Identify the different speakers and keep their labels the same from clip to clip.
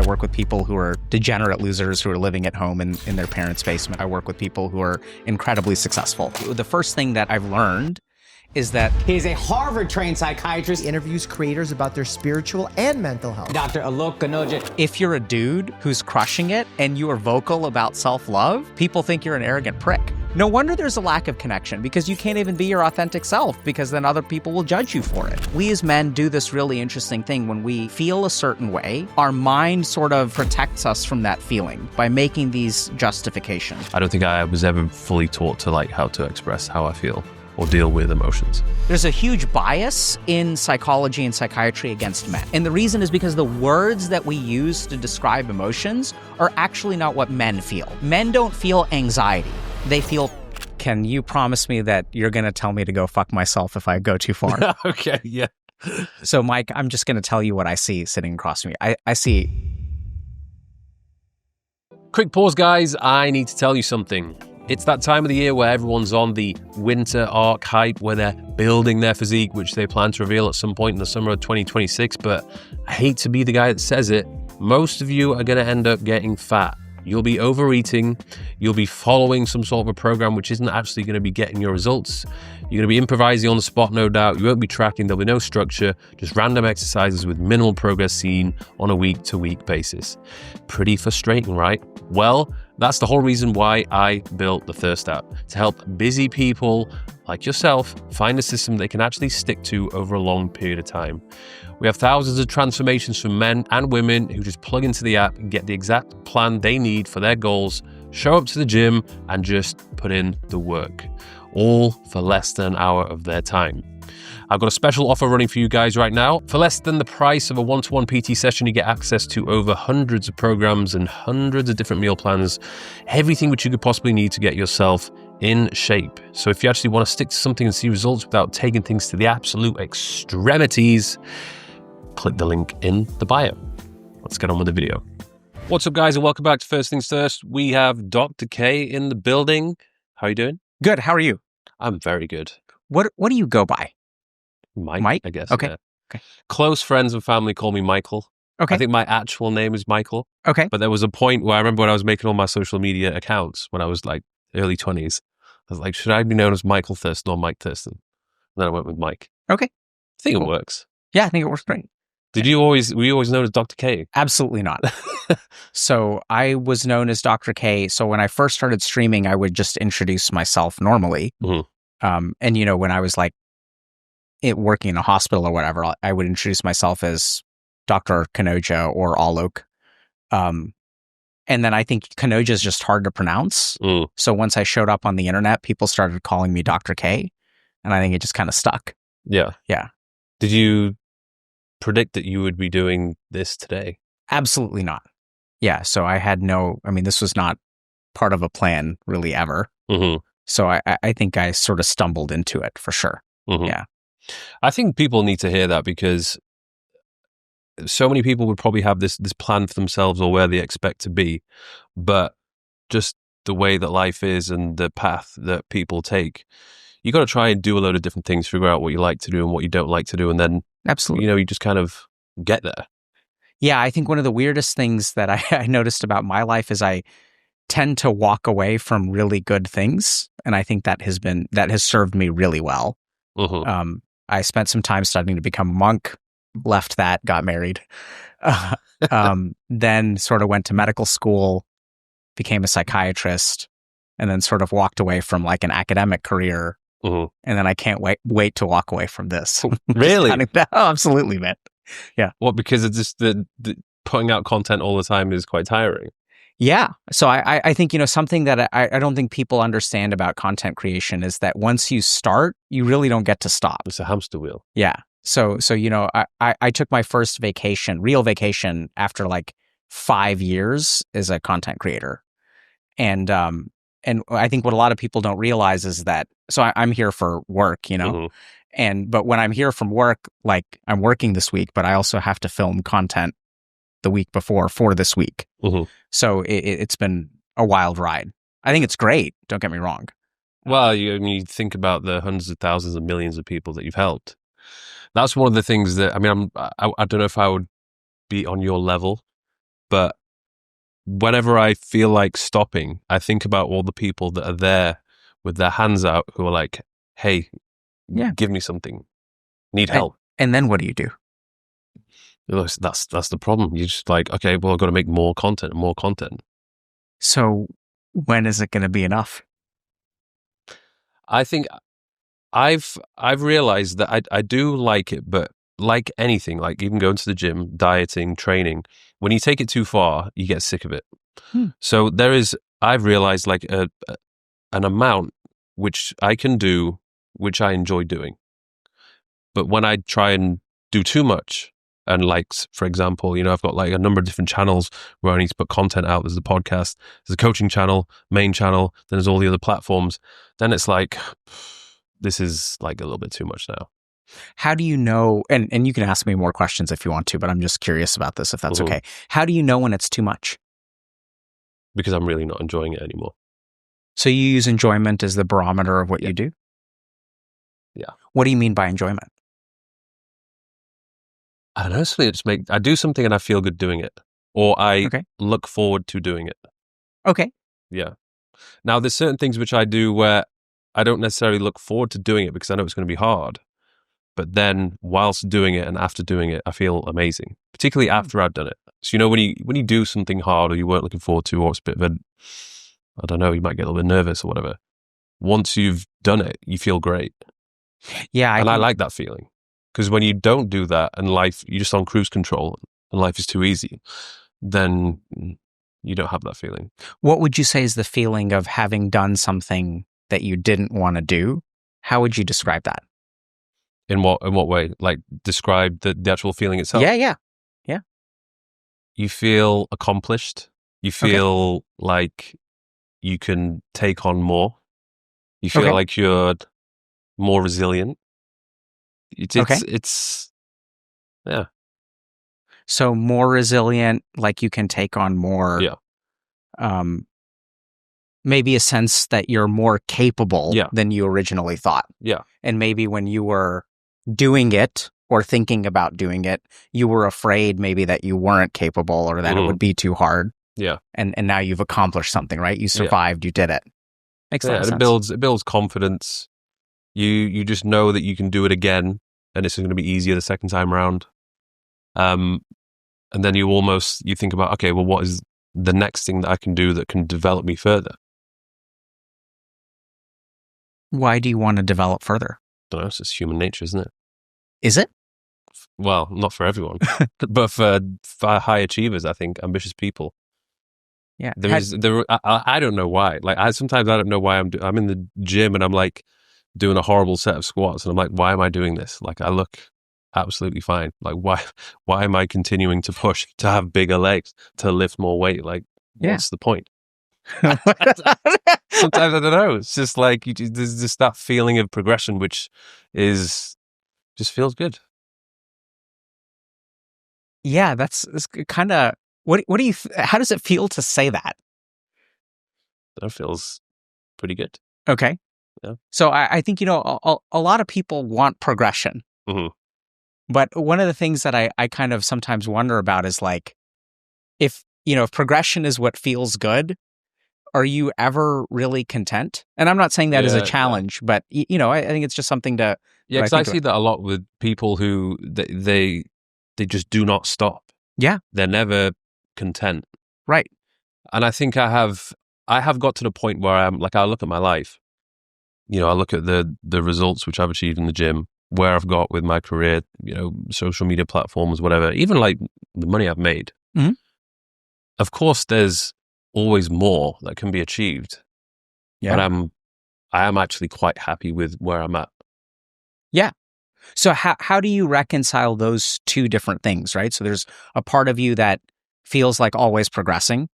Speaker 1: I work with people who are degenerate losers who are living at home in their parents' basement. I work with people who are incredibly successful. The first thing that I've learned is that
Speaker 2: he's a Harvard-trained psychiatrist.
Speaker 3: He interviews creators about their spiritual and mental health.
Speaker 2: Dr. Alok Kanoja.
Speaker 1: If you're a dude who's crushing it and you are vocal about self-love, people think you're an arrogant prick. No wonder there's a lack of connection, because you can't even be your authentic self, because then other people will judge you for it. We as men do this really interesting thing. When we feel a certain way, our mind sort of protects us from that feeling by making these justifications.
Speaker 4: I don't think I was ever fully taught to like how to express how I feel or deal with emotions.
Speaker 1: There's a huge bias in psychology and psychiatry against men. And the reason is because the words that we use to describe emotions are actually not what men feel. Men don't feel anxiety. They feel, can you promise me that you're going to tell me to go fuck myself if I go too far?
Speaker 4: Okay, yeah.
Speaker 1: So, Mike, I'm just going to tell you what I see sitting across from me. I see...
Speaker 4: Quick pause, guys. I need to tell you something. It's that time of the year where everyone's on the winter arc hype, where they're building their physique, which they plan to reveal at some point in the summer of 2026. But I hate to be the guy that says it. Most of you are going to end up getting fat. You'll be overeating. You'll be following some sort of a program which isn't actually going to be getting your results. You're going to be improvising on the spot, no doubt. You won't be tracking. There'll be no structure, just random exercises with minimal progress seen on a week-to-week basis. Pretty frustrating, right? Well, that's the whole reason why I built the Thirst app, to help busy people like yourself find a system they can actually stick to over a long period of time. We have thousands of transformations from men and women who just plug into the app and get the exact plan they need for their goals, show up to the gym, and just put in the work, all for less than an hour of their time. I've got a special offer running for you guys right now. For less than the price of a one-to-one PT session, you get access to over hundreds of programs and hundreds of different meal plans, everything which you could possibly need to get yourself in shape. So if you actually want to stick to something and see results without taking things to the absolute extremities, click the link in the bio. Let's get on with the video. What's up, guys, and welcome back to First Things First. We have Dr. K in the building. How are you doing?
Speaker 1: Good. How are you?
Speaker 4: I'm very good.
Speaker 1: What do you go by?
Speaker 4: Mike, I guess.
Speaker 1: Okay.
Speaker 4: Yeah.
Speaker 1: Okay.
Speaker 4: Close friends and family call me Michael.
Speaker 1: Okay.
Speaker 4: I think my actual name is Michael.
Speaker 1: Okay.
Speaker 4: But there was a point where I remember when I was making all my social media accounts when I was like early 20s. I was like, should I be known as Michael Thurston or Mike Thurston? And then I went with Mike.
Speaker 1: Okay.
Speaker 4: I think
Speaker 1: Cool.
Speaker 4: it works.
Speaker 1: Yeah, I think it works great.
Speaker 4: Were you always known as Dr. K?
Speaker 1: Absolutely not. So I was known as Dr. K. So when I first started streaming, I would just introduce myself normally.
Speaker 4: Mm-hmm.
Speaker 1: And, you know, when I was like working in a hospital or whatever, I would introduce myself as Dr. Kanoja or Alok. And then I think Kanoja is just hard to pronounce.
Speaker 4: Mm.
Speaker 1: So once I showed up on the internet, people started calling me Dr. K. And I think it just kind of stuck.
Speaker 4: Yeah.
Speaker 1: Yeah.
Speaker 4: Did you predict that you would be doing this today?
Speaker 1: Absolutely not. Yeah. So this was not part of a plan really ever.
Speaker 4: Mm-hmm.
Speaker 1: So I think I sort of stumbled into it for sure.
Speaker 4: Mm-hmm.
Speaker 1: Yeah.
Speaker 4: I think people need to hear that, because so many people would probably have this plan for themselves or where they expect to be, but just the way that life is and the path that people take, you got to try and do a load of different things, figure out what you like to do and what you don't like to do, and then
Speaker 1: Absolutely.
Speaker 4: you just kind of get there.
Speaker 1: Yeah, I think one of the weirdest things that I noticed about my life is I tend to walk away from really good things, and I think that has served me really well.
Speaker 4: Mm-hmm.
Speaker 1: I spent some time studying to become a monk, left that, got married, then sort of went to medical school, became a psychiatrist, and then sort of walked away from like an academic career.
Speaker 4: Mm-hmm.
Speaker 1: And then I can't wait to walk away from this.
Speaker 4: Really?
Speaker 1: Oh, absolutely, man. Yeah.
Speaker 4: What? Because it's just the putting out content all the time is quite tiring.
Speaker 1: Yeah. So I think, something that I don't think people understand about content creation is that once you start, you really don't get to stop.
Speaker 4: It's a hamster wheel.
Speaker 1: Yeah. So I took my first real vacation after like 5 years as a content creator. And I think what a lot of people don't realize is that, so I'm here for work,
Speaker 4: Mm-hmm.
Speaker 1: but when I'm here from work, like I'm working this week, but I also have to film content the week before for this week.
Speaker 4: Mm-hmm.
Speaker 1: So it's been a wild ride. I think it's great. Don't get me wrong.
Speaker 4: Well, you think about the hundreds of thousands and millions of people that you've helped. That's one of the things that, I don't know if I would be on your level But whenever I feel like stopping, I think about all the people that are there with their hands out who are like, hey, give me something. Need help.
Speaker 1: And then what do you do?
Speaker 4: That's the problem. You're just like, okay, well, I've got to make more content.
Speaker 1: So when is it going to be enough?
Speaker 4: I think I've realized that I do like it, but like anything, like even going to the gym, dieting, training, when you take it too far, you get sick of it. So I've realized like an amount which I can do, which I enjoy doing. But when I try and do too much, and like, for example, I've got like a number of different channels where I need to put content out. There's the podcast, there's a coaching channel, main channel, then there's all the other platforms. Then it's like, this is like a little bit too much now.
Speaker 1: How do you know, and you can ask me more questions if you want to, but I'm just curious about this, if that's okay. How do you know when it's too much?
Speaker 4: Because I'm really not enjoying it anymore.
Speaker 1: So you use enjoyment as the barometer of what you do?
Speaker 4: Yeah.
Speaker 1: What do you mean by enjoyment?
Speaker 4: I don't know, I do something and I feel good doing it. Or I look forward to doing it.
Speaker 1: Okay.
Speaker 4: Yeah. Now, there's certain things which I do where I don't necessarily look forward to doing it because I know it's going to be hard. But then whilst doing it and after doing it, I feel amazing, particularly after I've done it. So, when you do something hard or you weren't looking forward to, or it's a bit of I don't know, you might get a little bit nervous or whatever. Once you've done it, you feel great.
Speaker 1: Yeah.
Speaker 4: I like that feeling. Because when you don't do that and you're just on cruise control and life is too easy, then you don't have that feeling.
Speaker 1: What would you say is the feeling of having done something that you didn't want to do? How would you describe that?
Speaker 4: In what way? Like describe the actual feeling itself?
Speaker 1: Yeah.
Speaker 4: You feel accomplished. You feel like you can take on more. You feel like you're more resilient. It's yeah.
Speaker 1: So more resilient, like you can take on more.
Speaker 4: Yeah.
Speaker 1: Maybe a sense that you're more capable than you originally thought.
Speaker 4: Yeah.
Speaker 1: And maybe when you were doing it or thinking about doing it, you were afraid maybe that you weren't capable or that it would be too hard.
Speaker 4: Yeah.
Speaker 1: And now you've accomplished something, right? You survived, you did it. Makes a lot of sense.
Speaker 4: It builds confidence. You just know that you can do it again and it's going to be easier the second time around. And then you think about, okay, well, what is the next thing that I can do that can develop me further?
Speaker 1: Why do you want to develop further?
Speaker 4: I don't know, it's just human nature, isn't it?
Speaker 1: Is it?
Speaker 4: Well, not for everyone, but for high achievers, I think, ambitious people.
Speaker 1: Yeah.
Speaker 4: I don't know why. Like sometimes I don't know why I'm in the gym and I'm like doing a horrible set of squats and I'm like, why am I doing this? Like I look absolutely fine. Like why am I continuing to push to have bigger legs, to lift more weight? Like what's the point? Sometimes I don't know. It's just like there's just that feeling of progression, which just feels good.
Speaker 1: Yeah, that's kind of what do you? How does it feel to say that?
Speaker 4: That feels pretty good.
Speaker 1: Okay.
Speaker 4: Yeah.
Speaker 1: So I think a lot of people want progression, but one of the things that I kind of sometimes wonder about is like if progression is what feels good. Are you ever really content? And I'm not saying that as a challenge, but I think it's just something to.
Speaker 4: Yeah, because I see that a lot with people who they just do not stop.
Speaker 1: Yeah,
Speaker 4: they're never content.
Speaker 1: Right.
Speaker 4: And I think I have got to the point where I'm like, I look at my life. I look at the results which I've achieved in the gym, where I've got with my career, social media platforms, whatever. Even like the money I've made.
Speaker 1: Mm-hmm.
Speaker 4: Of course, there's always more that can be achieved.
Speaker 1: Yeah.
Speaker 4: But I am actually quite happy with where I'm at.
Speaker 1: Yeah. So how do you reconcile those two different things, right? So there's a part of you that feels like always progressing.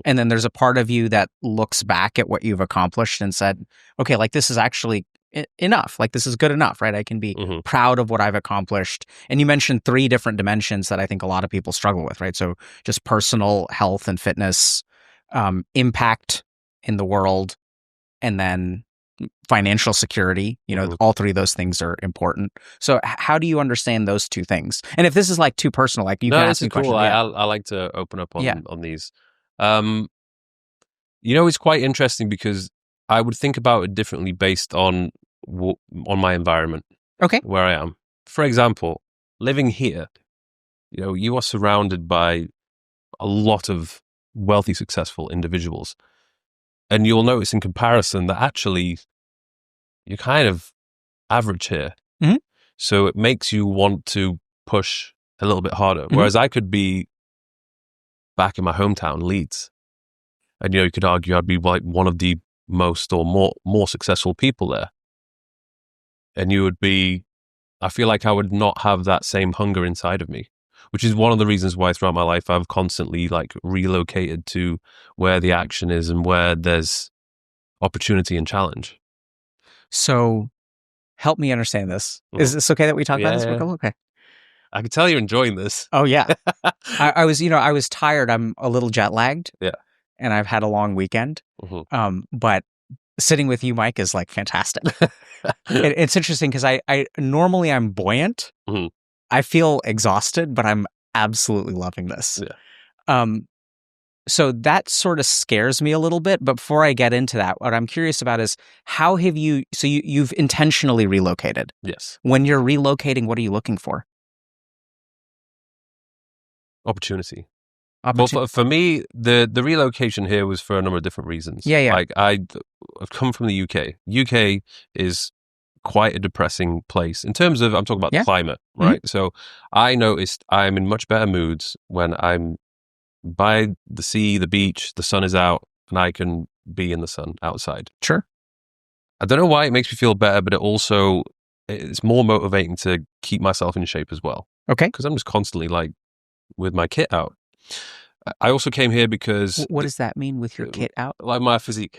Speaker 1: And then there's a part of you that looks back at what you've accomplished and said, okay, like this is actually enough. Like this is good enough, right? I can be proud of what I've accomplished. And you mentioned 3 different dimensions that I think a lot of people struggle with, right? So just personal health and fitness, impact in the world, and then financial security. You know, all three of those things are important. So how do you understand those two things? And if this is like too personal, like you can ask me questions.
Speaker 4: Cool.
Speaker 1: Yeah.
Speaker 4: I like to open up on these. You know, it's quite interesting because I would think about it differently based on my environment.
Speaker 1: Okay.
Speaker 4: Where I am. For example, living here, you know, you are surrounded by a lot of wealthy, successful individuals. And you'll notice in comparison that actually you're kind of average here.
Speaker 1: Mm-hmm.
Speaker 4: So it makes you want to push a little bit harder. Whereas I could be back in my hometown, Leeds. And, you know, you could argue I'd be like one of the most or more successful people there. And you would be, I feel like I would not have that same hunger inside of me, which is one of the reasons why throughout my life I've constantly like relocated to where the action is and where there's opportunity and challenge.
Speaker 1: So help me understand this. Is this okay that we talk about this?
Speaker 4: Yeah.
Speaker 1: Okay.
Speaker 4: I can tell you're enjoying this.
Speaker 1: Oh yeah. I was tired. I'm a little jet lagged.
Speaker 4: Yeah.
Speaker 1: And I've had a long weekend. But sitting with you, Mike, is like fantastic. It's interesting because I normally I'm buoyant. I feel exhausted, but I'm absolutely loving this.
Speaker 4: Yeah.
Speaker 1: So that sort of scares me a little bit. But before I get into that, what I'm curious about is how have you've intentionally relocated?
Speaker 4: Yes.
Speaker 1: When you're relocating, what are you looking for?
Speaker 4: Opportunity. Well, for me, the relocation here was for a number of different reasons.
Speaker 1: Yeah.
Speaker 4: Like I've come from the UK. UK is quite a depressing place in terms of, I'm talking about the climate, right? So I noticed I'm in much better moods when I'm by the sea, the beach, the sun is out, and I can be in the sun outside.
Speaker 1: Sure.
Speaker 4: I don't know why it makes me feel better, but it's more motivating to keep myself in shape as well.
Speaker 1: Okay.
Speaker 4: Because I'm just constantly like with my kit out. I also came here because...
Speaker 1: What does that mean with your kit out?
Speaker 4: Like my physique.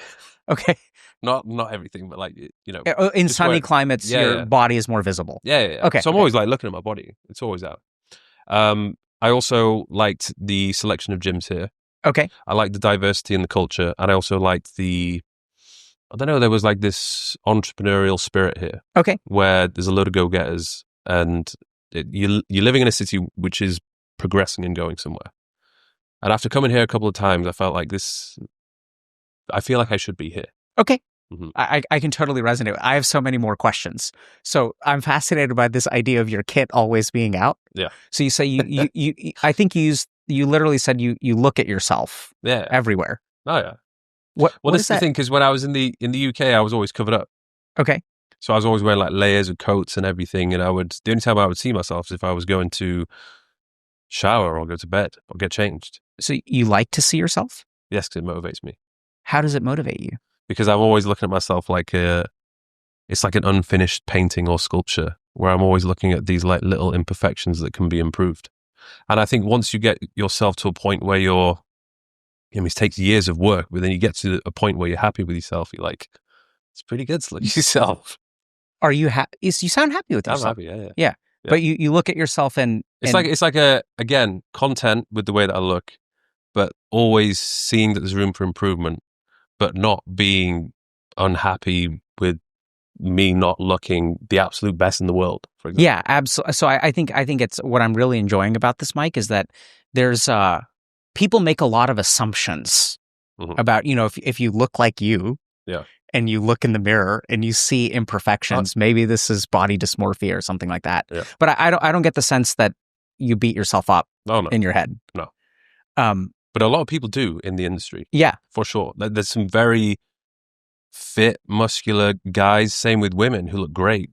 Speaker 1: Okay.
Speaker 4: Not everything, but like, you know.
Speaker 1: In sunny climates, your body is more visible.
Speaker 4: Yeah.
Speaker 1: Okay.
Speaker 4: So I'm always like looking at my body. It's always out. I also liked the selection of gyms here.
Speaker 1: Okay.
Speaker 4: I liked the diversity in the culture. And I also liked there was like this entrepreneurial spirit here.
Speaker 1: Okay.
Speaker 4: Where there's a load of go-getters and you're living in a city which is progressing and going somewhere. And after coming here a couple of times, I felt like I feel like I should be here.
Speaker 1: Okay. I can totally resonate. I have so many more questions. So I'm fascinated by this idea of your kit always being out.
Speaker 4: Yeah.
Speaker 1: So you say you I think you literally said you look at yourself everywhere.
Speaker 4: Oh yeah.
Speaker 1: Well,
Speaker 4: this is the thing, because when I was in the UK, I was always covered up.
Speaker 1: Okay.
Speaker 4: So I was always wearing like layers of coats and everything, and the only time I would see myself is if I was going to shower or go to bed or get changed.
Speaker 1: So you like to see yourself?
Speaker 4: Yes, because it motivates me.
Speaker 1: How does it motivate you?
Speaker 4: Because I'm always looking at myself like it's like an unfinished painting or sculpture, where I'm always looking at these like little imperfections that can be improved. And I think once you get yourself to a point where it takes years of work, but then you get to a point where you're happy with yourself, you're like, it's pretty good to look at yourself.
Speaker 1: Are you happy? You sound happy with yourself.
Speaker 4: I'm happy, yeah.
Speaker 1: Yeah. But you look at yourself and...
Speaker 4: It's like again, content with the way that I look, but always seeing that there's room for improvement, but not being unhappy with me not looking the absolute best in the world, for example.
Speaker 1: Yeah, absolutely. So I think it's what I'm really enjoying about this, Mike, is that there's people make a lot of assumptions about, if you look like you and you look in the mirror and you see imperfections, maybe this is body dysmorphia or something like that.
Speaker 4: Yeah.
Speaker 1: But I don't get the sense that you beat yourself up in your head.
Speaker 4: No. But a lot of people do in the industry.
Speaker 1: Yeah.
Speaker 4: For sure. There's some very fit, muscular guys, same with women, who look great,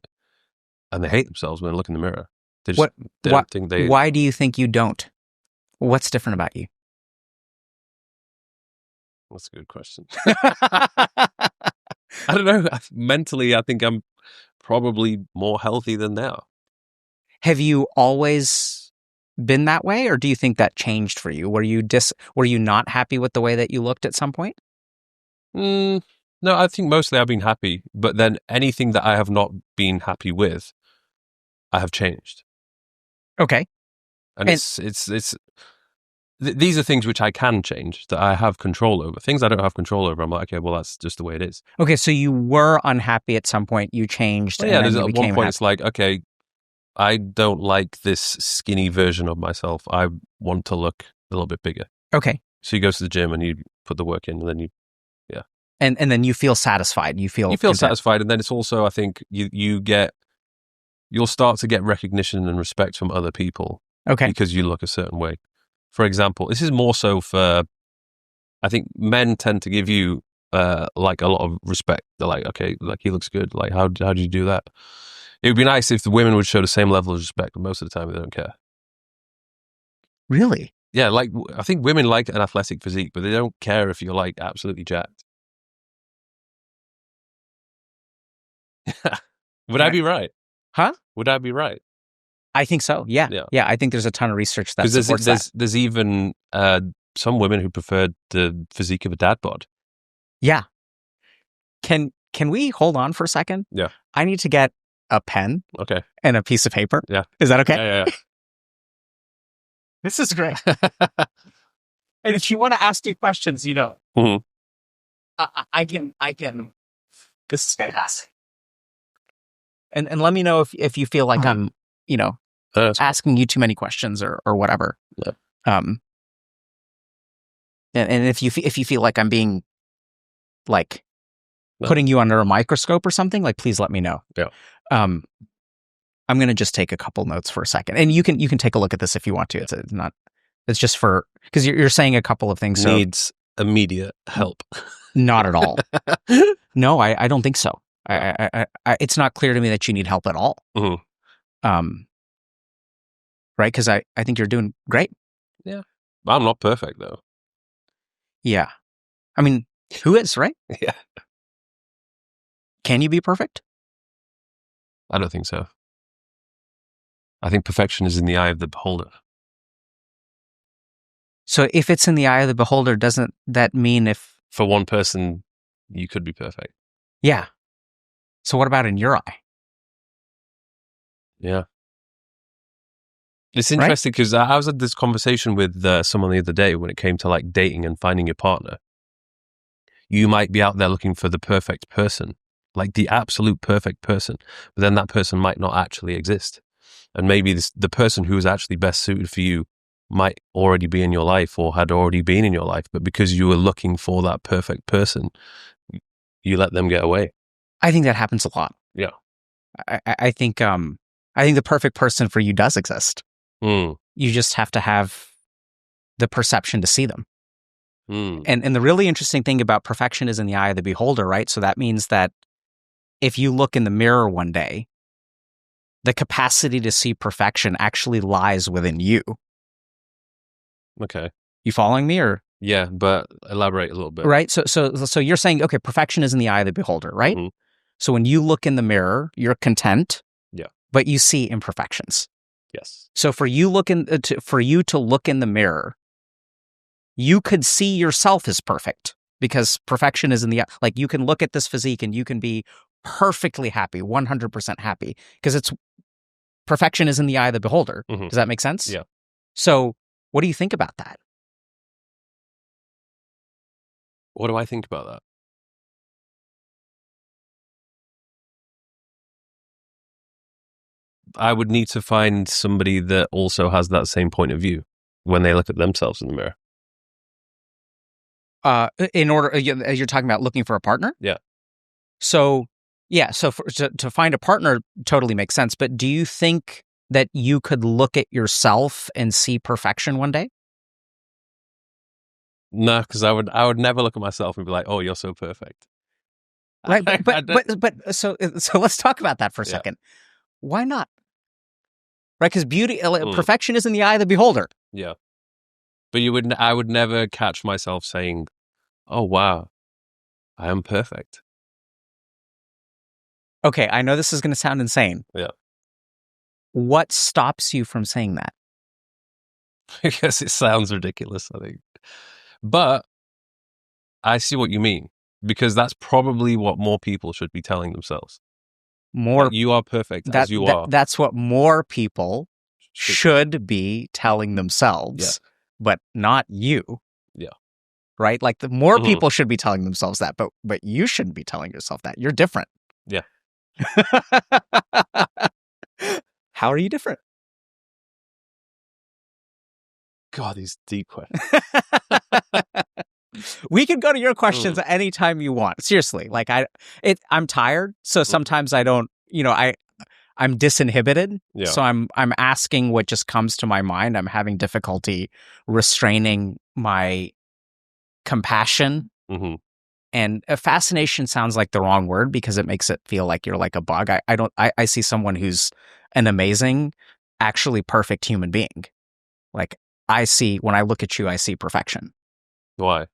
Speaker 4: and they hate themselves when they look in the mirror. They just don't think they...
Speaker 1: Why do you think you don't? What's different about you?
Speaker 4: That's a good question. I don't know. Mentally, I think I'm probably more healthy than now.
Speaker 1: Have you always been that way, or do you think that changed for you? Were you not happy with the way that you looked at some point?
Speaker 4: No, I think mostly I've been happy, but then anything that I have not been happy with, I have changed.
Speaker 1: Okay.
Speaker 4: And it's these are things which I can change, that I have control over. Things I don't have control over, I'm like, okay, well, that's just the way it is.
Speaker 1: Okay, so you were unhappy at some point. You changed,
Speaker 4: Well, yeah,
Speaker 1: and then
Speaker 4: there's
Speaker 1: you
Speaker 4: at
Speaker 1: became
Speaker 4: one point
Speaker 1: happy.
Speaker 4: it's like, okay, I don't like this skinny version of myself. I want to look a little bit bigger.
Speaker 1: Okay,
Speaker 4: So you go to the gym and you put the work in, and then
Speaker 1: and then you feel satisfied. You feel content.
Speaker 4: satisfied, and then it's also, I think you'll start to get recognition and respect from other people
Speaker 1: Okay,
Speaker 4: because you look a certain way. For example, this is more so for, I think men tend to give you like a lot of respect. They're like, okay, like he looks good. Like how did you do that? It would be nice if the women would show the same level of respect, but most of the time they don't care.
Speaker 1: really?
Speaker 4: Yeah, like I think women like an athletic physique, but they don't care if you're like absolutely jacked. Would I be right?
Speaker 1: Huh?
Speaker 4: Would I be right?
Speaker 1: I think so. Yeah.
Speaker 4: Yeah.
Speaker 1: Yeah. I think there's a ton of research that
Speaker 4: Because
Speaker 1: supports that.
Speaker 4: there's even some women who prefer the physique of a dad bod.
Speaker 1: Yeah. Can we hold on for a second?
Speaker 4: Yeah.
Speaker 1: I need to get a pen
Speaker 4: Okay.
Speaker 1: and a piece of paper.
Speaker 4: Yeah.
Speaker 1: Is that okay?
Speaker 4: Yeah.
Speaker 1: This is great. And if you want to ask me questions,
Speaker 4: Mhm.
Speaker 1: I can. This is fantastic. And let me know if you feel like I'm,
Speaker 4: That's
Speaker 1: asking you too many questions or whatever.
Speaker 4: Yeah.
Speaker 1: And if you feel like I'm being like
Speaker 4: No.
Speaker 1: putting you under a microscope or something, like please let me know.
Speaker 4: Yeah.
Speaker 1: I'm going to just take a couple notes for a second, and you can take a look at this if you want to. It's not. It's just for because you're saying a couple of things. So
Speaker 4: needs immediate help.
Speaker 1: not at all. No, I don't think so. I it's not clear to me that you need help at all.
Speaker 4: Mhm.
Speaker 1: Right? Because I think you're doing great.
Speaker 4: Yeah. I'm not perfect though.
Speaker 1: Yeah. I mean, who is, right?
Speaker 4: Yeah.
Speaker 1: Can you be perfect?
Speaker 4: I don't think so. I think perfection is in the eye of the beholder.
Speaker 1: So if it's in the eye of the beholder, doesn't that mean if...
Speaker 4: For one person, you could be perfect.
Speaker 1: Yeah. So what about in your eye?
Speaker 4: Yeah. It's interesting because I was at this conversation with someone the other day when it came to like dating and finding your partner. You might be out there looking for the perfect person, like the absolute perfect person, but then that person might not actually exist. And maybe the person who is actually best suited for you might already be in your life or had already been in your life, but because you were looking for that perfect person, you let them get away.
Speaker 1: I think that happens a lot.
Speaker 4: Yeah.
Speaker 1: I think the perfect person for you does exist.
Speaker 4: Mm.
Speaker 1: You just have to have the perception to see them.
Speaker 4: Mm.
Speaker 1: And the really interesting thing about perfection is in the eye of the beholder, right? So that means that if you look in the mirror one day, the capacity to see perfection actually lies within you.
Speaker 4: Okay.
Speaker 1: You following me or?
Speaker 4: Yeah, but elaborate a little bit.
Speaker 1: Right. So you're saying, okay, perfection is in the eye of the beholder, right?
Speaker 4: Mhm.
Speaker 1: So when you look in the mirror, you're content.
Speaker 4: Yeah.
Speaker 1: But you see imperfections.
Speaker 4: Yes.
Speaker 1: So for you to look in the mirror, you could see yourself as perfect because perfection is in the eye. Like you can look at this physique and you can be perfectly happy, 100% happy because perfection is in the eye of the beholder.
Speaker 4: Mhm.
Speaker 1: Does that make sense?
Speaker 4: Yeah.
Speaker 1: So what do you think about that?
Speaker 4: What do I think about that? I would need to find somebody that also has that same point of view when they look at themselves in the mirror.
Speaker 1: In order, you're talking about looking for a partner?
Speaker 4: Yeah.
Speaker 1: So, yeah, to find a partner totally makes sense. But do you think that you could look at yourself and see perfection one day?
Speaker 4: No, because I would never look at myself and be like, "Oh, you're so perfect."
Speaker 1: Right, but so let's talk about that for a
Speaker 4: Yeah.
Speaker 1: second. Why not? Right, because
Speaker 4: Mm.
Speaker 1: perfection is in the eye of the beholder.
Speaker 4: Yeah, but I would never catch myself saying, "Oh, wow, I am perfect."
Speaker 1: Okay, I know this is going to sound insane.
Speaker 4: Yeah,
Speaker 1: What stops you from saying that?
Speaker 4: because it sounds ridiculous, I think. But I see what you mean, because that's probably what more people should be telling themselves.
Speaker 1: More
Speaker 4: Like, you are perfect as you are.
Speaker 1: That's what more people should be telling themselves. but not you.
Speaker 4: Yeah.
Speaker 1: Right? Like the more
Speaker 4: Mhm.
Speaker 1: people should be telling themselves that, but you shouldn't be telling yourself that. You're different.
Speaker 4: Yeah.
Speaker 1: How are you different?
Speaker 4: God, these deep questions.
Speaker 1: We can go to your questions anytime you want. Seriously, like I'm tired, so sometimes I don't. I'm disinhibited,
Speaker 4: Yeah.
Speaker 1: so I'm asking what just comes to my mind. I'm having difficulty restraining my compassion.
Speaker 4: Mm-hmm.
Speaker 1: And fascination sounds like the wrong word because it makes it feel like you're like a bug. I see someone who's an amazing, actually perfect human being. Like when I look at you, I see perfection.
Speaker 4: Why?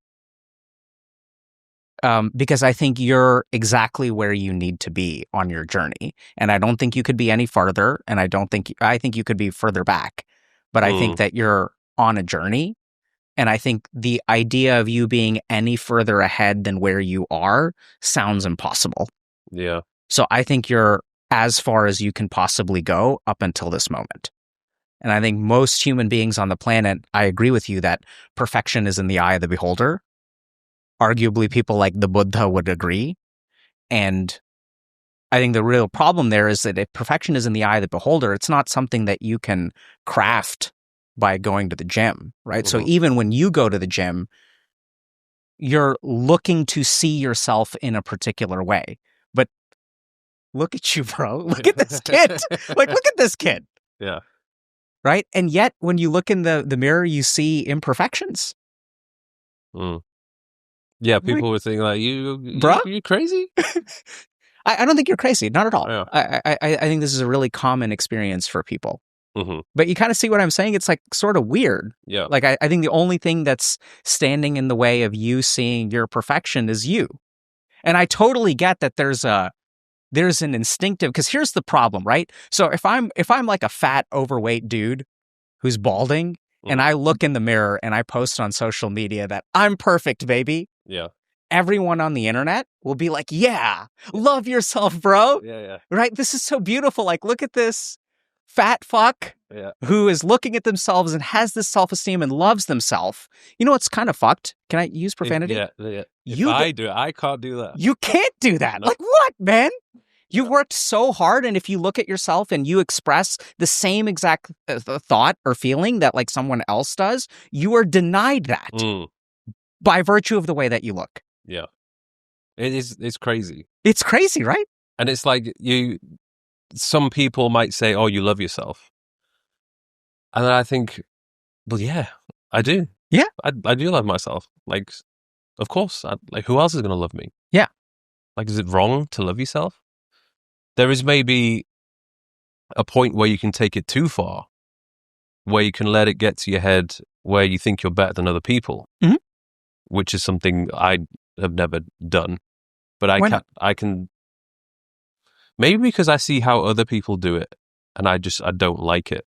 Speaker 1: Because I think you're exactly where you need to be on your journey. And I don't think you could be any farther. And I think you could be further back. But I think that you're on a journey. And I think the idea of you being any further ahead than where you are sounds impossible.
Speaker 4: Yeah.
Speaker 1: So I think you're as far as you can possibly go up until this moment. And I think most human beings on the planet, I agree with you that perfection is in the eye of the beholder. Arguably, people like the Buddha would agree. And I think the real problem there is that if perfection is in the eye of the beholder, it's not something that you can craft by going to the gym, right? So even when you go to the gym, you're looking to see yourself in a particular way. But look at you, bro. Look at this kid. Like, look at this kid.
Speaker 4: Yeah.
Speaker 1: Right? And yet, when you look in the mirror, you see imperfections.
Speaker 4: Yeah, people would think like, you crazy?
Speaker 1: I don't think you're crazy. Not at all.
Speaker 4: Yeah.
Speaker 1: I think this is a really common experience for people.
Speaker 4: Mm-hmm.
Speaker 1: But you kind of see what I'm saying? It's like sort of weird.
Speaker 4: Yeah.
Speaker 1: Like I think the only thing that's standing in the way of you seeing your perfection is you. And I totally get that there's an instinctive, because here's the problem, right? So if I'm like a fat, overweight dude who's balding and I look in the mirror and I post on social media that I'm perfect, baby.
Speaker 4: Yeah.
Speaker 1: Everyone on the internet will be like, yeah, love yourself, bro.
Speaker 4: Yeah.
Speaker 1: Right? This is so beautiful. Like, look at this fat fuck who is looking at themselves and has this self-esteem and loves themselves. You know what's kind of fucked? Can I use profanity?
Speaker 4: Yeah. I can't do that.
Speaker 1: You can't do that. No. Like what, man? You worked so hard, and if you look at yourself and you express the same exact thought or feeling that like someone else does, you are denied that by virtue of the way that you look.
Speaker 4: Yeah. It's crazy.
Speaker 1: It's crazy, right?
Speaker 4: And it's like some people might say, oh, you love yourself. And then I think, well, yeah, I do.
Speaker 1: Yeah.
Speaker 4: I do love myself. Like, of course. Like, who else is going to love me?
Speaker 1: Yeah.
Speaker 4: Like, is it wrong to love yourself? There is maybe a point where you can take it too far, where you can let it get to your head, where you think you're better than other people, which is something I have never done. But I can, maybe because I see how other people do it, and I don't like it.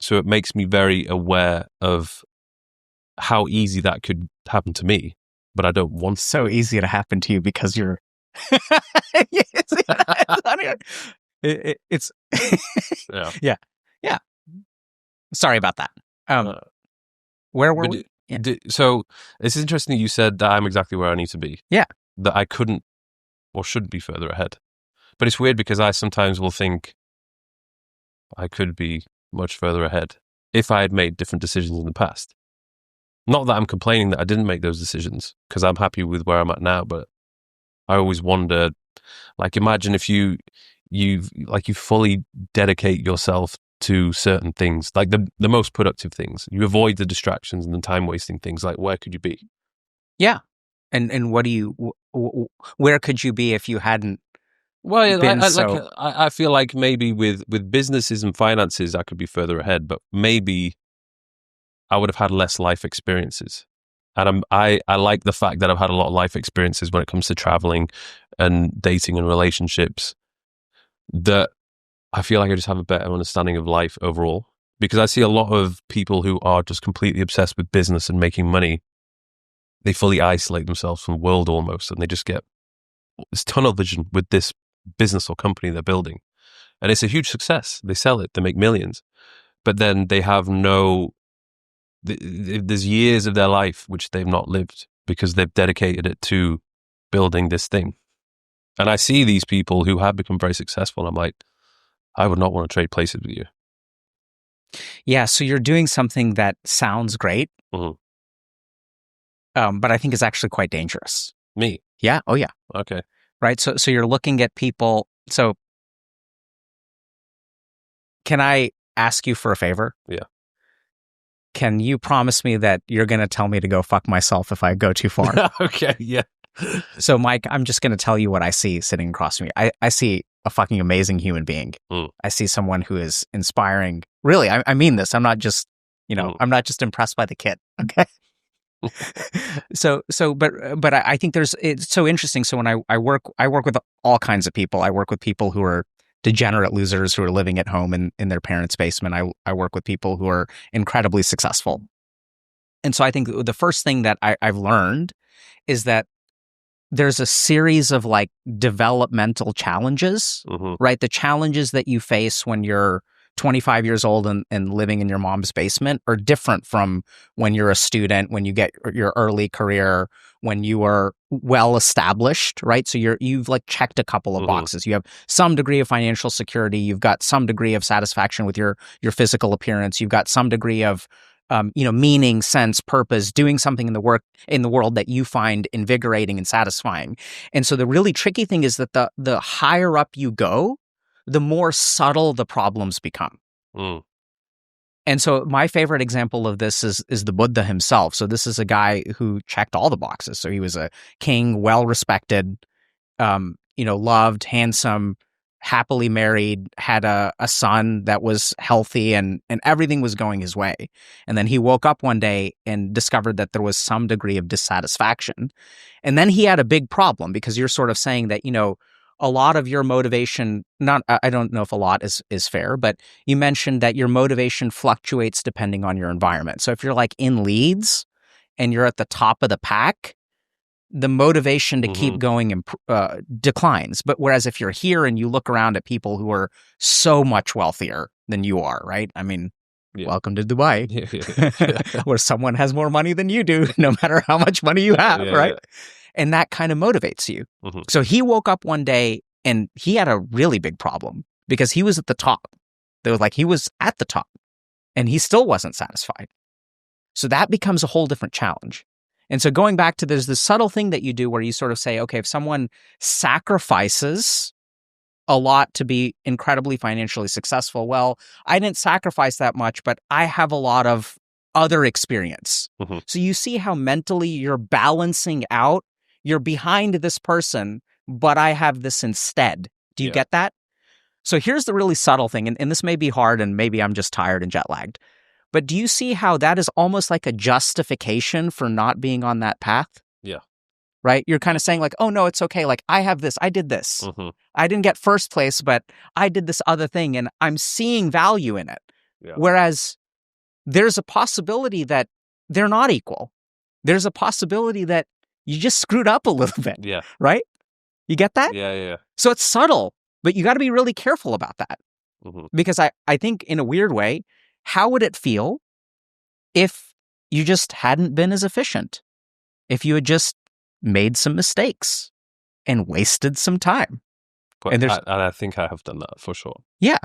Speaker 4: So it makes me very aware of how easy that could happen to me, but I don't want
Speaker 1: so easy to happen to you because you're. It's yeah. Sorry about that. Where were we? Yeah.
Speaker 4: So it's interesting that you said that I'm exactly where I need to be.
Speaker 1: Yeah.
Speaker 4: That I couldn't or shouldn't be further ahead. But it's weird because I sometimes will think I could be much further ahead if I had made different decisions in the past. Not that I'm complaining that I didn't make those decisions, because I'm happy with where I'm at now, but I always wonder, like, imagine if you fully dedicate yourself to certain things, like the most productive things. You avoid the distractions and the time wasting things. Like, where could you be?
Speaker 1: Yeah. And what do you, where could you be if you hadn't?
Speaker 4: Well, I feel like maybe with businesses and finances, I could be further ahead, but maybe I would have had less life experiences. And I like the fact that I've had a lot of life experiences when it comes to traveling and dating and relationships, that I feel like I just have a better understanding of life overall. Because I see a lot of people who are just completely obsessed with business and making money. They fully isolate themselves from the world almost, and they just get this tunnel vision with this business or company they're building. And it's a huge success. They sell it, they make millions. But then they have no there's years of their life which they've not lived because they've dedicated it to building this thing. And I see these people who have become very successful. I'm like, I would not want to trade places with you.
Speaker 1: Yeah, so you're doing something that sounds great,
Speaker 4: Mm-hmm.
Speaker 1: But I think is actually quite dangerous.
Speaker 4: Me?
Speaker 1: Yeah. Oh, yeah.
Speaker 4: Okay.
Speaker 1: Right. So you're looking at people. So can I ask you for a favor?
Speaker 4: Yeah.
Speaker 1: Can you promise me that you're going to tell me to go fuck myself if I go too far?
Speaker 4: Okay. Yeah.
Speaker 1: So, Mike, I'm just going to tell you what I see sitting across from me. I see a fucking amazing human being.
Speaker 4: Mm.
Speaker 1: I see someone who is inspiring. Really, I mean this. I'm not just, I'm not just impressed by the kid. Okay. But I think it's so interesting. So when I work with all kinds of people. I work with people who are degenerate losers who are living at home in their parents' basement. I work with people who are incredibly successful. And so I think the first thing that I've learned is that there's a series of like developmental challenges, right? The challenges that you face when you're 25 years old and living in your mom's basement are different from when you're a student, when you get your early career, when you are well established, right? So you've like checked a couple of boxes. You have some degree of financial security. You've got some degree of satisfaction with your physical appearance. You've got some degree of meaning, sense, purpose, doing something in the world that you find invigorating and satisfying. And so the really tricky thing is that the higher up you go, the more subtle the problems become.
Speaker 4: Mm.
Speaker 1: And so my favorite example of this is the Buddha himself. So this is a guy who checked all the boxes. So he was a king, well-respected, loved, handsome, happily married, had a son that was healthy and everything was going his way. And then he woke up one day and discovered that there was some degree of dissatisfaction. And then he had a big problem because you're sort of saying that, a lot of your motivation, I don't know if a lot is fair, but you mentioned that your motivation fluctuates depending on your environment. So if you're like in Leeds and you're at the top of the pack, the motivation to keep going declines. But whereas if you're here and you look around at people who are so much wealthier than you are, right? I mean, welcome to Dubai, where someone has more money than you do, no matter how much money you have, right? Yeah. And that kind of motivates you. So he woke up one day and he had a really big problem because he was at the top. They were like, he was at the top and he still wasn't satisfied. So that becomes a whole different challenge. And so going back to there's this subtle thing that you do where you sort of say, okay, if someone sacrifices a lot to be incredibly financially successful, well, I didn't sacrifice that much, but I have a lot of other experience. So you see how mentally you're balancing out. You're behind this person, but I have this instead. Do you get that? So here's the really subtle thing, and this may be hard, and maybe I'm just tired and jet lagged. But do you see how that is almost like a justification for not being on that path?
Speaker 4: Yeah.
Speaker 1: Right? You're kind of saying like, oh, no, it's okay. Like, I have this. I did this. I didn't get first place, but I did this other thing, and I'm seeing value in it. Yeah. Whereas there's a possibility that they're not equal. There's a possibility that you just screwed up a little bit. Yeah. Right? You get that?
Speaker 4: Yeah.
Speaker 1: So it's subtle, but you got to be really careful about that. Because I think in a weird way, how would it feel if you just hadn't been as efficient? If you had just made some mistakes and wasted some time?
Speaker 4: And I think I have done that for sure.
Speaker 1: Yeah.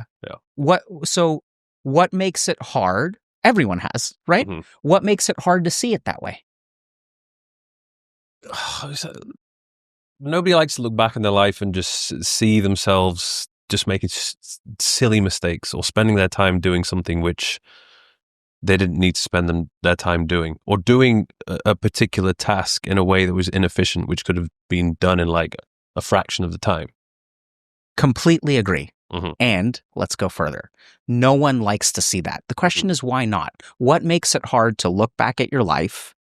Speaker 1: What makes it hard? Everyone has, right? What makes it hard to see it that way?
Speaker 4: Nobody likes to look back in their life and just see themselves just making silly mistakes or spending their time doing something which they didn't need to spend their time doing, or doing a particular task in a way that was inefficient, which could have been done in like a fraction of the time.
Speaker 1: Completely agree. And let's go further. No one likes to see that. The question is, why not? What makes it hard to look back at your life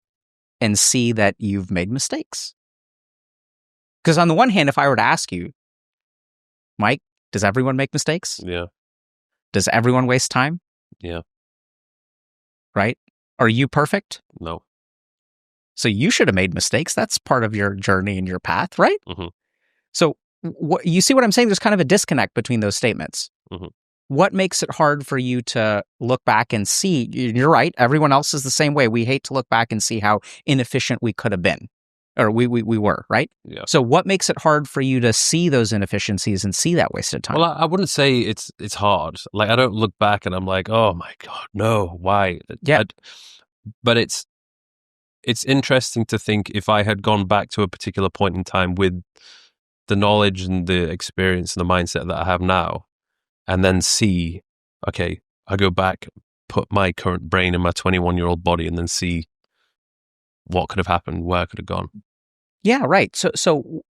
Speaker 1: and see that you've made mistakes? Because on the one hand, if I were to ask you, Mike, does everyone make mistakes?
Speaker 4: Yeah.
Speaker 1: Does everyone waste time?
Speaker 4: Yeah.
Speaker 1: Right? Are you perfect?
Speaker 4: No.
Speaker 1: So you should have made mistakes. That's part of your journey and your path, right? So you see what I'm saying? There's kind of a disconnect between those statements. what makes it hard for you to look back and see? You're right. Everyone else is the same way. We hate to look back and see how inefficient we could have been, or we were, right?
Speaker 4: Yeah.
Speaker 1: So what makes it hard for you to see those inefficiencies and see that wasted time?
Speaker 4: Well, I wouldn't say it's hard. Like, I don't look back and I'm like, oh my God, no, why?
Speaker 1: Yeah.
Speaker 4: But it's interesting to think if I had gone back to a particular point in time with the knowledge and the experience and the mindset that I have now, and then see, okay, I go back, put my current brain in my 21-year-old body, and then see what could have happened, where I could have gone.
Speaker 1: Yeah, right. So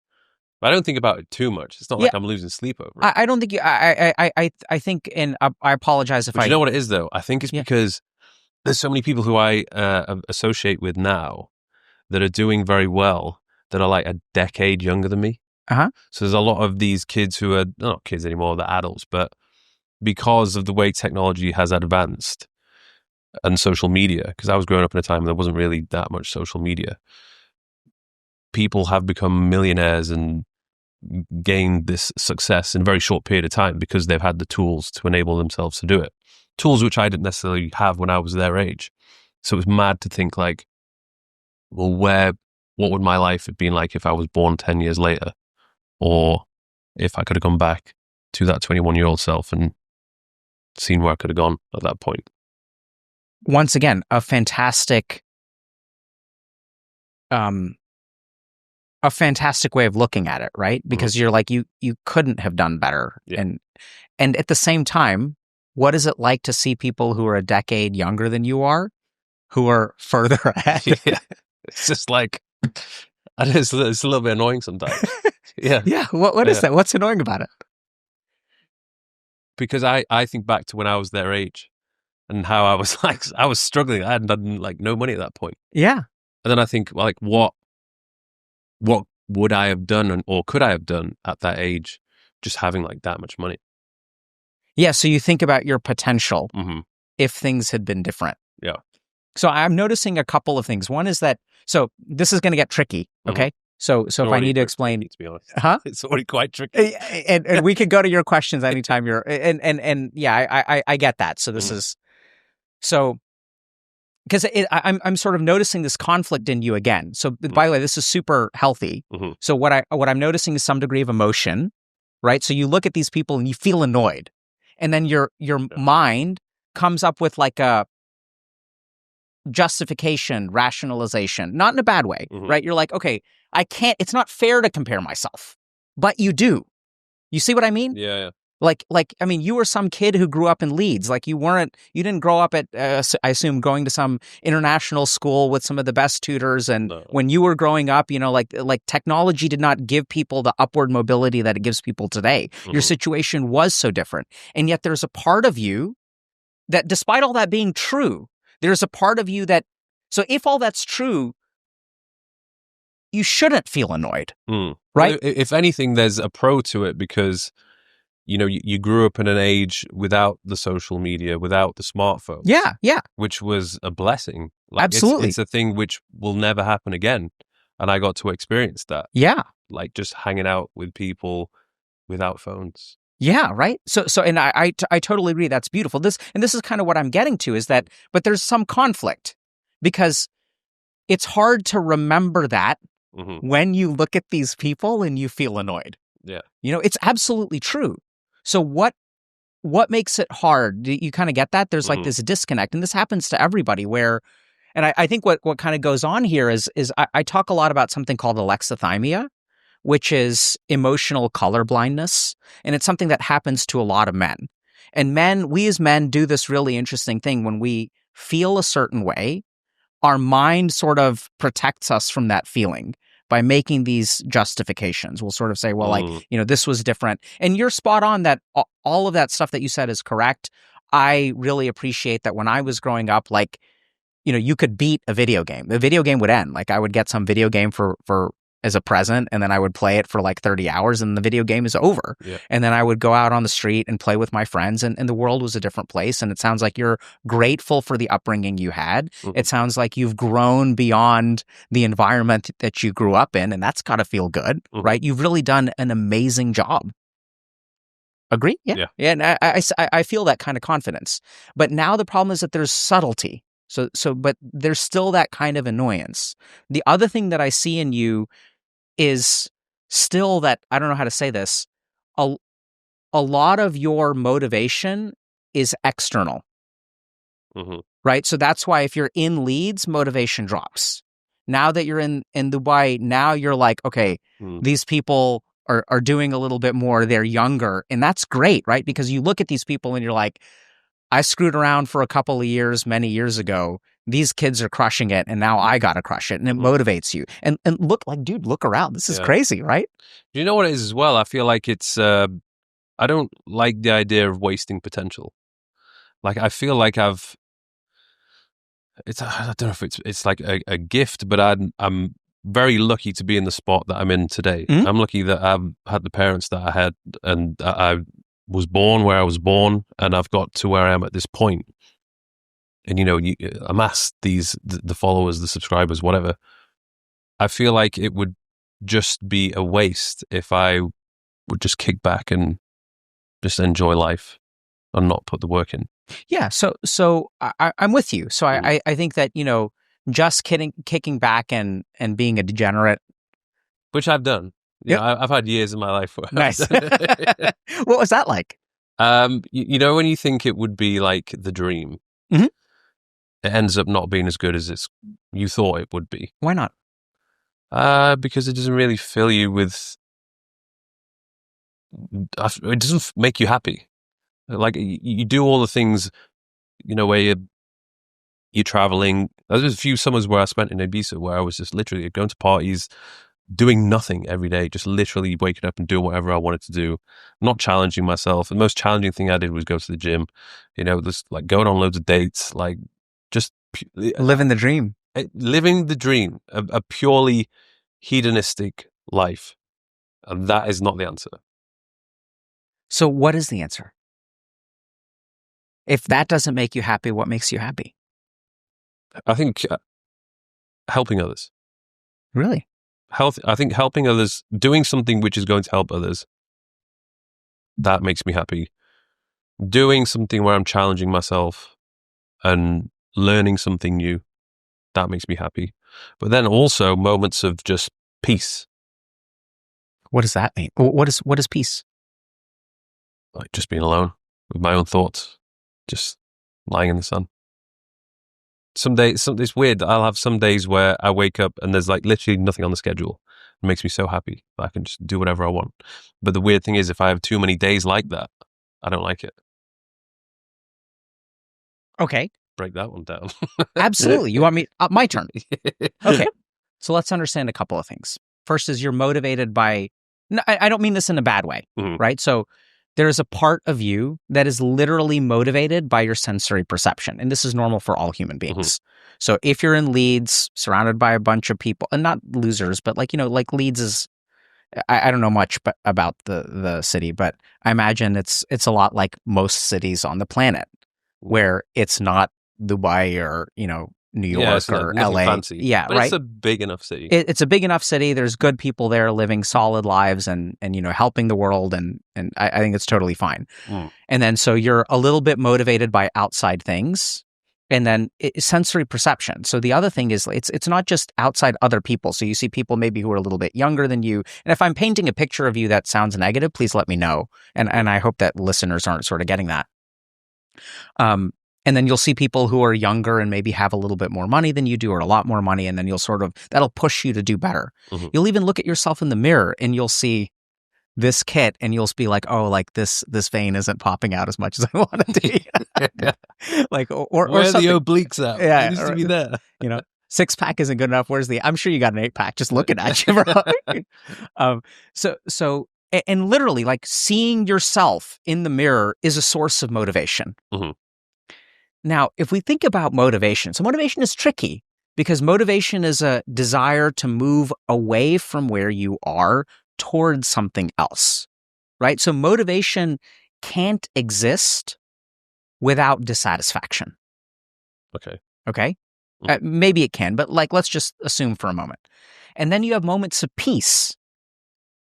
Speaker 4: I don't think about it too much. It's not like I'm losing sleep over it.
Speaker 1: I don't think you. I think, and I apologize if
Speaker 4: But you know what it is, though? I think it's because there's so many people who I associate with now that are doing very well that are like a decade younger than me. So there's a lot of these kids who are not kids anymore, they're adults, but because of the way technology has advanced and social media, because I was growing up in a time where there wasn't really that much social media, people have become millionaires and gained this success in a very short period of time because they've had the tools to enable themselves to do it. Tools which I didn't necessarily have when I was their age. So it was mad to think like, well, what would my life have been like if I was born 10 years later? Or if I could have gone back to that 21-year-old self and seen where I could have gone at that point.
Speaker 1: Once again, a fantastic way of looking at it, right? Because you're like, you couldn't have done better.
Speaker 4: Yeah.
Speaker 1: And at the same time, what is it like to see people who are a decade younger than you are, who are further ahead?
Speaker 4: Yeah. It's just like, it's a little bit annoying sometimes. Yeah.
Speaker 1: Yeah. What is that? What's annoying about it?
Speaker 4: Because I think back to when I was their age and how I was like, I was struggling. I had done like no money at that point.
Speaker 1: Yeah.
Speaker 4: And then I think like, what would I have done or could I have done at that age just having like that much money?
Speaker 1: Yeah. So you think about your potential if things had been different.
Speaker 4: Yeah.
Speaker 1: So I'm noticing a couple of things. One is that, so this is going to get tricky. Okay. So if I need to explain,
Speaker 4: tricky, to be honest, it's already quite tricky.
Speaker 1: And we could go to your questions anytime you're, and yeah, I get that. So this is, so, because I'm sort of noticing this conflict in you again. So by the way, this is super healthy. So what I'm noticing is some degree of emotion, right? So you look at these people and you feel annoyed, and then your mind comes up with like a justification, rationalization, not in a bad way, right? You're like, okay, it's not fair to compare myself, but you do. You see what I mean?
Speaker 4: Yeah.
Speaker 1: Like, I mean, you were some kid who grew up in Leeds. Like you didn't grow up at, I assume, going to some international school with some of the best tutors. And when you were growing up, like technology did not give people the upward mobility that it gives people today. Your situation was so different. And yet there's a part of you that, despite all that being true, there's a part of you that, so if all that's true, you shouldn't feel annoyed, right?
Speaker 4: Well, if anything, there's a pro to it because, you grew up in an age without the social media, without the smartphone.
Speaker 1: Yeah.
Speaker 4: Which was a blessing. Like,
Speaker 1: absolutely.
Speaker 4: It's a thing which will never happen again. And I got to experience that.
Speaker 1: Yeah.
Speaker 4: Like just hanging out with people without phones.
Speaker 1: Yeah, right. So, and I totally agree. That's beautiful. This is kind of what I'm getting to is that, but there's some conflict because it's hard to remember that when you look at these people and you feel annoyed.
Speaker 4: Yeah.
Speaker 1: It's absolutely true. So what makes it hard? Do you kind of get that? There's like this disconnect, and this happens to everybody where, and I think what kind of goes on here is I talk a lot about something called alexithymia, which is emotional colorblindness. And it's something that happens to a lot of men. And we as men do this really interesting thing. When we feel a certain way, our mind sort of protects us from that feeling by making these justifications. We'll sort of say, well, this was different. And you're spot on that all of that stuff that you said is correct. I really appreciate that when I was growing up, like, you could beat a video game. The video game would end. Like I would get some video game for as a present, and then I would play it for like 30 hours and the video game is over. Yeah. And then I would go out on the street and play with my friends, and the world was a different place. And it sounds like you're grateful for the upbringing you had. It sounds like you've grown beyond the environment that you grew up in, and that's got to feel good, right? You've really done an amazing job. Agree? Yeah.
Speaker 4: Yeah.
Speaker 1: And I feel that kind of confidence. But now the problem is that there's subtlety. But there's still that kind of annoyance. The other thing that I see in you is still that, I don't know how to say this, a lot of your motivation is external, right? So that's why if you're in Leeds, motivation drops. Now that you're in Dubai, now you're like, okay, these people are doing a little bit more. They're younger. And that's great, right? Because you look at these people and you're like, I screwed around for a couple of years, many years ago. These kids are crushing it, and now I got to crush it. And it motivates you. And look, like, dude, look around. This is crazy, right?
Speaker 4: Do you know what it is as well? I feel like it's, I don't like the idea of wasting potential. Like, I feel like I don't know if it's like a gift, but I'm very lucky to be in the spot that I'm in today. I'm lucky that I've had the parents that I had, and I was born where I was born, and I've got to where I am at this point. And, you know, amass the followers, the subscribers, whatever. I feel like it would just be a waste if I would just kick back and just enjoy life and not put the work in.
Speaker 1: Yeah. So I'm with you. So I think that, you know, just kicking back and being a degenerate.
Speaker 4: Which I've done.
Speaker 1: Yep.
Speaker 4: Yeah, I've had years in my life where
Speaker 1: Nice. What was that like?
Speaker 4: You know, when you think it would be like the dream, it ends up not being as good as you thought it would be.
Speaker 1: Why not?
Speaker 4: Because it doesn't really fill you with. It doesn't make you happy. Like you do all the things, you know, where you're traveling. There was a few summers where I spent in Ibiza where I was just literally going to parties, doing nothing every day, just literally waking up and doing whatever I wanted to do, not challenging myself. The most challenging thing I did was go to the gym, you know, just like going on loads of dates, like just
Speaker 1: living the dream.
Speaker 4: Living the dream, a purely hedonistic life. And that is not the answer.
Speaker 1: So what is the answer? If that doesn't make you happy, what makes you happy?
Speaker 4: I think helping others.
Speaker 1: Really?
Speaker 4: I think helping others, doing something which is going to help others, that makes me happy. Doing something where I'm challenging myself and learning something new, that makes me happy. But then also moments of just peace.
Speaker 1: What does that mean? What is peace?
Speaker 4: Like just being alone with my own thoughts, just lying in the sun. Some days, it's weird. I'll have some days where I wake up and there's like literally nothing on the schedule. It makes me so happy that I can just do whatever I want. But the weird thing is, if I have too many days like that, I don't like it.
Speaker 1: Okay.
Speaker 4: Break that one down.
Speaker 1: Absolutely. You want me? My turn. Okay. So let's understand a couple of things. First is you're motivated by, no, I don't mean this in a bad way, right? So there's a part of you that is literally motivated by your sensory perception. And this is normal for all human beings. So if you're in Leeds, surrounded by a bunch of people, and not losers, but like, you know, like Leeds is, I don't know much about the city, but I imagine it's a lot like most cities on the planet, where it's not Dubai or, you know, New York or LA.
Speaker 4: Fancy.
Speaker 1: Yeah,
Speaker 4: but
Speaker 1: right.
Speaker 4: It's a big enough city.
Speaker 1: It's a big enough city. There's good people there living solid lives and you know, helping the world, and I think it's totally fine. And then so you're a little bit motivated by outside things, and then sensory perception. So the other thing is it's not just outside other people. So you see people maybe who are a little bit younger than you. And if I'm painting a picture of you that sounds negative, please let me know. And I hope that listeners aren't sort of getting that. And then you'll see people who are younger and maybe have a little bit more money than you do, or a lot more money. And then you'll that'll push you to do better. You'll even look at yourself in the mirror and you'll see this kit and you'll be like, oh, like this vein isn't popping out as much as I want it to be. Like, or
Speaker 4: where are the
Speaker 1: something.
Speaker 4: Obliques at?
Speaker 1: Yeah.
Speaker 4: It needs to be there.
Speaker 1: You know, 6-pack isn't good enough. I'm sure you got an 8-pack just looking at you, bro. So, and literally like seeing yourself in the mirror is a source of motivation. Now, if we think about motivation, so motivation is tricky because motivation is a desire to move away from where you are towards something else, right? So motivation can't exist without dissatisfaction. Okay? Maybe it can, but like, let's just assume for a moment. And then you have moments of peace.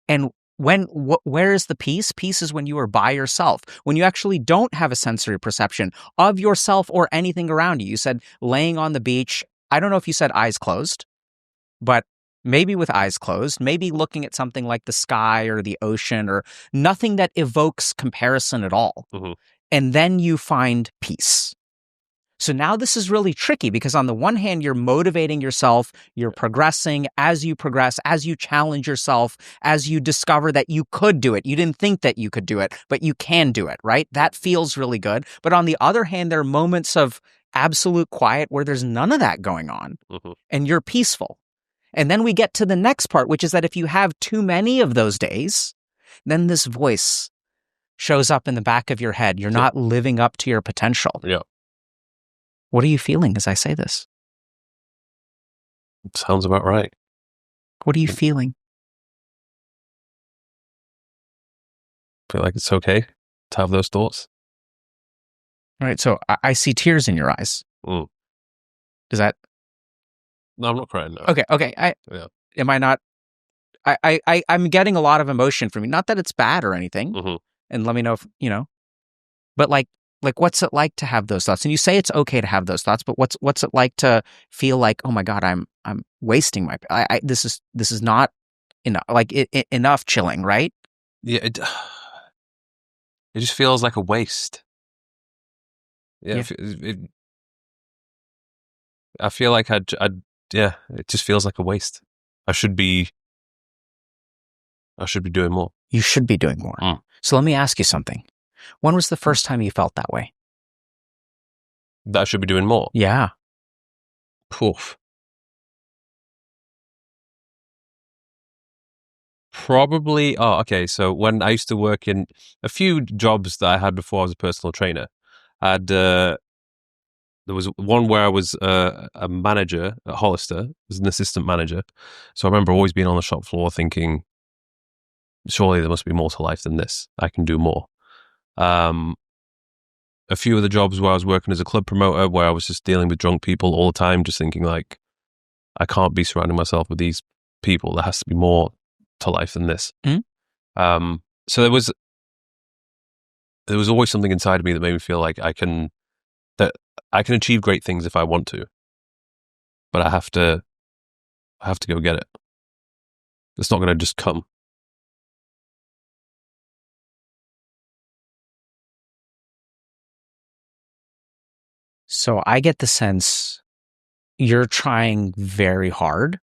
Speaker 1: And where is the peace? Peace is when you are by yourself, when you actually don't have a sensory perception of yourself or anything around you. You said laying on the beach. I don't know if you said eyes closed, but maybe with eyes closed, maybe looking at something like the sky or the ocean or nothing that evokes comparison at all.
Speaker 4: Mm-hmm.
Speaker 1: And then you find peace. So now this is really tricky because on the one hand, you're motivating yourself, you're progressing as you progress, as you challenge yourself, as you discover that you could do it. You didn't think that you could do it, but you can do it, right? That feels really good. But on the other hand, there are moments of absolute quiet where there's none of that going on and you're peaceful. And then we get to the next part, which is that if you have too many of those days, then this voice shows up in the back of your head. You're not living up to your potential.
Speaker 4: Yeah.
Speaker 1: What are you feeling as I say this?
Speaker 4: Sounds about right.
Speaker 1: What are you feeling?
Speaker 4: Feel like it's okay to have those thoughts.
Speaker 1: All right. So I see tears in your eyes.
Speaker 4: Mm.
Speaker 1: Does that?
Speaker 4: No, I'm not crying now.
Speaker 1: Okay. Am I not? I'm getting a lot of emotion from you. Not that it's bad or anything.
Speaker 4: Mm-hmm.
Speaker 1: And let me know if, but like what's it like to have those thoughts? And you say it's okay to have those thoughts, but what's it like to feel like, oh my God, I'm wasting my, this is not enough, enough chilling, right?
Speaker 4: Yeah. It just feels like a waste. Yeah. I feel like it just feels like a waste. I should be doing more.
Speaker 1: You should be doing more.
Speaker 4: Mm.
Speaker 1: So let me ask you something. When was the first time you felt that way?
Speaker 4: That I should be doing more?
Speaker 1: Yeah.
Speaker 4: Poof. Probably, okay. So when I used to work in a few jobs that I had before I was a personal trainer, there was one where I was a manager at Hollister, as an assistant manager. So I remember always being on the shop floor thinking, surely there must be more to life than this. I can do more. A few of the jobs where I was working as a club promoter, where I was just dealing with drunk people all the time, just thinking like, I can't be surrounding myself with these people. There has to be more to life than this.
Speaker 1: Mm-hmm.
Speaker 4: So there was always something inside of me that made me feel like I can achieve great things if I want to, but I have to go get it. It's not going to just come.
Speaker 1: So I get the sense you're trying very hard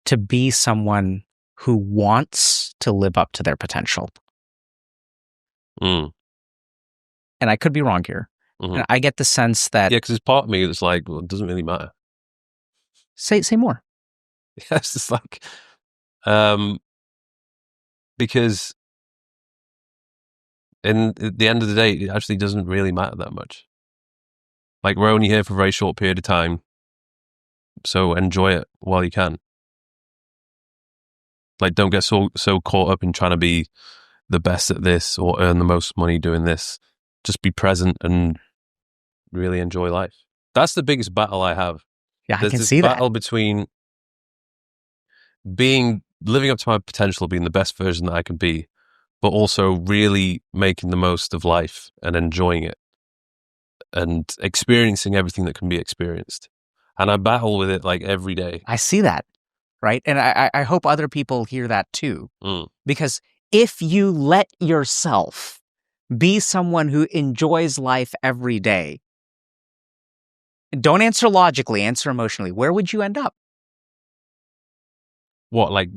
Speaker 1: to be someone who wants to live up to their potential.
Speaker 4: Mm.
Speaker 1: And I could be wrong here.
Speaker 4: Mm-hmm.
Speaker 1: And I get the sense that...
Speaker 4: Yeah, because there's part of me that's like, well, it doesn't really matter.
Speaker 1: Say more.
Speaker 4: Yeah, it's just like... because at the end of the day, it actually doesn't really matter that much. Like, we're only here for a very short period of time, so enjoy it while you can. Like, don't get so caught up in trying to be the best at this or earn the most money doing this. Just be present and really enjoy life. That's the biggest battle I have.
Speaker 1: Yeah,
Speaker 4: There's
Speaker 1: I can
Speaker 4: this
Speaker 1: see that.
Speaker 4: battle between living up to my potential, being the best version that I can be, but also really making the most of life and enjoying it and experiencing everything that can be experienced. And I battle with it like every day.
Speaker 1: I see that, right? And I hope other people hear that too. Because if you let yourself be someone who enjoys life every day, don't answer logically, answer emotionally, where would you end up?
Speaker 4: What, like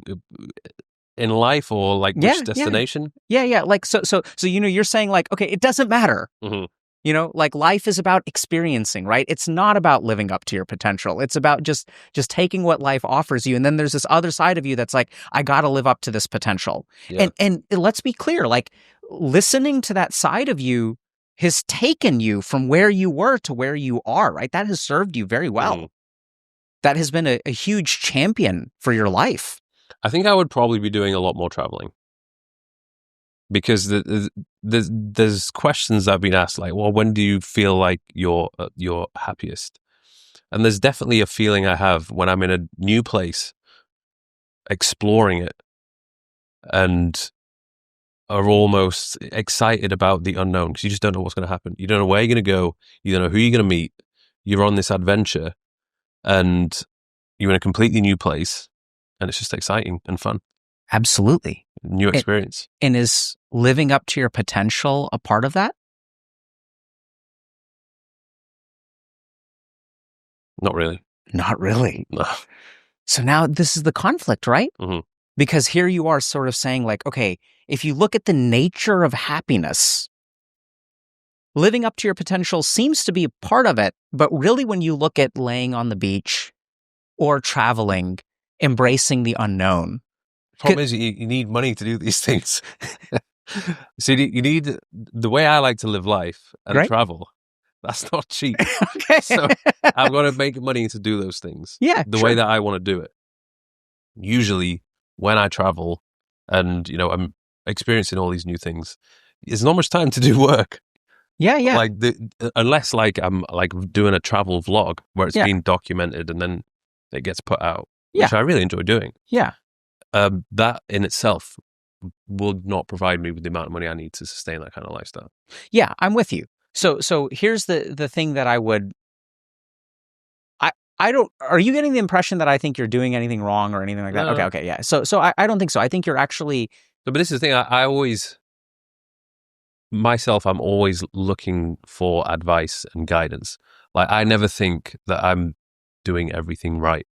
Speaker 4: in life or like which destination?
Speaker 1: Yeah. Like, so, you're saying like, okay, it doesn't matter.
Speaker 4: Mm-hmm.
Speaker 1: Like life is about experiencing, right? It's not about living up to your potential. It's about just taking what life offers you. And then there's this other side of you that's like, I got to live up to this potential. Yeah. And let's be clear, like listening to that side of you has taken you from where you were to where you are, right? That has served you very well. Mm. That has been a huge champion for your life.
Speaker 4: I think I would probably be doing a lot more traveling. Because there's questions that have been asked, like, well, when do you feel like you're happiest? And there's definitely a feeling I have when I'm in a new place, exploring it, and are almost excited about the unknown because you just don't know what's going to happen. You don't know where you're going to go. You don't know who you're going to meet. You're on this adventure and you're in a completely new place, and it's just exciting and fun.
Speaker 1: Absolutely.
Speaker 4: New experience.
Speaker 1: And is living up to your potential a part of that?
Speaker 4: Not really.
Speaker 1: Not really.
Speaker 4: No.
Speaker 1: So now this is the conflict, right?
Speaker 4: Mhm.
Speaker 1: Because here you are sort of saying like, okay, if you look at the nature of happiness, living up to your potential seems to be a part of it. But really, when you look at laying on the beach or traveling, embracing the unknown.
Speaker 4: Problem is, you need money to do these things. So you need, the way I like to live life and
Speaker 1: Right.
Speaker 4: travel, that's not cheap.
Speaker 1: Okay.
Speaker 4: So I've got to make money to do those things.
Speaker 1: Yeah,
Speaker 4: The
Speaker 1: sure.
Speaker 4: way that I want to do it. Usually when I travel and, I'm experiencing all these new things, there's not much time to do work.
Speaker 1: Yeah.
Speaker 4: Like unless I'm like doing a travel vlog where it's
Speaker 1: Yeah.
Speaker 4: being documented and then it gets put out,
Speaker 1: Yeah.
Speaker 4: which I really enjoy doing.
Speaker 1: Yeah.
Speaker 4: That in itself will not provide me with the amount of money I need to sustain that kind of lifestyle.
Speaker 1: Yeah, I'm with you. So here's the thing that I would. I don't. Are you getting the impression that I think you're doing anything wrong or anything like that?
Speaker 4: No.
Speaker 1: Okay, yeah. So I don't think so. I think you're actually.
Speaker 4: But this is the thing. I always, myself, I'm always looking for advice and guidance. Like I never think that I'm doing everything right.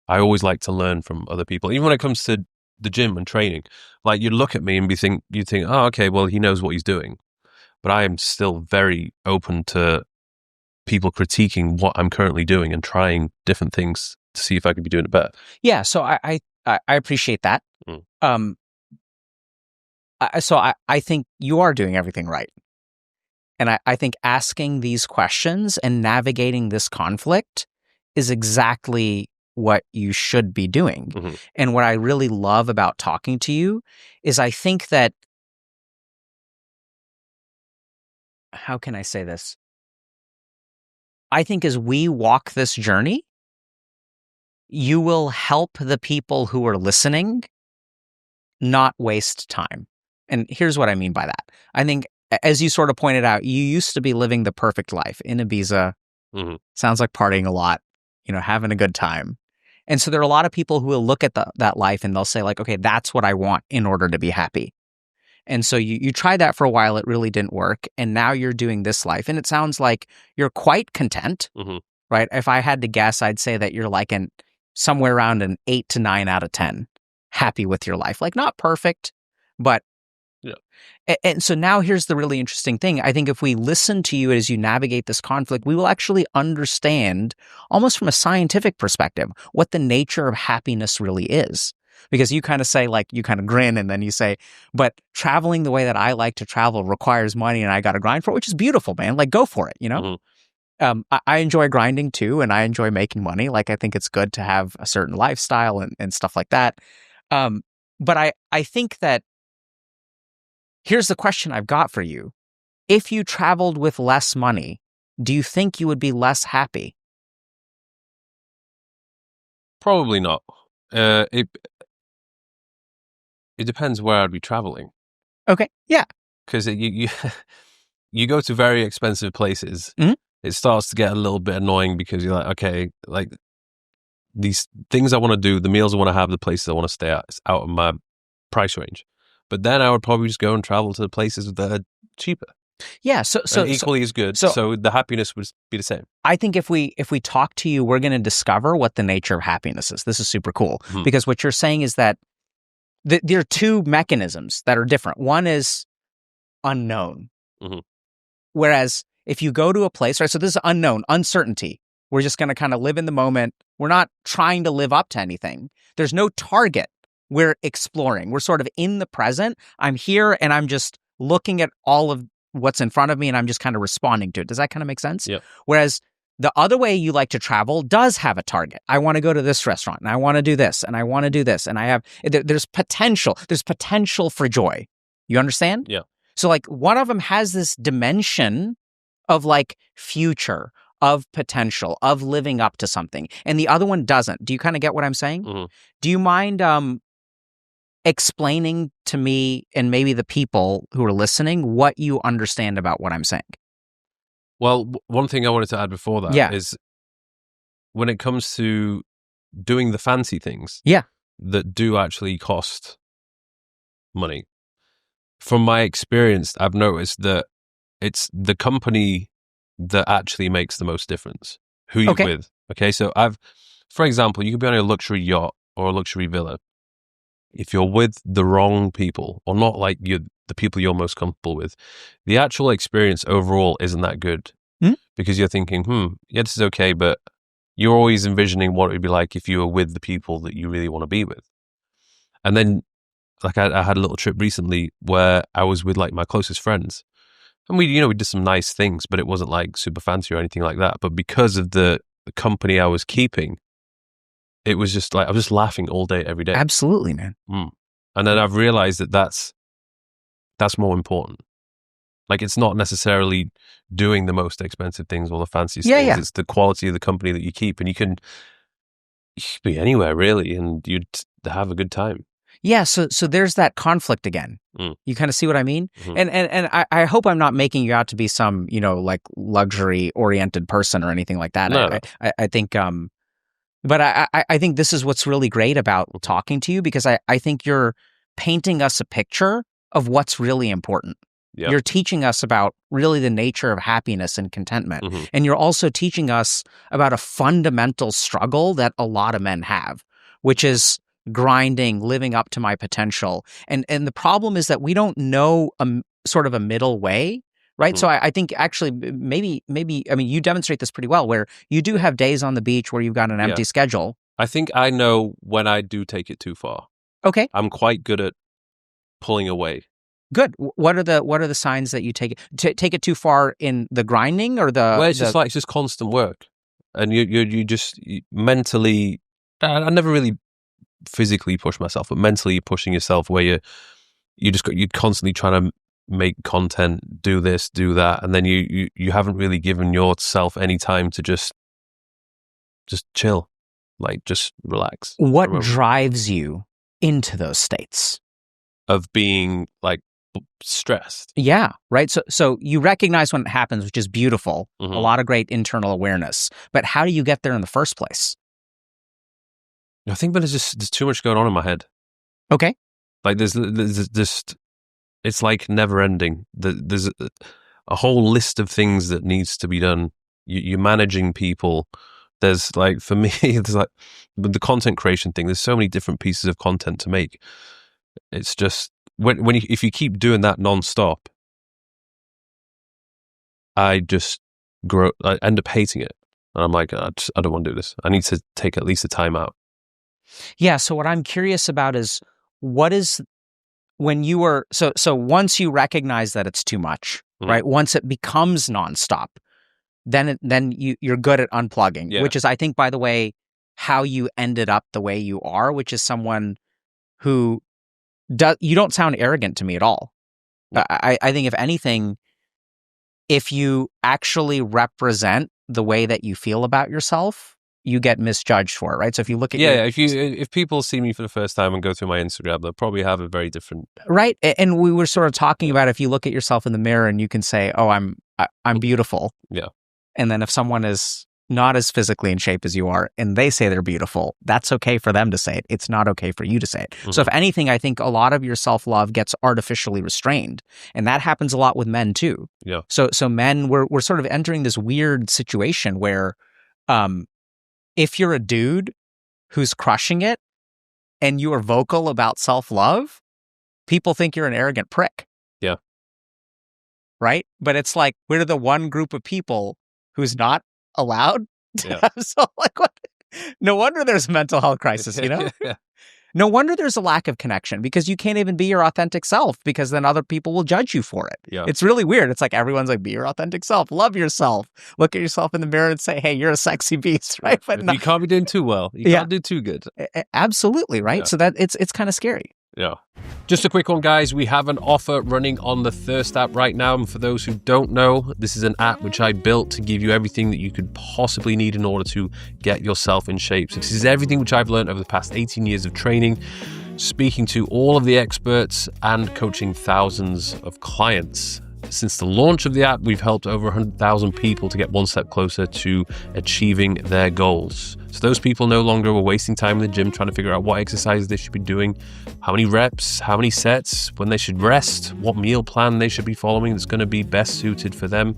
Speaker 4: I always like to learn from other people, even when it comes to the gym and training. Like you look at me and you think, oh, okay, well, he knows what he's doing. But I am still very open to people critiquing what I'm currently doing and trying different things to see if I could be doing it better.
Speaker 1: Yeah. So I appreciate that.
Speaker 4: Mm.
Speaker 1: So I think you are doing everything right, and I think asking these questions and navigating this conflict is exactly what you should be doing.
Speaker 4: Mm-hmm.
Speaker 1: And what I really love about talking to you is I think that, how can I say this? I think as we walk this journey, you will help the people who are listening not waste time. And here's what I mean by that. I think, as you sort of pointed out, you used to be living the perfect life in Ibiza.
Speaker 4: Mm-hmm.
Speaker 1: Sounds like partying a lot, having a good time. And so there are a lot of people who will look at that life and they'll say like, okay, that's what I want in order to be happy. And so you tried that for a while. It really didn't work. And now you're doing this life. And it sounds like you're quite content,
Speaker 4: Mm-hmm.
Speaker 1: right? If I had to guess, I'd say that you're like somewhere around an 8 to 9 out of 10 happy with your life. Like not perfect, but
Speaker 4: yeah.
Speaker 1: And so now here's the really interesting thing. I think if we listen to you as you navigate this conflict, we will actually understand almost from a scientific perspective what the nature of happiness really is. Because you kind of say, like, you kind of grin and then you say, but traveling the way that I like to travel requires money and I got to grind for it, which is beautiful, man. Like, go for it,
Speaker 4: Mm-hmm.
Speaker 1: I enjoy grinding too, and I enjoy making money. Like, I think it's good to have a certain lifestyle and stuff like that. But I think that here's the question I've got for you. If you traveled with less money, do you think you would be less happy?
Speaker 4: Probably not. It depends where I'd be traveling.
Speaker 1: Okay. Yeah.
Speaker 4: Because you go to very expensive places.
Speaker 1: Mhm.
Speaker 4: It starts to get a little bit annoying because you're like, okay, like these things I want to do, the meals I want to have, the places I want to stay at, it's out of my price range. But then I would probably just go and travel to the places that are cheaper.
Speaker 1: Yeah. So
Speaker 4: and equally as good.
Speaker 1: so-
Speaker 4: So the happiness would be the same.
Speaker 1: I think if we talk to you, we're going to discover what the nature of happiness is. This is super cool because what you're saying is that there are two mechanisms that are different. One is unknown.
Speaker 4: Mhm.
Speaker 1: Whereas if you go to a place, right, so this is unknown, uncertainty. We're just going to kind of live in the moment. We're not trying to live up to anything. There's no target. We're exploring. We're sort of in the present. I'm here and I'm just looking at all of what's in front of me and I'm just kind of responding to it. Does that kind of make sense?
Speaker 4: Yeah.
Speaker 1: Whereas the other way you like to travel does have a target. I want to go to this restaurant and I want to do this and I want to do this. And there's potential. There's potential for joy. You understand?
Speaker 4: Yeah.
Speaker 1: So like one of them has this dimension of like future, of potential, of living up to something. And the other one doesn't. Do you kind of get what I'm saying?
Speaker 4: Mhm.
Speaker 1: Do you mind explaining to me and maybe the people who are listening what you understand about what I'm saying.
Speaker 4: Well, one thing I wanted to add before that is when it comes to doing the fancy things that do actually cost money, from my experience, I've noticed that it's the company that actually makes the most difference. Who you're with. Okay, so for example, you could be on a luxury yacht or a luxury villa. If you're with the wrong people, or not like the people you're most comfortable with, the actual experience overall isn't that good. Because you're thinking, yeah, this is okay, but you're always envisioning what it would be like if you were with the people that you really want to be with. And then, like, I had a little trip recently where I was with like my closest friends, and we did some nice things, but it wasn't like super fancy or anything like that. But because of the company I was keeping, it was just like I was just laughing all day, every day.
Speaker 1: Absolutely, man.
Speaker 4: And then I've realized that that's more important. Like, it's not necessarily doing the most expensive things or the fanciest things. Yeah. It's the quality of the company that you keep, and you can be anywhere really, and you'd have a good time.
Speaker 1: Yeah, so there's that conflict again. You kind of see what I mean? And I hope I'm not making you out to be some, like luxury-oriented person or anything like that.
Speaker 4: No.
Speaker 1: I think, but I think this is what's really great about talking to you, because I think you're painting us a picture of what's really important.
Speaker 4: Yep.
Speaker 1: You're teaching us about really the nature of happiness and contentment. And you're also teaching us about a fundamental struggle that a lot of men have, which is grinding, living up to my potential. And the problem is that we don't know sort of a middle way, right? So I think actually maybe, I mean, you demonstrate this pretty well, where you do have days on the beach where you've got an empty schedule.
Speaker 4: I think I know when I do take it too far.
Speaker 1: Okay.
Speaker 4: I'm quite good at pulling away.
Speaker 1: Good. What are the signs that you take it too far in the grinding or the?
Speaker 4: Well, it's just constant work, and you just mentally. I never really physically push myself, but mentally pushing yourself, where you're constantly trying to make content, do this, do that, and then you haven't really given yourself any time to just chill, like just relax.
Speaker 1: What drives you into those states
Speaker 4: of being like stressed?
Speaker 1: Yeah, right. So you recognize when it happens, which is beautiful. A lot of great internal awareness. But how do you get there in the first place?
Speaker 4: I think there's too much going on in my head.
Speaker 1: Okay.
Speaker 4: Like there's just, it's like never ending. There's a whole list of things that needs to be done. You're managing people. There's like, for me, there's like with the content creation thing, there's so many different pieces of content to make. It's just, if you keep doing that nonstop, I end up hating it. And I'm like, I don't want to do this. I need to take at least a time out.
Speaker 1: Yeah. So what I'm curious about is when you were, so once you recognize that it's too much, right? Once it becomes nonstop, then you're good at unplugging, which is, I think, by the way, how you ended up the way you are, which is someone who you don't sound arrogant to me at all. I think, if anything, if you actually represent the way that you feel about yourself, you get misjudged for it, right? So if you look at
Speaker 4: if people see me for the first time and go through my Instagram, they'll probably have a very different
Speaker 1: right. And we were sort of talking about, if you look at yourself in the mirror and you can say, "Oh, I'm beautiful," and then if someone is not as physically in shape as you are and they say they're beautiful, that's okay for them to say it. It's not okay for you to say it. So if anything, I think a lot of your self-love gets artificially restrained, and that happens a lot with men too.
Speaker 4: Yeah.
Speaker 1: So men, we're sort of entering this weird situation where, if you're a dude who's crushing it and you are vocal about self-love, people think you're an arrogant prick.
Speaker 4: Yeah.
Speaker 1: Right? But it's like, we're the one group of people who's not allowed to have, so like, what? No wonder there's a mental health crisis, No wonder there's a lack of connection, because you can't even be your authentic self, because then other people will judge you for it.
Speaker 4: Yeah.
Speaker 1: It's really weird. It's like everyone's like, be your authentic self, love yourself, look at yourself in the mirror and say, hey, you're a sexy beast, right? But
Speaker 4: you can't be doing too well. You can't do too good.
Speaker 1: Absolutely, right? Yeah. So that it's kind of scary.
Speaker 4: Yeah. Just a quick one, guys. We have an offer running on the Thirst app right now. And for those who don't know, this is an app which I built to give you everything that you could possibly need in order to get yourself in shape. So this is everything which I've learned over the past 18 years of training. speaking to all of the experts and coaching thousands of clients. Since the launch of the app, we've helped over 100,000 people to get one step closer to achieving their goals. So those people no longer were wasting time in the gym trying to figure out what exercises they should be doing, how many reps, how many sets, when they should rest, what meal plan they should be following that's going to be best suited for them.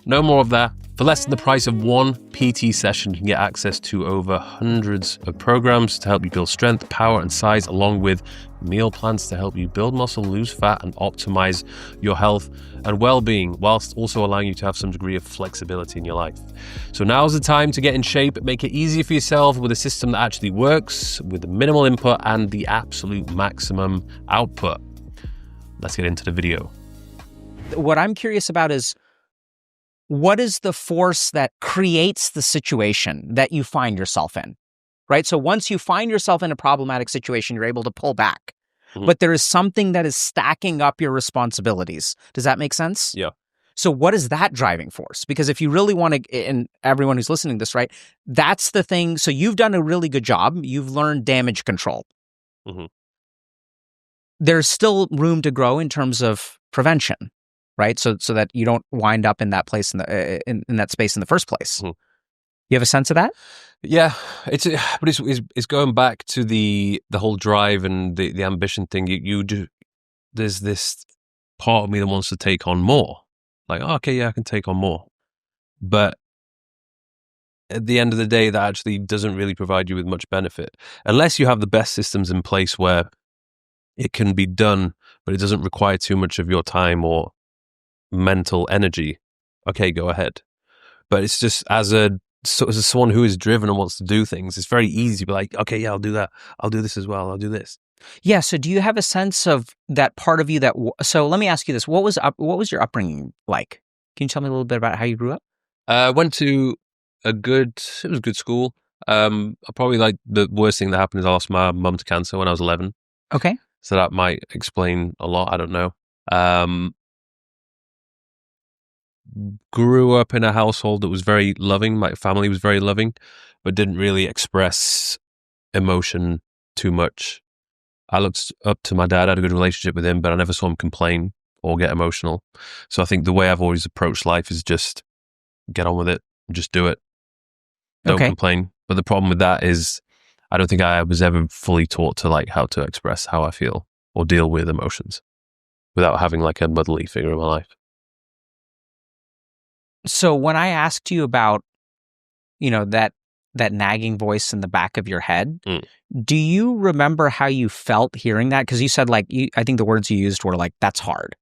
Speaker 4: No more of that. For less than the price of one PT session, you can get access to over hundreds of programs to help you build strength, power, and size, along with meal plans to help you build muscle, lose fat, and optimize your health and well-being, whilst also allowing you to have some degree of flexibility in your life. So now's the time to get in shape, make it easier for yourself with a system that actually works, with the minimal input and the absolute maximum output. Let's get into the video.
Speaker 1: What I'm curious about is, what is the force that creates the situation that you find yourself in, right? So once you find yourself in a problematic situation, you're able to pull back. Mm-hmm. But there is something that is stacking up your responsibilities. Does that make sense?
Speaker 4: Yeah.
Speaker 1: So what is that driving force? Because if you really want to, and everyone who's listening to this, right, that's the thing. So you've done a really good job. You've learned damage control. Mm-hmm. There's still room to grow in terms of prevention. Right, so that you don't wind up in that place in that space in the first place. Mm-hmm. You have a sense of that?
Speaker 4: Yeah, it's going back to the whole drive and the ambition thing. You do. There's this part of me that wants to take on more. Like, oh, okay, yeah, I can take on more, but at the end of the day, that actually doesn't really provide you with much benefit unless you have the best systems in place where it can be done, but it doesn't require too much of your time or mental energy. Okay, go ahead. But it's just as someone who is driven and wants to do things, it's very easy to be like, okay, yeah, I'll do that. I'll do this as well. I'll do this.
Speaker 1: Yeah. So do you have a sense of that part of you that? So let me ask you this: what was your upbringing like? Can you tell me a little bit about how you grew up?
Speaker 4: I went to it was a good school. Probably like the worst thing that happened is I lost my mum to cancer when I was 11.
Speaker 1: Okay.
Speaker 4: So that might explain a lot. I don't know. Grew up in a household that was very loving. My family was very loving, but didn't really express emotion too much. I looked up to my dad. I had a good relationship with him, but I never saw him complain or get emotional. So I think the way I've always approached life is just get on with it, just do it. Don't complain. But the problem with that is I don't think I was ever fully taught to like how to express how I feel or deal with emotions without having like a motherly figure in my life.
Speaker 1: So when I asked you about, that nagging voice in the back of your head, do you remember how you felt hearing that? Because you said I think the words you used were like, that's hard.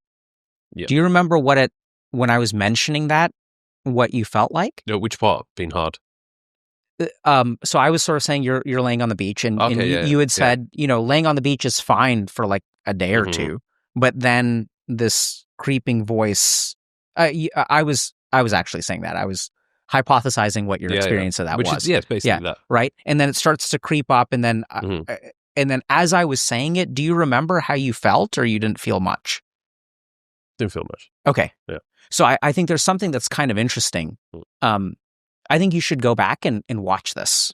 Speaker 1: Yeah. Do you remember when I was mentioning that, what you felt like?
Speaker 4: No, which part being hard?
Speaker 1: So I was sort of saying you're laying on the beach and you had said, laying on the beach is fine for like a day or two, but then this creeping voice, I was actually saying that. I was hypothesizing what your experience of that was.
Speaker 4: It's basically that.
Speaker 1: Right? And then it starts to creep up, and then as I was saying it, do you remember how you felt, or you didn't feel much?
Speaker 4: Didn't feel much.
Speaker 1: Okay.
Speaker 4: Yeah.
Speaker 1: So I think there's something that's kind of interesting. I think you should go back and watch this,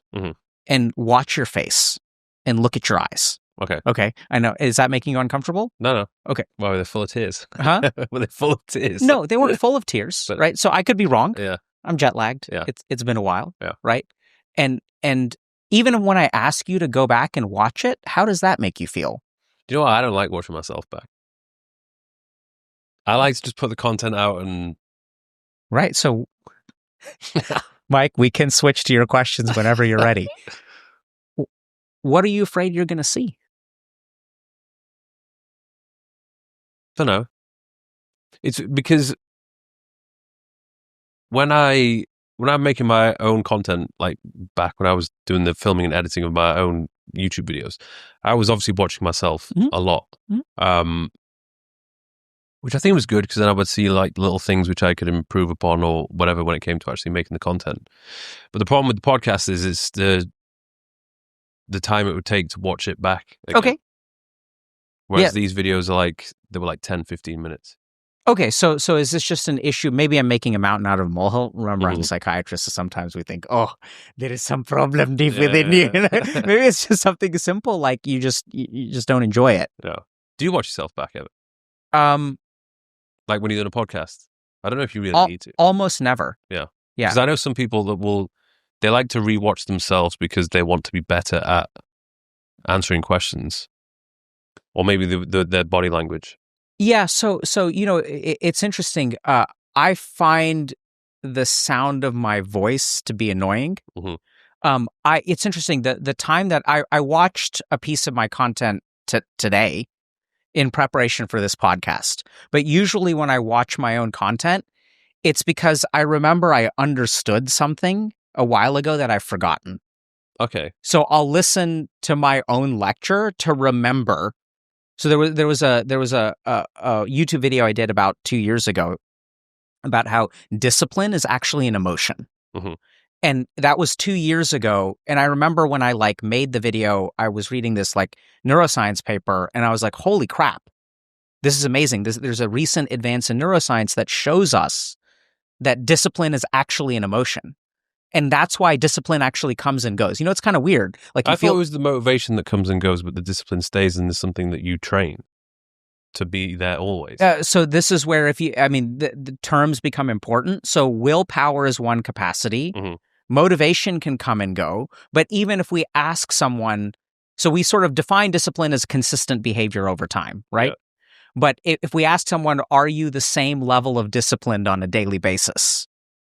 Speaker 1: and watch your face, and look at your eyes. Okay. I know. Is that making you uncomfortable?
Speaker 4: No.
Speaker 1: Okay.
Speaker 4: Well, they're full of tears.
Speaker 1: Huh?
Speaker 4: Were they full of tears?
Speaker 1: No, they weren't full of tears, but, right? So I could be wrong.
Speaker 4: Yeah.
Speaker 1: I'm jet lagged.
Speaker 4: Yeah.
Speaker 1: It's been a while.
Speaker 4: Yeah.
Speaker 1: Right? And even when I ask you to go back and watch it, how does that make you feel?
Speaker 4: Do you know what? I don't like watching myself back. I like to just put the content out and...
Speaker 1: Right. So, Mike, we can switch to your questions whenever you're ready. What are you afraid you're going to see?
Speaker 4: Don't know. It's because when I'm making my own content, like back when I was doing the filming and editing of my own YouTube videos, I was obviously watching myself a lot, which I think was good because then I would see like little things which I could improve upon or whatever when it came to actually making the content. But the problem with the podcast is it's the time it would take to watch it back again.
Speaker 1: Okay.
Speaker 4: Whereas these videos are they were like 10, 15 minutes.
Speaker 1: Okay, so is this just an issue? Maybe I'm making a mountain out of a molehill. Remember, as a psychiatrist, so sometimes we think, oh, there is some problem deep within you. Maybe it's just something simple, like you just don't enjoy it.
Speaker 4: Yeah. Do you watch yourself back ever? Like when you're doing a podcast? I don't know if you really need to.
Speaker 1: Almost never.
Speaker 4: Yeah.
Speaker 1: Yeah.
Speaker 4: Because I know some people that they like to rewatch themselves because they want to be better at answering questions, or maybe their body language.
Speaker 1: Yeah, so it's interesting. I find the sound of my voice to be annoying. It's interesting the time that I watched a piece of my content today in preparation for this podcast. But usually when I watch my own content, it's because I remember I understood something a while ago that I've forgotten.
Speaker 4: Okay.
Speaker 1: So I'll listen to my own lecture to remember. So there was a YouTube video I did about 2 years ago about how discipline is actually an emotion. And that was 2 years ago. And I remember when I made the video, I was reading this neuroscience paper and I was like, holy crap, this is amazing. There's a recent advance in neuroscience that shows us that discipline is actually an emotion. And that's why discipline actually comes and goes. It's kind of weird. I
Speaker 4: thought it was the motivation that comes and goes, but the discipline stays and is something that you train to be there always.
Speaker 1: So this is where the terms become important. So willpower is one capacity. Motivation can come and go. But even if we ask someone, so we sort of define discipline as consistent behavior over time, right? Yeah. But if we ask someone, are you the same level of disciplined on a daily basis?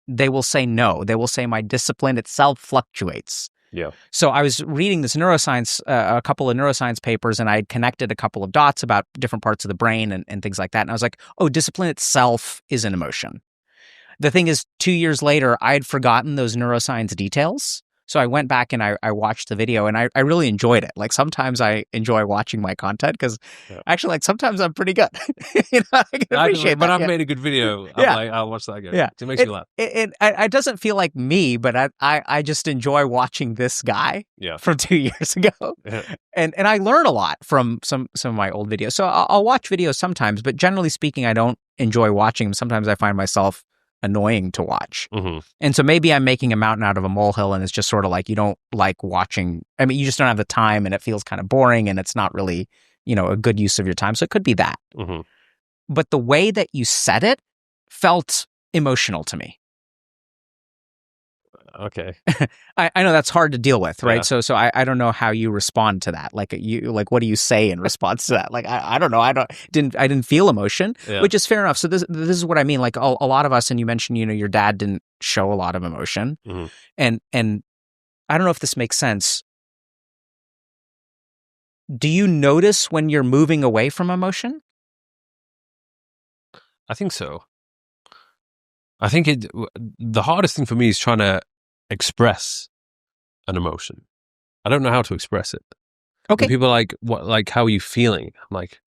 Speaker 1: They will say no. They will say my discipline itself fluctuates.
Speaker 4: Yeah.
Speaker 1: So I was reading this neuroscience, a couple of neuroscience papers, and I had connected a couple of dots about different parts of the brain and things like that. And I was like, oh, discipline itself is an emotion. The thing is, 2 years later, I had forgotten those neuroscience details. So I went back and I watched the video and I really enjoyed it. Sometimes I enjoy watching my content because actually sometimes I'm pretty good. I can appreciate
Speaker 4: But
Speaker 1: that.
Speaker 4: I've made a good video. I'll watch that again.
Speaker 1: Yeah.
Speaker 4: It makes you laugh.
Speaker 1: It doesn't feel like me, but I just enjoy watching this guy from 2 years ago. Yeah. And I learn a lot from some of my old videos. So I'll watch videos sometimes, but generally speaking, I don't enjoy watching them. Sometimes I find myself annoying to watch. And so maybe I'm making a mountain out of a molehill, and it's just sort of you don't like watching. You just don't have the time and it feels kind of boring and it's not really, a good use of your time. So it could be that. But the way that you said it felt emotional to me.
Speaker 4: Okay.
Speaker 1: I know that's hard to deal with, right?
Speaker 4: Yeah.
Speaker 1: So I don't know how you respond to that. What do you say in response to that? I don't know. I didn't feel emotion, which is fair enough. So this is what I mean. A lot of us, and you mentioned, your dad didn't show a lot of emotion, and I don't know if this makes sense. Do you notice when you're moving away from emotion?
Speaker 4: I think so. I think the hardest thing for me is trying to express an emotion. I don't know how to express it.
Speaker 1: Okay.
Speaker 4: When people are what, how are you feeling? I'm like,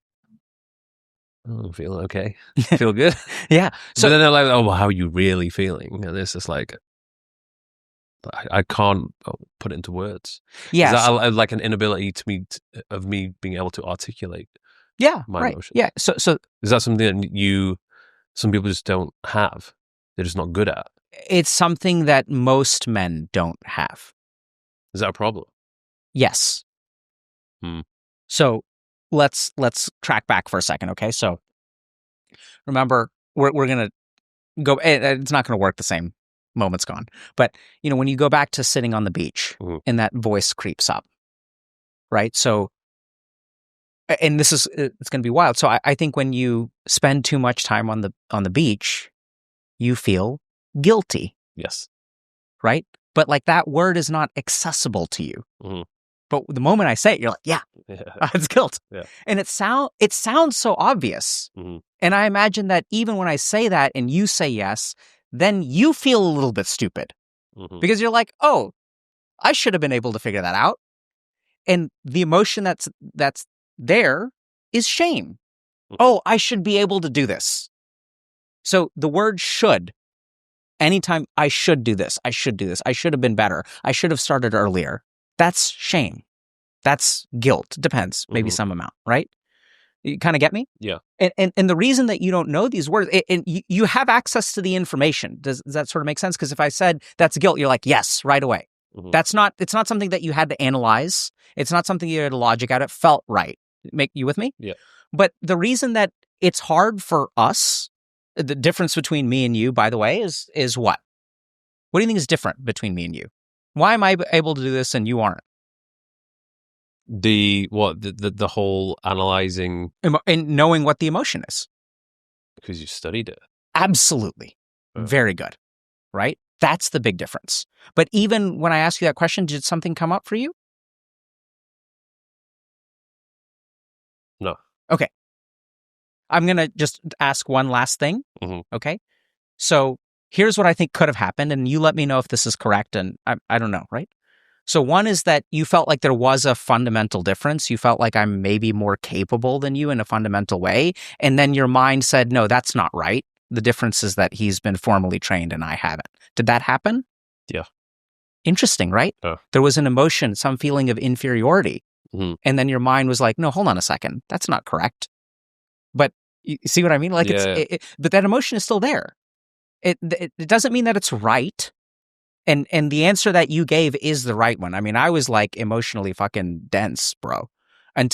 Speaker 4: oh, I'm feeling okay. Feel good.
Speaker 1: Yeah.
Speaker 4: So then they're like, oh, well, how are you really feeling? And it's just I can't put it into words.
Speaker 1: Yeah.
Speaker 4: Is that an inability of me being able to articulate my emotions?
Speaker 1: Yeah. So
Speaker 4: is that something that some people just don't have? They're just not good at?
Speaker 1: It's something that most men don't have.
Speaker 4: Is that a problem?
Speaker 1: Yes. So let's track back for a second, okay? So remember, we're gonna go. It's not gonna work the same. Moment's gone. But when you go back to sitting on the beach and that voice creeps up, right? So, and it's gonna be wild. So I think when you spend too much time on the beach, you feel guilty.
Speaker 4: Yes.
Speaker 1: Right? But that word is not accessible to you. But the moment I say it, you're like, yeah. It's guilt. Yeah. And it sounds so obvious. And I imagine that even when I say that and you say yes, then you feel a little bit stupid. Because you're like, oh, I should have been able to figure that out. And the emotion that's there is shame. Oh, I should be able to do this. So the word should, anytime I should do this, I should do this, I should have been better, I should have started earlier, that's shame. That's guilt. Depends, maybe some amount, right? You kind of get me?
Speaker 4: Yeah.
Speaker 1: And the reason that you don't know these words, and you have access to the information. Does that sort of make sense? Because if I said that's guilt, you're like, yes, right away.
Speaker 4: Mhm.
Speaker 1: It's not something that you had to analyze. It's not something you had to logic out. It felt right. Make you with me?
Speaker 4: Yeah.
Speaker 1: But the reason that it's hard for us, the difference between me and you, by the way, is what? What do you think is different between me and you? Why am I able to do this and you aren't?
Speaker 4: The whole analyzing,
Speaker 1: And knowing what the emotion is.
Speaker 4: because you studied it.
Speaker 1: Absolutely. Very good. Right? That's the big difference. But even when I ask you that question, did something come up for you?
Speaker 4: No.
Speaker 1: Okay. I'm going to just ask one last thing.
Speaker 4: Mhm.
Speaker 1: Okay. So here's what I think could have happened. And you let me know if this is correct. And I don't know. Right. So one is that you felt like there was a fundamental difference. You felt like I'm maybe more capable than you in a fundamental way. And then your mind said, no, that's not right. The difference is that he's been formally trained and I haven't. Did that happen?
Speaker 4: Yeah.
Speaker 1: Interesting, right?
Speaker 4: Oh.
Speaker 1: There was an emotion, some feeling of inferiority.
Speaker 4: Mhm.
Speaker 1: And then your mind was like, no, hold on a second. That's not correct. But you see what I mean? Like,
Speaker 4: Yeah.
Speaker 1: but that emotion is still there. It doesn't mean that it's right. And the answer that you gave is the right one. I mean, I was like emotionally fucking dense, bro. And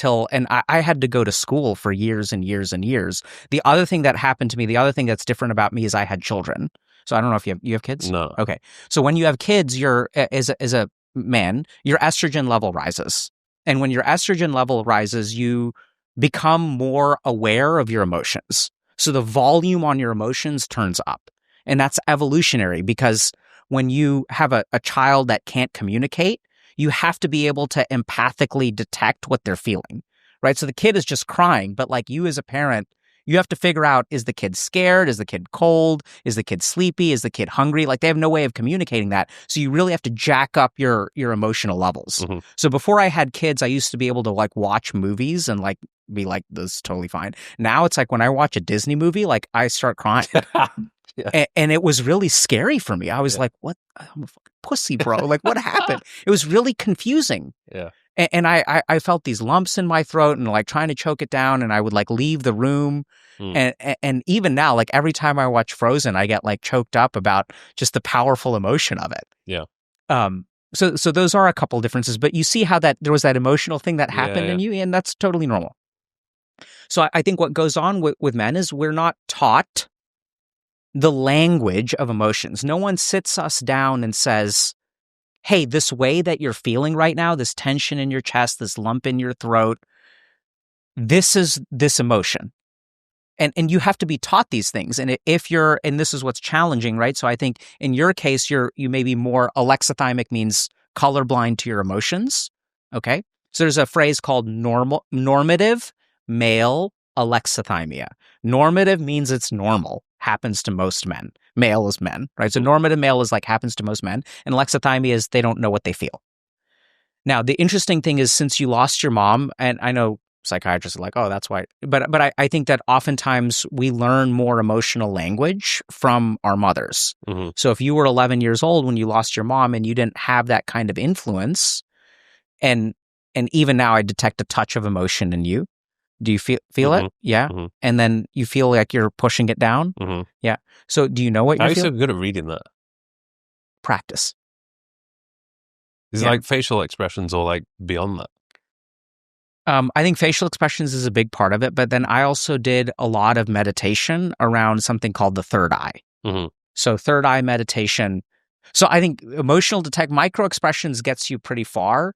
Speaker 1: I had to go to school for years and years and years. The other thing that happened to me, the other thing that's different about me is I had children. So I don't know if you have kids?
Speaker 4: No.
Speaker 1: Okay. So when you have kids, as a man, your estrogen level rises. And when your estrogen level rises, you become more aware of your emotions. So the volume on your emotions turns up. And that's evolutionary because when you have a child that can't communicate, you have to be able to empathically detect what they're feeling, right? So the kid is just crying, but like you as a parent, you have to figure out, is the kid scared? Is the kid cold? Is the kid sleepy? Is the kid hungry? Like they have no way of communicating that. So you really have to jack up your emotional levels.
Speaker 4: Mhm.
Speaker 1: So before I had kids, I used to be able to like watch movies and like be like, this is totally fine. Now it's like when I watch a Disney movie, like I start crying.
Speaker 4: Yeah.
Speaker 1: And it was really scary for me. I was like, what? I'm a fucking pussy, bro. Like what happened? It was really confusing.
Speaker 4: Yeah.
Speaker 1: And I felt these lumps in my throat and like trying to choke it down. And I would like leave the room. And even now, like every time I watch Frozen, I get like choked up about just the powerful emotion of it.
Speaker 4: Yeah.
Speaker 1: So those are a couple differences, but you see how that there was that emotional thing that happened
Speaker 4: Yeah.
Speaker 1: in you, and that's totally normal. So I think what goes on with men is we're not taught the language of emotions. No one sits us down and says, hey, this way that you're feeling right now, this tension in your chest, this lump in your throat, this is this emotion. And you have to be taught these things. And if you're, and this is what's challenging, right? So I think in your case, you may be more alexithymic, means colorblind to your emotions. Okay. So there's a phrase called normative male alexithymia. Normative means it's normal, happens to most men. Male is men, right? So normative male is like happens to most men. And alexithymia is they don't know what they feel. Now, the interesting thing is since you lost your mom, and I know psychiatrists are like, oh, that's why. But I think that oftentimes we learn more emotional language from our mothers.
Speaker 4: Mm-hmm.
Speaker 1: So if you were 11 years old when you lost your mom and you didn't have that kind of influence, and even now I detect a touch of emotion in you. Do you feel
Speaker 4: Mm-hmm.
Speaker 1: it? Yeah.
Speaker 4: Mm-hmm.
Speaker 1: And then you feel like you're pushing it down?
Speaker 4: Mm-hmm.
Speaker 1: Yeah. So do you know what
Speaker 4: How are
Speaker 1: you're
Speaker 4: you so
Speaker 1: feeling?
Speaker 4: good at reading that?
Speaker 1: Practice.
Speaker 4: Is it
Speaker 1: Yeah.
Speaker 4: like facial expressions or like beyond that?
Speaker 1: I think facial expressions is a big part of it, but then I also did a lot of meditation around something called the third eye.
Speaker 4: Mm-hmm.
Speaker 1: So third eye meditation. So I think emotional micro expressions gets you pretty far.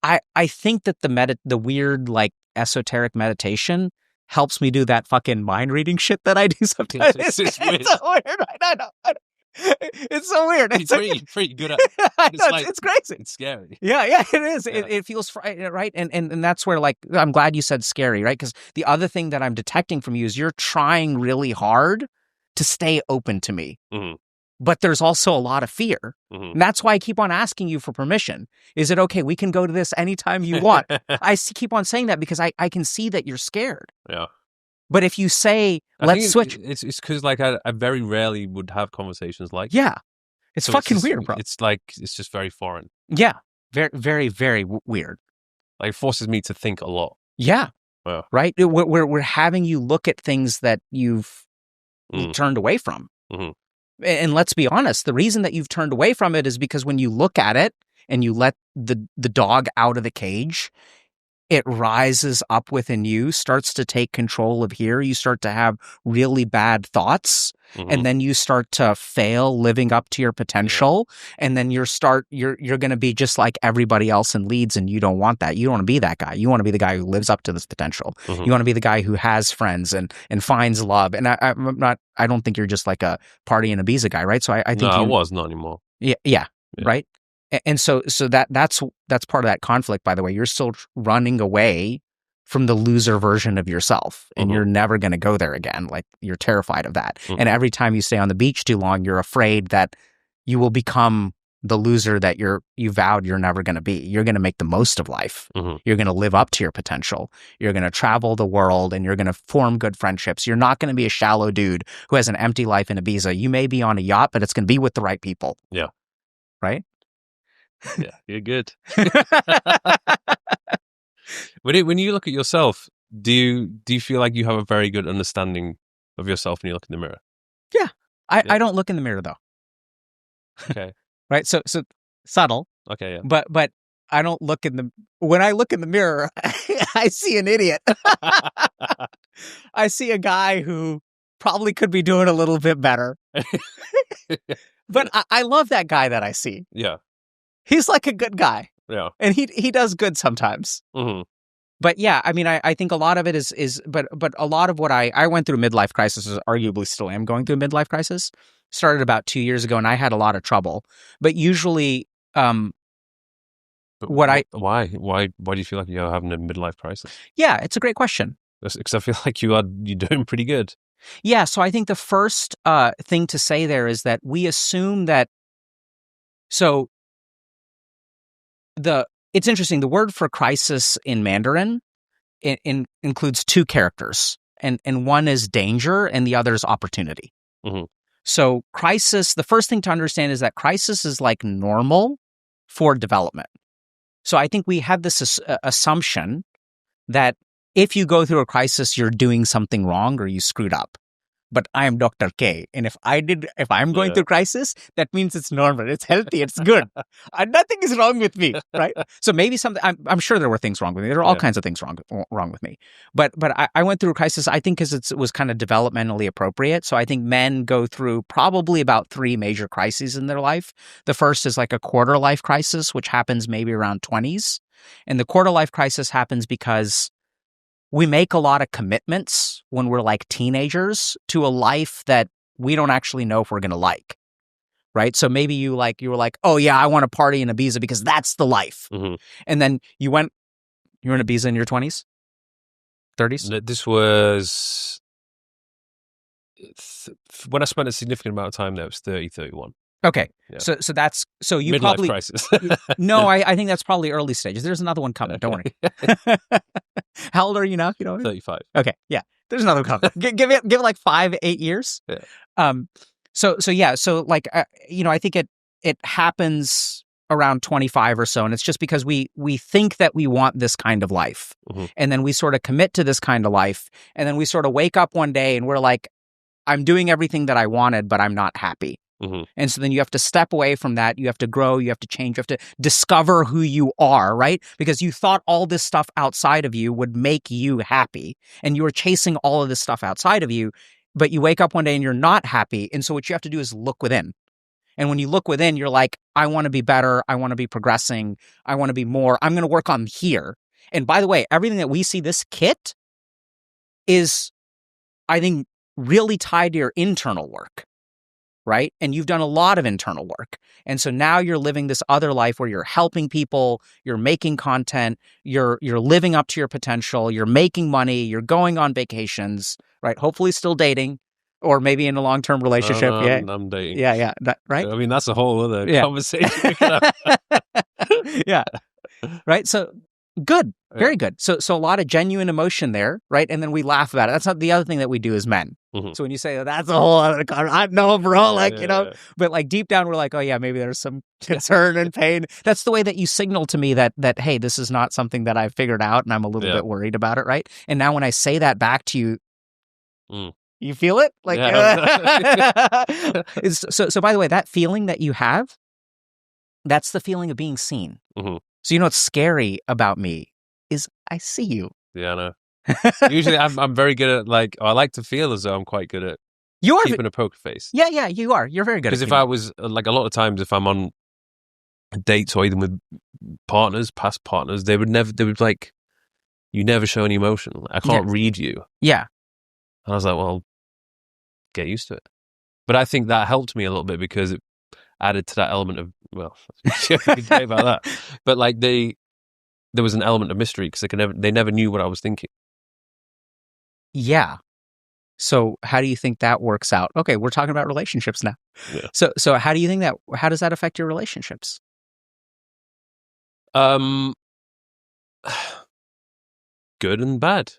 Speaker 1: I think that the weird like esoteric meditation helps me do that fucking mind reading shit that I do sometimes.
Speaker 4: It's weird.
Speaker 1: It's so weird. I know. It's so weird.
Speaker 4: It's pretty good at
Speaker 1: I
Speaker 4: it's
Speaker 1: know,
Speaker 4: like-
Speaker 1: it's crazy.
Speaker 4: It's scary.
Speaker 1: Yeah, it is.
Speaker 4: Yeah.
Speaker 1: It feels right, and that's where like I'm glad you said scary, right? Because the other thing that I'm detecting from you is you're trying really hard to stay open to me,
Speaker 4: Mm-hmm.
Speaker 1: but there's also a lot of fear,
Speaker 4: Mm-hmm.
Speaker 1: and that's why I keep on asking you for permission. Is it okay? We can go to this anytime you want. Keep on saying that because I can see that you're scared.
Speaker 4: Yeah.
Speaker 1: But if you say
Speaker 4: I
Speaker 1: let's
Speaker 4: think
Speaker 1: switch,
Speaker 4: It's because like I very rarely would have conversations like
Speaker 1: yeah, it's
Speaker 4: so
Speaker 1: fucking
Speaker 4: just-
Speaker 1: weird, bro.
Speaker 4: It's like it's just very foreign.
Speaker 1: Yeah, very, very, very weird.
Speaker 4: Like it forces me to think a lot.
Speaker 1: Yeah.
Speaker 4: Wow.
Speaker 1: right? We're having you look at things that you've
Speaker 4: Mm.
Speaker 1: turned away from.
Speaker 4: Mhm.
Speaker 1: And let's be honest, the reason that you've turned away from it is because when you look at it and you let the dog out of the cage, it rises up within you, starts to take control of here. You start to have really bad thoughts, and then you start to fail living up to your potential. And then you're going to be just like everybody else in leads, and you don't want that. You don't want to be that guy. You want to be the guy who lives up to this potential. You want to be the guy who has friends and finds love. And I don't think you're just like a party and Ibiza guy, right? So I think
Speaker 4: I was not anymore.
Speaker 1: Yeah. Right. And so that's part of that conflict, by the way. You're still running away from the loser version of yourself, and you're never going to go there again. Like, you're terrified of that. And every time you stay on the beach too long, you're afraid that you will become the loser that you vowed you're never going to be. You're going to make the most of life. You're going to live up to your potential. You're going to travel the world, and you're going to form good friendships. You're not going to be a shallow dude who has an empty life in Ibiza. You may be on a yacht, but it's going to be with the right people.
Speaker 4: Yeah.
Speaker 1: Right?
Speaker 4: Yeah, you're good. When you look at yourself, do you feel like you have a very good understanding of yourself when you look in the mirror?
Speaker 1: Yeah. I don't look in the mirror, though.
Speaker 4: Okay.
Speaker 1: Right? So subtle.
Speaker 4: Okay, yeah.
Speaker 1: But I don't look when I look in the mirror, I see an idiot. I see a guy who probably could be doing a little bit better. But I love that guy that I see.
Speaker 4: Yeah.
Speaker 1: He's like a good guy.
Speaker 4: Yeah.
Speaker 1: And he does good sometimes. But yeah, I mean, I think a lot of it but a lot of what I went through a midlife crisis, arguably still am going through a midlife crisis. Started about 2 years ago, and I had a lot of trouble. But usually,
Speaker 4: Why do you feel like you're having a midlife crisis?
Speaker 1: Yeah, it's a great question.
Speaker 4: Because I feel like you're doing pretty good.
Speaker 1: Yeah, so I think the first thing to say there is that we assume that. So it's interesting. The word for crisis in Mandarin includes two characters, and one is danger, and the other is opportunity. So crisis. The first thing to understand is that crisis is like normal for development. So I think we have this assumption that if you go through a crisis, you're doing something wrong or you screwed up. But I am Dr. K, and if I'm going through crisis, that means it's normal, it's healthy, it's good. Nothing is wrong with me, right? So maybe something. I'm sure there were things wrong with me. There are all kinds of things wrong with me. But I went through a crisis, I think, because it was kind of developmentally appropriate. So I think men go through probably about 3 major crises in their life. The first is like a quarter life crisis, which happens maybe around 20s, and the quarter life crisis happens because we make a lot of commitments when we're like teenagers to a life that we don't actually know if we're going to like, right? So maybe you were like, oh yeah, I want to party in Ibiza because that's the life. And then you were in Ibiza in your 20s, 30s?
Speaker 4: This was, when I spent a significant amount of time there, it was 30, 31.
Speaker 1: Okay.
Speaker 4: Yeah.
Speaker 1: So you
Speaker 4: midlife
Speaker 1: probably
Speaker 4: crisis.
Speaker 1: No, I think that's probably early stages. There's another one coming. Don't worry. How old are you now? You know,
Speaker 4: 35.
Speaker 1: Okay. Yeah. There's another one coming. give it like 5-8 years.
Speaker 4: Yeah.
Speaker 1: So yeah. So like I think it happens around 25 or so, and it's just because we think that we want this kind of life, and then we sort of commit to this kind of life, and then we sort of wake up one day and we're like, I'm doing everything that I wanted, but I'm not happy. And so then you have to step away from that. You have to grow. You have to change. You have to discover who you are, right? Because you thought all this stuff outside of you would make you happy. And you were chasing all of this stuff outside of you. But you wake up one day and you're not happy. And so what you have to do is look within. And when you look within, you're like, I want to be better. I want to be progressing. I want to be more. I'm going to work on here. And by the way, everything that we see, this kit is, I think, really tied to your internal work. Right? And you've done a lot of internal work. And so now you're living this other life where you're helping people, you're making content, you're living up to your potential, you're making money, you're going on vacations, right? Hopefully still dating, or maybe in a long-term relationship.
Speaker 4: I'm dating.
Speaker 1: Yeah. Right?
Speaker 4: I mean, that's a whole other conversation.
Speaker 1: Yeah. Right? So good. Very good. So a lot of genuine emotion there, right? And then we laugh about it. That's not the other thing that we do as men. So when you say that's a whole other I know, bro, like, you know,
Speaker 4: yeah.
Speaker 1: but like deep down, we're like, oh yeah, maybe there's some concern and pain. That's the way that you signal to me that, hey, this is not something that I've figured out and I'm a little bit worried about it, right? And now when I say that back to you, you feel it? Like, so by the way, that feeling that you have, that's the feeling of being seen. So you know what's scary about me is I see you.
Speaker 4: Yeah, I know. Usually I'm very good at like, I like to feel as though I'm quite good at keeping a poker face.
Speaker 1: Yeah, you are. You're very good at
Speaker 4: Because if I was, like a lot of times if I'm on dates or even with past partners, they would like, you never show any emotion. I can't read you.
Speaker 1: Yeah.
Speaker 4: And I was like, well, get used to it. But I think that helped me a little bit because it added to that element of, well, you can say about that. But like there was an element of mystery because they never knew what I was thinking.
Speaker 1: Yeah. So how do you think that works out? Okay, we're talking about relationships now.
Speaker 4: Yeah.
Speaker 1: So how do you think how does that affect your relationships?
Speaker 4: Good and bad.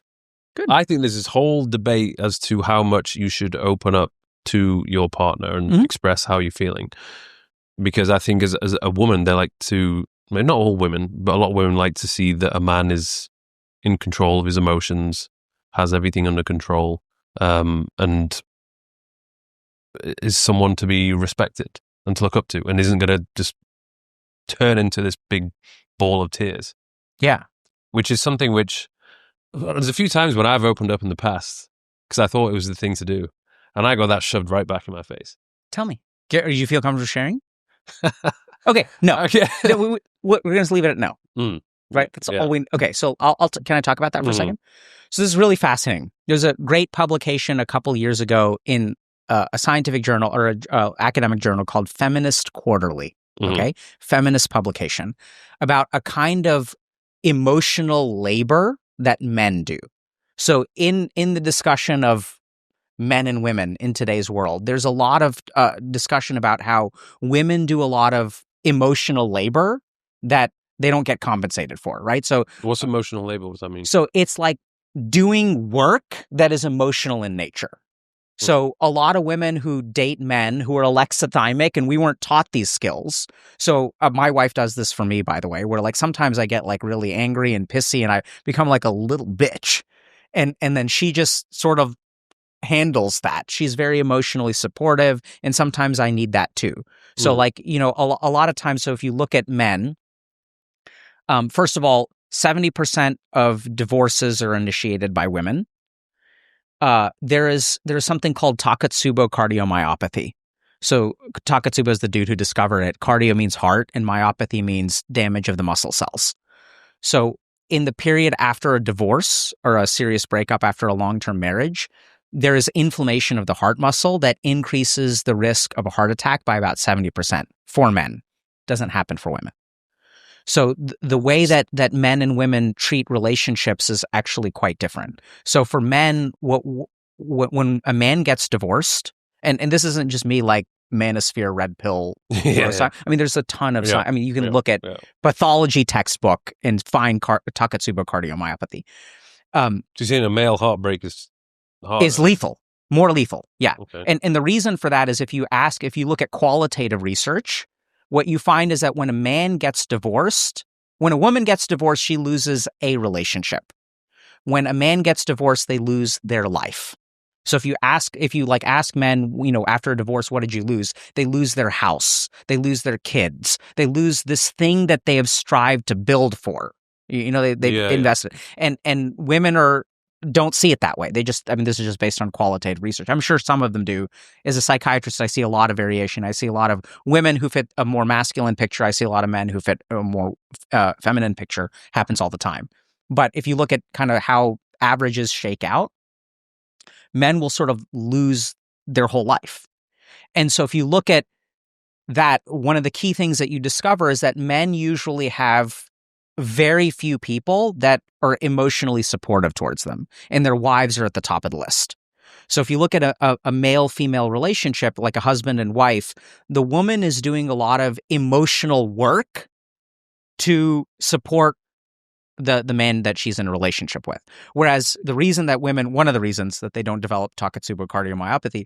Speaker 1: Good.
Speaker 4: I think there's this whole debate as to how much you should open up to your partner and express how you're feeling. Because I think as a woman, they like to, I mean, not all women, but a lot of women like to see that a man is in control of his emotions, has everything under control, and is someone to be respected and to look up to, and isn't going to just turn into this big ball of tears.
Speaker 1: Yeah.
Speaker 4: Which is something which, there's a few times when I've opened up in the past because I thought it was the thing to do, and I got that shoved right back in my face.
Speaker 1: Tell me. Do you feel comfortable sharing? Okay. No.
Speaker 4: Okay.
Speaker 1: We're going to leave it at no. Right? That's all we... Okay, so can I talk about that for a second? So this is really fascinating. There's a great publication a couple years ago in a scientific journal or a academic journal called Feminist Quarterly, okay? Feminist publication about a kind of emotional labor that men do. So in the discussion of men and women in today's world, there's a lot of discussion about how women do a lot of emotional labor that they don't get compensated for, right? So
Speaker 4: what's emotional labor? What does that mean?
Speaker 1: So it's like doing work that is emotional in nature. So a lot of women who date men who are alexithymic, and we weren't taught these skills. So my wife does this for me, by the way, where like sometimes I get like really angry and pissy and I become like a little bitch. And then she just sort of handles that. She's very emotionally supportive. And sometimes I need that too. So like, you know, a lot of times, so if you look at men, first of all, 70% of divorces are initiated by women. There's something called Takotsubo cardiomyopathy. So Takotsubo is the dude who discovered it. Cardio means heart, and myopathy means damage of the muscle cells. So in the period after a divorce or a serious breakup after a long-term marriage, there is inflammation of the heart muscle that increases the risk of a heart attack by about 70% for men. Doesn't happen for women. So the way that men and women treat relationships is actually quite different. So for men, when a man gets divorced, and this isn't just me like manosphere red pill. I mean, there's a ton of I mean, you can look at pathology textbook and find Takotsubo cardiomyopathy.
Speaker 4: So you're saying a male heartbreak is
Speaker 1: lethal, more lethal. Yeah.
Speaker 4: Okay.
Speaker 1: And the reason for that is if you look at qualitative research, what you find is that when a man gets divorced, when a woman gets divorced, she loses a relationship. When a man gets divorced, they lose their life. So if you ask men, you know, after a divorce, what did you lose? They lose their house. They lose their kids. They lose this thing that they have strived to build for. You know, they invested. And women don't see it that way. They just, I mean, this is just based on qualitative research. I'm sure some of them do. As a psychiatrist, I see a lot of variation. I see a lot of women who fit a more masculine picture. I see a lot of men who fit a more feminine picture. Happens all the time. But if you look at kind of how averages shake out, men will sort of lose their whole life. And so if you look at that, one of the key things that you discover is that men usually have very few people that are emotionally supportive towards them, and their wives are at the top of the list. So if you look at a male-female relationship, like a husband and wife, the woman is doing a lot of emotional work to support the man that she's in a relationship with. Whereas the reason that women, one of the reasons that they don't develop Takotsubo cardiomyopathy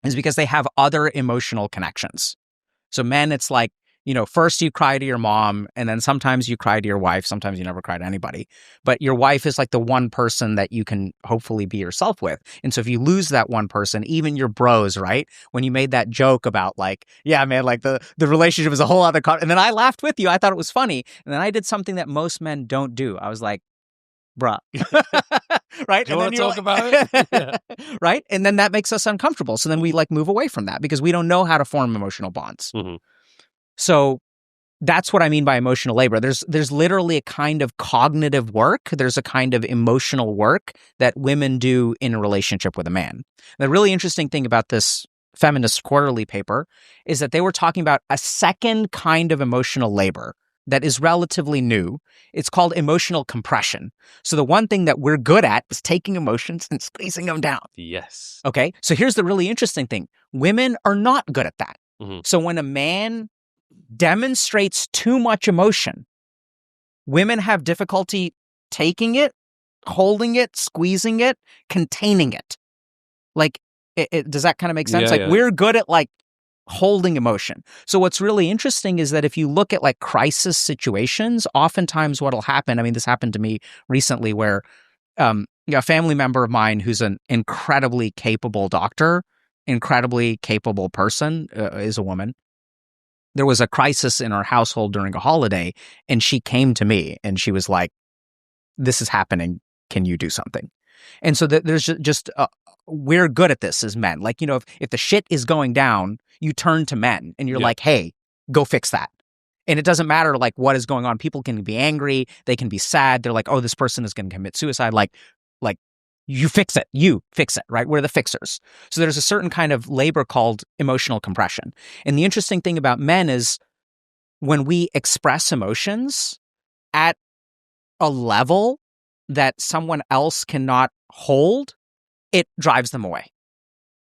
Speaker 1: is because they have other emotional connections. So men, it's like, first you cry to your mom, and then sometimes you cry to your wife. Sometimes you never cry to anybody. But your wife is like the one person that you can hopefully be yourself with. And so if you lose that one person, even your bros, right? When you made that joke about like, yeah, man, like the relationship is a whole other and then I laughed with you. I thought it was funny. And then I did something that most men don't do. I was like, bruh. Right?
Speaker 4: Do you want to talk about it? Yeah.
Speaker 1: Right? And then that makes us uncomfortable. So then we like move away from that because we don't know how to form emotional bonds.
Speaker 4: Mm-hmm.
Speaker 1: So that's what I mean by emotional labor. There's literally a kind of cognitive work. There's a kind of emotional work that women do in a relationship with a man. The really interesting thing about this Feminist Quarterly paper is that they were talking about a second kind of emotional labor that is relatively new. It's called emotional compression. So the one thing that we're good at is taking emotions and squeezing them down.
Speaker 4: Yes.
Speaker 1: Okay. So here's the really interesting thing. Women are not good at that.
Speaker 4: Mm-hmm.
Speaker 1: So when a man demonstrates too much emotion, women have difficulty taking it, holding it, squeezing it, containing it. Like, does that kind of make sense?
Speaker 4: Yeah.
Speaker 1: We're good at like holding emotion. So what's really interesting is that if you look at like crisis situations, oftentimes what'll happen, I mean, this happened to me recently where a family member of mine who's an incredibly capable doctor, incredibly capable person, is a woman. There was a crisis in our household during a holiday, and she came to me and she was like, this is happening. Can you do something? And so there's just we're good at this as men. Like, if the shit is going down, you turn to men and you're like, hey, go fix that. And it doesn't matter like what is going on. People can be angry. They can be sad. They're like, oh, this person is going to commit suicide. Like you fix it, right? We're the fixers. So there's a certain kind of labor called emotional compression. And the interesting thing about men is when we express emotions at a level that someone else cannot hold, it drives them away.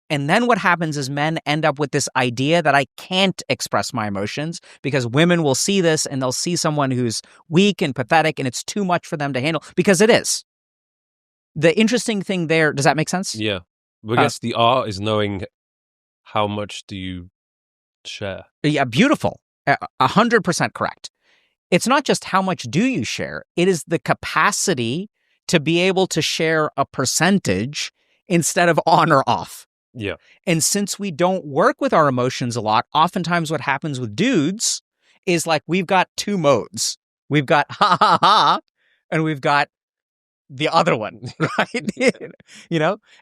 Speaker 1: And then what happens is men end up with this idea that I can't express my emotions because women will see this and they'll see someone who's weak and pathetic and it's too much for them to handle because it is. The interesting thing there, does that make sense?
Speaker 4: Yeah. I guess the art is knowing how much do you share.
Speaker 1: Yeah, beautiful. 100% correct. It's not just how much do you share, it is the capacity to be able to share a percentage instead of on or off.
Speaker 4: Yeah.
Speaker 1: And since we don't work with our emotions a lot, oftentimes what happens with dudes is like we've got two modes. We've got ha ha ha, and we've got the other one, right?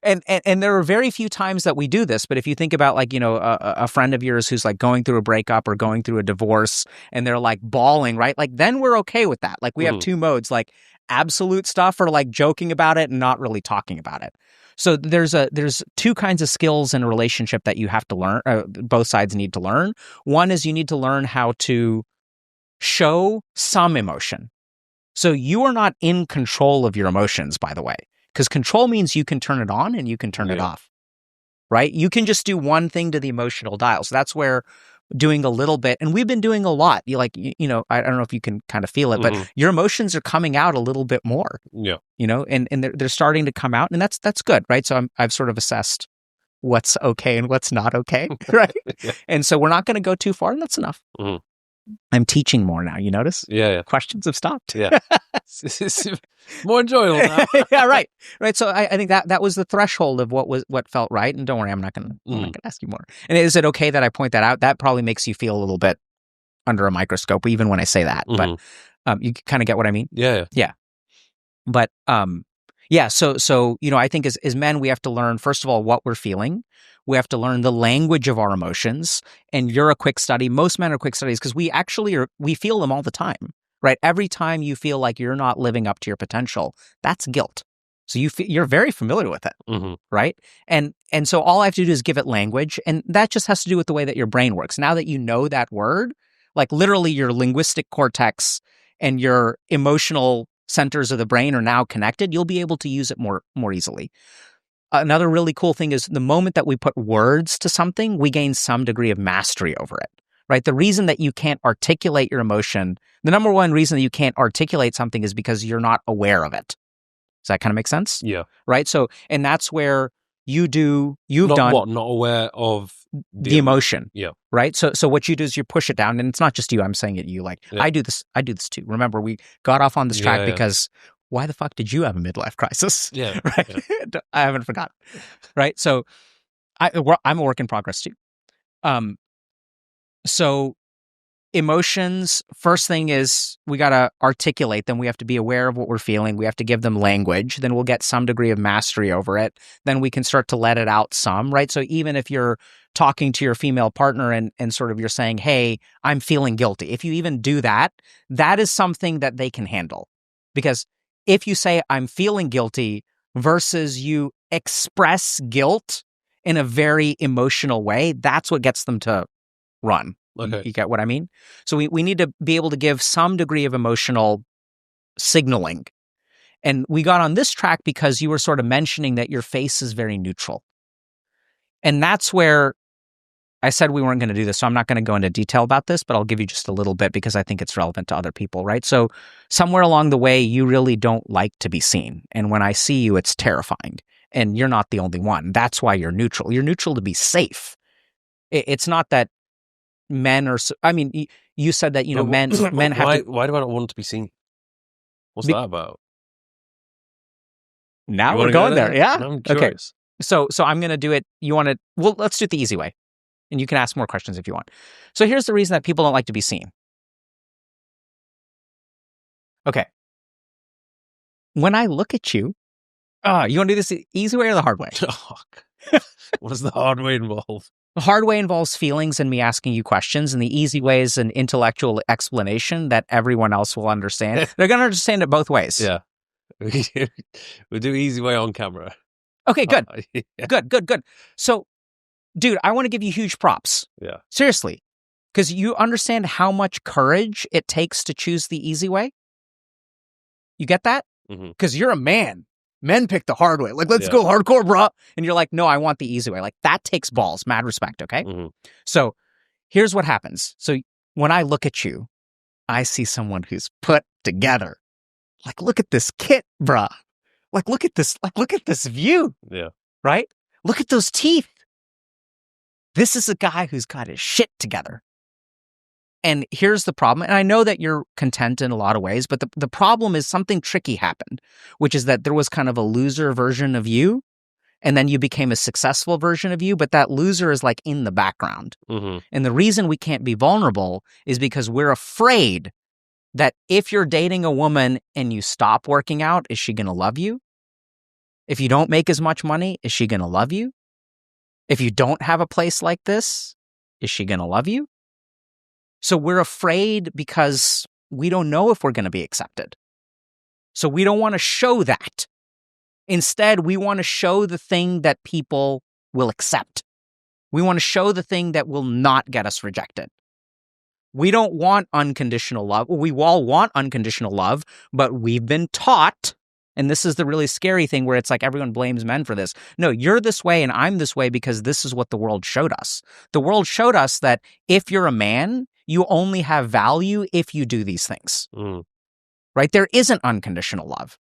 Speaker 1: And there are very few times that we do this. But if you think about like, a friend of yours who's like going through a breakup or going through a divorce and they're like bawling, right? Like then we're okay with that. Like we have two modes, like absolute stuff or like joking about it and not really talking about it. So there's two kinds of skills in a relationship that you have to learn. Both sides need to learn. One is you need to learn how to show some emotion. So you are not in control of your emotions, by the way, because control means you can turn it on and you can turn it off, right? You can just do one thing to the emotional dial. So that's where doing a little bit, and we've been doing a lot. I don't know if you can kind of feel it, but your emotions are coming out a little bit more.
Speaker 4: Yeah.
Speaker 1: And they're starting to come out, and that's good, right? So I've sort of assessed what's okay and what's not okay, right?
Speaker 4: Yeah.
Speaker 1: And so we're not going to go too far, and that's enough.
Speaker 4: Mm-hmm.
Speaker 1: I'm teaching more now, you notice?
Speaker 4: Yeah.
Speaker 1: Questions have stopped.
Speaker 4: Yeah. It's more enjoyable now.
Speaker 1: Yeah, right. Right. So I think that was the threshold of what felt right. And don't worry, I'm not gonna ask you more. And is it okay that I point that out? That probably makes you feel a little bit under a microscope, even when I say that. But you kind of get what I mean?
Speaker 4: Yeah.
Speaker 1: But so I think as men, we have to learn, first of all, what we're feeling. We have to learn the language of our emotions. And you're a quick study. Most men are quick studies because we feel them all the time, right? Every time you feel like you're not living up to your potential, that's guilt. So you're very familiar with it, right? And so all I have to do is give it language. And that just has to do with the way that your brain works. Now that you know that word, like literally your linguistic cortex and your emotional centers of the brain are now connected, you'll be able to use it more easily. Another really cool thing is the moment that we put words to something, we gain some degree of mastery over it, right? The reason that you can't articulate your emotion, the number one reason that you can't articulate something is because you're not aware of it. Does that kind of make sense?
Speaker 4: Yeah.
Speaker 1: Right? So, and that's where you've
Speaker 4: Not
Speaker 1: done
Speaker 4: what? Not aware of
Speaker 1: the emotion.
Speaker 4: Yeah.
Speaker 1: Right? So what you do is you push it down, and it's not just you. I'm saying it you. Like,
Speaker 4: Yeah.
Speaker 1: I do this too. Remember, we got off on this track
Speaker 4: Yeah.
Speaker 1: because why the fuck did you have a midlife crisis?
Speaker 4: Yeah.
Speaker 1: Right?
Speaker 4: Yeah.
Speaker 1: I haven't forgotten. Right? So I'm a work in progress too. So emotions, first thing is we got to articulate them. We have to be aware of what we're feeling. We have to give them language. Then we'll get some degree of mastery over it. Then we can start to let it out some, right? So even if you're talking to your female partner and sort of you're saying, hey, I'm feeling guilty. If you even do that, that is something that they can handle. Because if you say, I'm feeling guilty versus you express guilt in a very emotional way, that's what gets them to run.
Speaker 4: Okay.
Speaker 1: You get what I mean? So we need to be able to give some degree of emotional signaling. And we got on this track because you were sort of mentioning that your face is very neutral. And that's where I said we weren't going to do this. So I'm not going to go into detail about this, but I'll give you just a little bit because I think it's relevant to other people, right? So somewhere along the way, you really don't like to be seen. And when I see you, it's terrifying. And you're not the only one. That's why you're neutral. You're neutral to be safe. It's not that men are, I mean, you said that, men have to.
Speaker 4: Why do I not want to be seen? What's that about?
Speaker 1: Now we're going there. Yeah.
Speaker 4: I'm
Speaker 1: Okay.
Speaker 4: curious.
Speaker 1: So I'm going to do it. Well, let's do it the easy way. And you can ask more questions if you want. So here's the reason that people don't like to be seen. Okay. When I look at you, you want to do this the easy way or the hard way?
Speaker 4: What does the hard way involve?
Speaker 1: The hard way involves feelings and me asking you questions, and the easy way is an intellectual explanation that everyone else will understand. They're going to understand it both ways.
Speaker 4: Yeah. We'll do easy way on camera.
Speaker 1: Okay, good.
Speaker 4: Yeah.
Speaker 1: Good. So, dude, I want to give you huge props.
Speaker 4: Yeah.
Speaker 1: Seriously. Because you understand how much courage it takes to choose the easy way? You get that? Because you're a man. Men pick the hard way. Like, let's go hardcore, bro. And you're like, no, I want the easy way. Like, that takes balls. Mad respect, okay? So here's what happens. So when I look at you, I see someone who's put together. Like, look at this kit, bruh. Like, look at this view.
Speaker 4: Yeah.
Speaker 1: Right? Look at those teeth. This is a guy who's got his shit together. And here's the problem. And I know that you're content in a lot of ways, but the problem is something tricky happened, which is that there was kind of a loser version of you, and then you became a successful version of you, but that loser is like in the background. And the reason we can't be vulnerable is because we're afraid that if you're dating a woman and you stop working out, is she going to love you? If you don't make as much money, is she going to love you? If you don't have a place like this, is she going to love you? So we're afraid because we don't know if we're going to be accepted. So we don't want to show that. Instead, we want to show the thing that people will accept. We want to show the thing that will not get us rejected. We don't want unconditional love. We all want unconditional love, but we've been taught, and this is the really scary thing where it's like everyone blames men for this. No, you're this way and I'm this way because this is what the world showed us. The world showed us that if you're a man, you only have value if you do these things, right? There isn't unconditional love.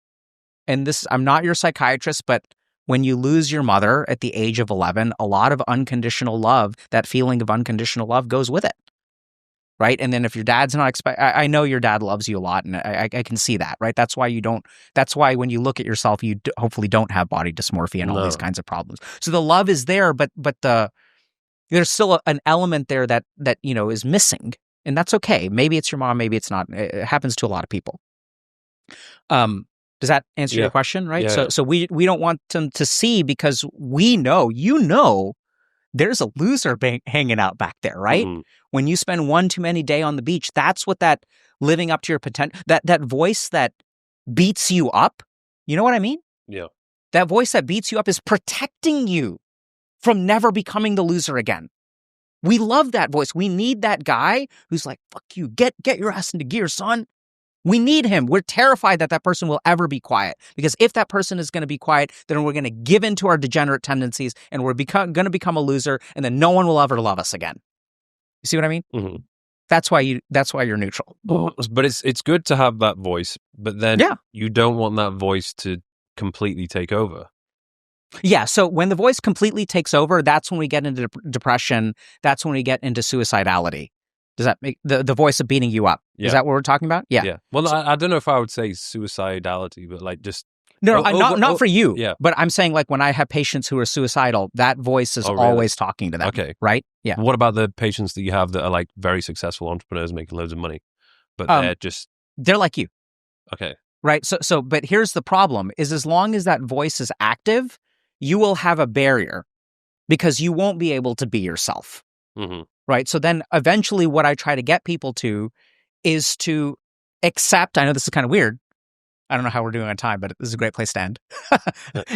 Speaker 1: And this, I'm not your psychiatrist, but when you lose your mother at the age of 11, a lot of unconditional love, that feeling of unconditional love goes with it, right? And then if your dad's not I know your dad loves you a lot, and I can see that, right? That's why when you look at yourself, you hopefully don't have body dysmorphia and all these kinds of problems. So the love is there, but there's still an element there that is missing, and that's okay. Maybe it's your mom, maybe it's not. It happens to a lot of people. Does that answer your question, right?
Speaker 4: Yeah.
Speaker 1: So we don't want them to see because we know, there's a loser hanging out back there, right? When you spend one too many day on the beach, that's what that living up to your potential, that voice that beats you up, you know what I mean?
Speaker 4: Yeah.
Speaker 1: That voice that beats you up is protecting you from never becoming the loser again. We love that voice. We need that guy who's like, fuck you, get your ass into gear, son. We need him. We're terrified that person will ever be quiet, because if that person is going to be quiet, then we're going to give in to our degenerate tendencies and we're going to become a loser, and then no one will ever love us again. You see what I mean?
Speaker 4: Mm-hmm.
Speaker 1: That's why you're neutral.
Speaker 4: But it's good to have that voice, but then you don't want that voice to completely take over.
Speaker 1: Yeah, so when the voice completely takes over, that's when we get into depression. That's when we get into suicidality. Does that make the voice of beating you up?
Speaker 4: Yeah.
Speaker 1: Is that what we're talking about? Yeah.
Speaker 4: Yeah. Well, I don't know if I would say suicidality, but like just
Speaker 1: not for you.
Speaker 4: Yeah.
Speaker 1: But I'm saying like when I have patients who are suicidal, that voice is always talking to them.
Speaker 4: Okay.
Speaker 1: Right? Yeah.
Speaker 4: What about the patients that you have that are like very successful entrepreneurs making loads of money, but
Speaker 1: they're like you.
Speaker 4: Okay.
Speaker 1: Right. So but here's the problem is as long as that voice is active, you will have a barrier because you won't be able to be yourself.
Speaker 4: Mm-hmm.
Speaker 1: Right. So then eventually what I try to get people to is to accept. I know this is kind of weird. I don't know how we're doing on time, but this is a great place to end.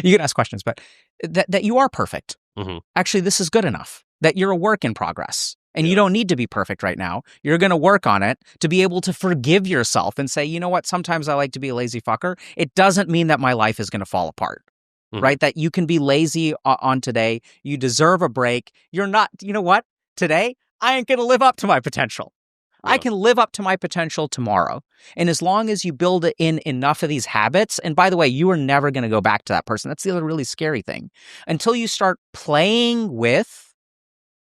Speaker 1: You can ask questions, but that you are perfect.
Speaker 4: Mm-hmm.
Speaker 1: Actually, this is good enough, that you're a work in progress and you don't need to be perfect right now. You're going to work on it to be able to forgive yourself and say, you know what? Sometimes I like to be a lazy fucker. It doesn't mean that my life is going to fall apart. Mm-hmm. Right? That you can be lazy on today. You deserve a break. You're not, you know what? Today, I ain't going to live up to my potential. I can live up to my potential tomorrow. And as long as you build in enough of these habits, and by the way, you are never going to go back to that person. That's the other really scary thing. Until you start playing with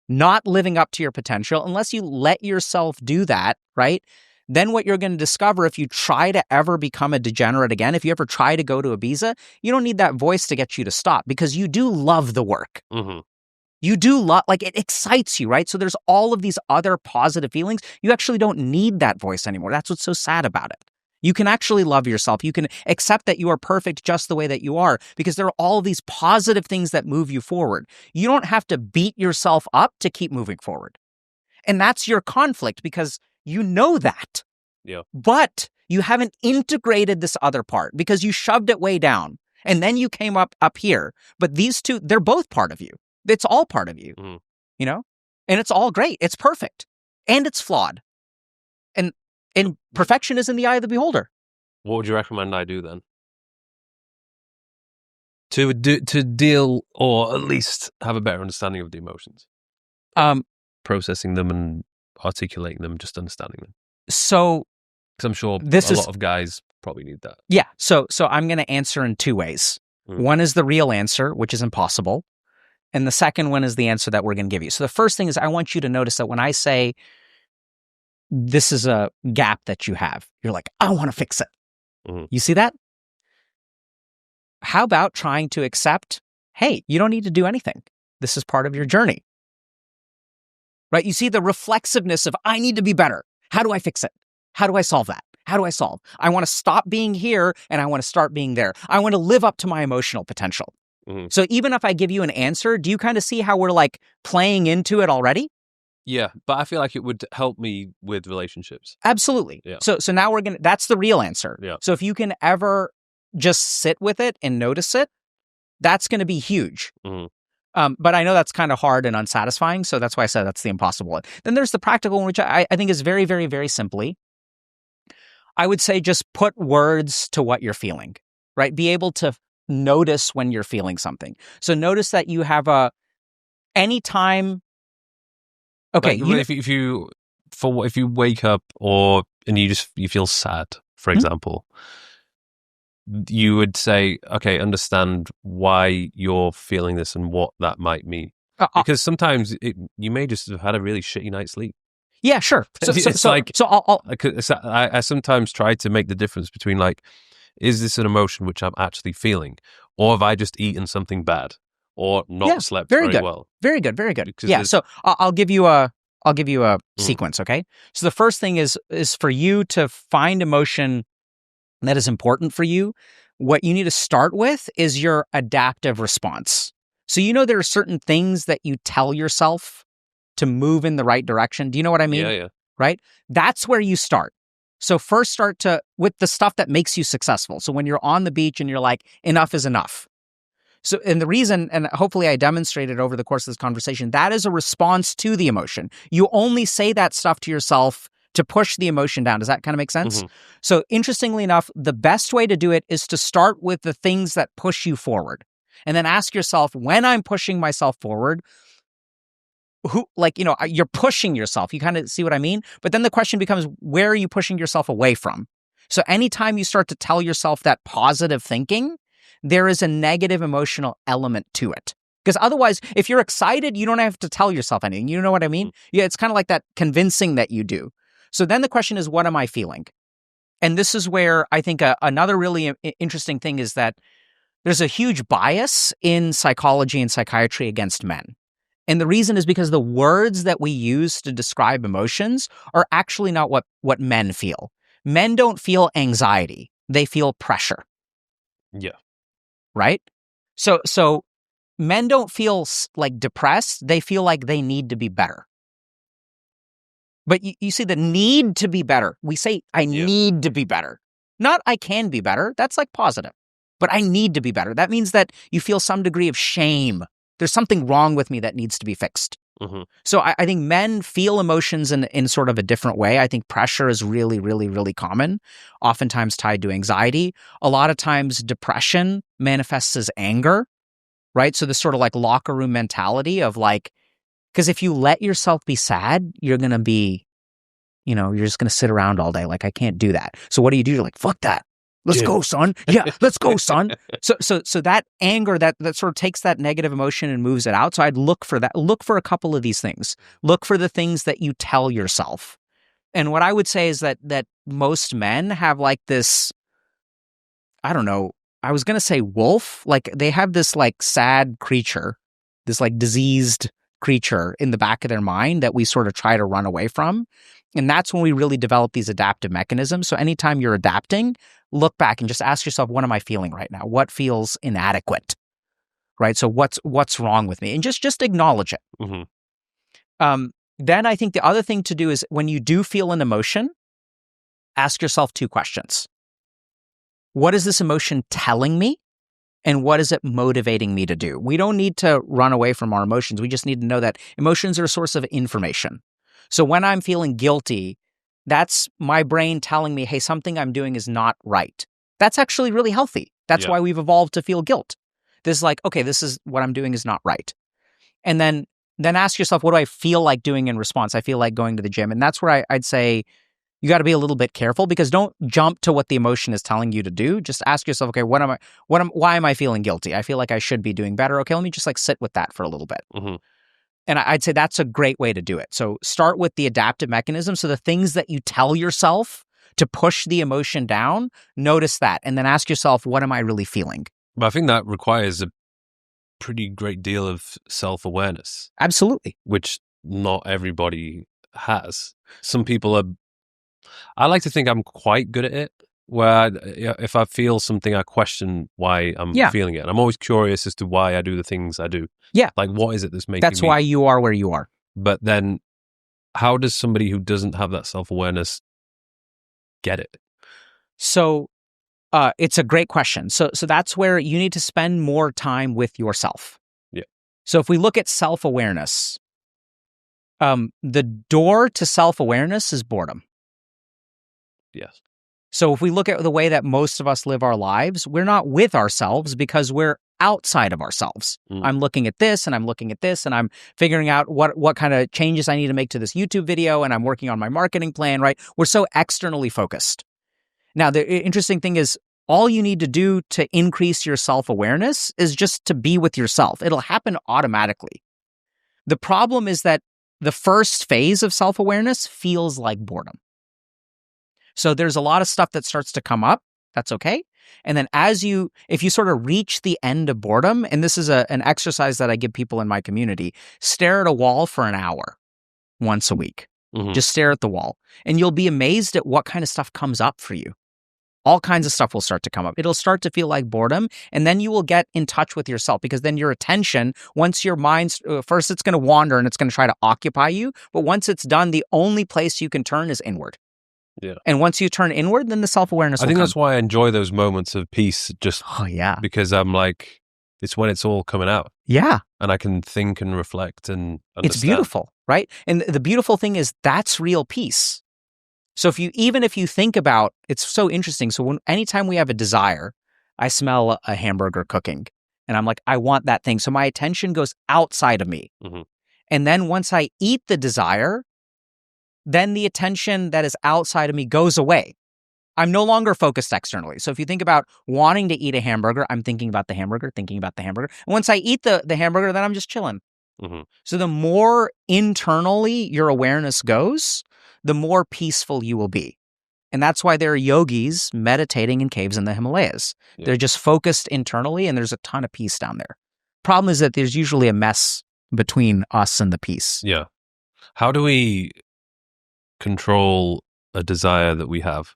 Speaker 1: not living up to your potential, unless you let yourself do that, right? Then what you're going to discover if you try to ever become a degenerate again, if you ever try to go to Ibiza, you don't need that voice to get you to stop because you do love the work.
Speaker 4: Mm-hmm.
Speaker 1: You do love, like it excites you, right? So there's all of these other positive feelings. You actually don't need that voice anymore. That's what's so sad about it. You can actually love yourself. You can accept that you are perfect just the way that you are because there are all these positive things that move you forward. You don't have to beat yourself up to keep moving forward. And that's your conflict because you know that.
Speaker 4: Yeah.
Speaker 1: But you haven't integrated this other part because you shoved it way down and then you came up here. But these two, they're both part of you. It's all part of you, you know, and it's all great. It's perfect and it's flawed. And perfection is in the eye of the beholder.
Speaker 4: What would you recommend I do then? To deal or at least have a better understanding of the emotions? Processing them and articulating them, just understanding them.
Speaker 1: So,
Speaker 4: because I'm sure a lot of guys probably need that.
Speaker 1: Yeah. So I'm going to answer in two ways. One is the real answer, which is impossible. And the second one is the answer that we're going to give you. So the first thing is I want you to notice that when I say this is a gap that you have, you're like, I want to fix it. Mm-hmm. You see that? How about trying to accept, hey, you don't need to do anything. This is part of your journey. Right? You see the reflexiveness of I need to be better. How do I fix it? How do I solve that? How do I solve? I want to stop being here and I want to start being there. I want to live up to my emotional potential. Mm-hmm. So even if I give you an answer, do you kind of see how we're like playing into it already?
Speaker 4: Yeah, but I feel like it would help me with relationships.
Speaker 1: Absolutely. Yeah. So now that's the real answer.
Speaker 4: Yeah.
Speaker 1: So if you can ever just sit with it and notice it, that's going to be huge. Mm-hmm. But I know that's kind of hard and unsatisfying. So that's why I said that's the impossible one. Then there's the practical one, which I think is very, very, very simply. I would say just put words to what you're feeling, right? Be able to notice when you're feeling something. So notice that you have anytime. Okay.
Speaker 4: Like, if you wake up and you feel sad, for example, you would say, okay, understand why you're feeling this and what that might mean. Because sometimes you may just have had a really shitty night's sleep.
Speaker 1: Yeah, sure.
Speaker 4: I sometimes try to make the difference between like, is this an emotion which I'm actually feeling, or have I just eaten something bad, or not slept very well?
Speaker 1: Very good, very good. Yeah. So I'll give you a sequence. Okay. So the first thing is for you to find emotion that is important for you. What you need to start with is your adaptive response. So there are certain things that you tell yourself to move in the right direction. Do you know what I mean?
Speaker 4: Yeah.
Speaker 1: Right? That's where you start. So first start with the stuff that makes you successful. So when you're on the beach and you're like, enough is enough. So, and the reason, and hopefully I demonstrated over the course of this conversation, that is a response to the emotion. You only say that stuff to yourself to push the emotion down. Does that kind of make sense? Mm-hmm. So interestingly enough, the best way to do it is to start with the things that push you forward. And then ask yourself, when I'm pushing myself forward, you're pushing yourself. You kind of see what I mean? But then the question becomes, where are you pushing yourself away from? So anytime you start to tell yourself that positive thinking, there is a negative emotional element to it. Because otherwise, if you're excited, you don't have to tell yourself anything. You know what I mean? Yeah, it's kind of like that convincing that you do. So then the question is, what am I feeling? And this is where I think another really interesting thing is that there's a huge bias in psychology and psychiatry against men. And the reason is because the words that we use to describe emotions are actually not what men feel. Men don't feel anxiety. They feel pressure.
Speaker 4: Yeah.
Speaker 1: Right? So men don't feel like depressed. They feel like they need to be better. But you see the need to be better. We say, I need to be better. Not I can be better. That's like positive. But I need to be better. That means that you feel some degree of shame. There's something wrong with me that needs to be fixed. Mm-hmm. So I think men feel emotions in sort of a different way. I think pressure is really, really, really common, oftentimes tied to anxiety. A lot of times depression manifests as anger, right? So this sort of like locker room mentality of like, because if you let yourself be sad, you're going to be, you're just going to sit around all day. Like, I can't do that. So what do? You're like, fuck that. Let's go, son. Yeah, let's go, son. So that anger, that sort of takes that negative emotion and moves it out. So I'd look for that. Look for a couple of these things. Look for the things that you tell yourself. And what I would say is that most men have like this, I don't know, I was going to say wolf. Like they have this like sad creature, this like diseased creature in the back of their mind that we sort of try to run away from. And that's when we really develop these adaptive mechanisms. So anytime you're adapting, look back and just ask yourself, what am I feeling right now? What feels inadequate? Right? So what's wrong with me? And just acknowledge it. Mm-hmm. Then I think the other thing to do is when you do feel an emotion, ask yourself two questions. What is this emotion telling me? And what is it motivating me to do? We don't need to run away from our emotions. We just need to know that emotions are a source of information. So when I'm feeling guilty, that's my brain telling me, hey, something I'm doing is not right. That's actually really healthy. That's why we've evolved to feel guilt. This is like, okay, this is what I'm doing is not right. And then ask yourself, what do I feel like doing in response? I feel like going to the gym. And that's where I'd say you got to be a little bit careful because don't jump to what the emotion is telling you to do. Just ask yourself, okay, why am I feeling guilty? I feel like I should be doing better. Okay, let me just like sit with that for a little bit. Mm-hmm. And I'd say that's a great way to do it. So start with the adaptive mechanism. So the things that you tell yourself to push the emotion down, notice that. And then ask yourself, what am I really feeling?
Speaker 4: But I think that requires a pretty great deal of self-awareness.
Speaker 1: Absolutely.
Speaker 4: Which not everybody has. Some people are, I like to think I'm quite good at it, where if I feel something, I question why I'm feeling it. And I'm always curious as to why I do the things I do.
Speaker 1: Yeah.
Speaker 4: Like, what is it that's making
Speaker 1: That's why you are where you are.
Speaker 4: But then how does somebody who doesn't have that self-awareness get it?
Speaker 1: So it's a great question. So that's where you need to spend more time with yourself.
Speaker 4: Yeah.
Speaker 1: So if we look at self-awareness, the door to self-awareness is boredom.
Speaker 4: Yes.
Speaker 1: So if we look at the way that most of us live our lives, we're not with ourselves because we're outside of ourselves. I'm looking at this and I'm looking at this and I'm figuring out what kind of changes I need to make to this YouTube video and I'm working on my marketing plan, right? We're so externally focused. Now, the interesting thing is all you need to do to increase your self-awareness is just to be with yourself. It'll happen automatically. The problem is that the first phase of self-awareness feels like boredom. So there's a lot of stuff that starts to come up. That's okay. And then if you sort of reach the end of boredom, and this is an exercise that I give people in my community, stare at a wall for an hour once a week. Mm-hmm. Just stare at the wall. And you'll be amazed at what kind of stuff comes up for you. All kinds of stuff will start to come up. It'll start to feel like boredom. And then you will get in touch with yourself because then your attention, once your mind's, first it's going to wander and it's going to try to occupy you. But once it's done, the only place you can turn is inward.
Speaker 4: Yeah.
Speaker 1: And once you turn inward, then the self-awareness will come.
Speaker 4: That's why I enjoy those moments of peace because I'm like, it's when it's all coming out.
Speaker 1: Yeah.
Speaker 4: And I can think and reflect and understand.
Speaker 1: It's beautiful, right? And the beautiful thing is that's real peace. So even if you think about, it's so interesting. So anytime we have a desire, I smell a hamburger cooking and I'm like, I want that thing. So my attention goes outside of me. Mm-hmm. And then once I eat the desire, then the attention that is outside of me goes away. I'm no longer focused externally. So if you think about wanting to eat a hamburger, I'm thinking about the hamburger, thinking about the hamburger. And once I eat the hamburger, then I'm just chilling.
Speaker 4: Mm-hmm.
Speaker 1: So the more internally your awareness goes, the more peaceful you will be. And that's why there are yogis meditating in caves in the Himalayas.
Speaker 4: Yeah.
Speaker 1: They're just focused internally, and there's a ton of peace down there. Problem is that there's usually a mess between us and the peace.
Speaker 4: Yeah. How do we control a desire that we have?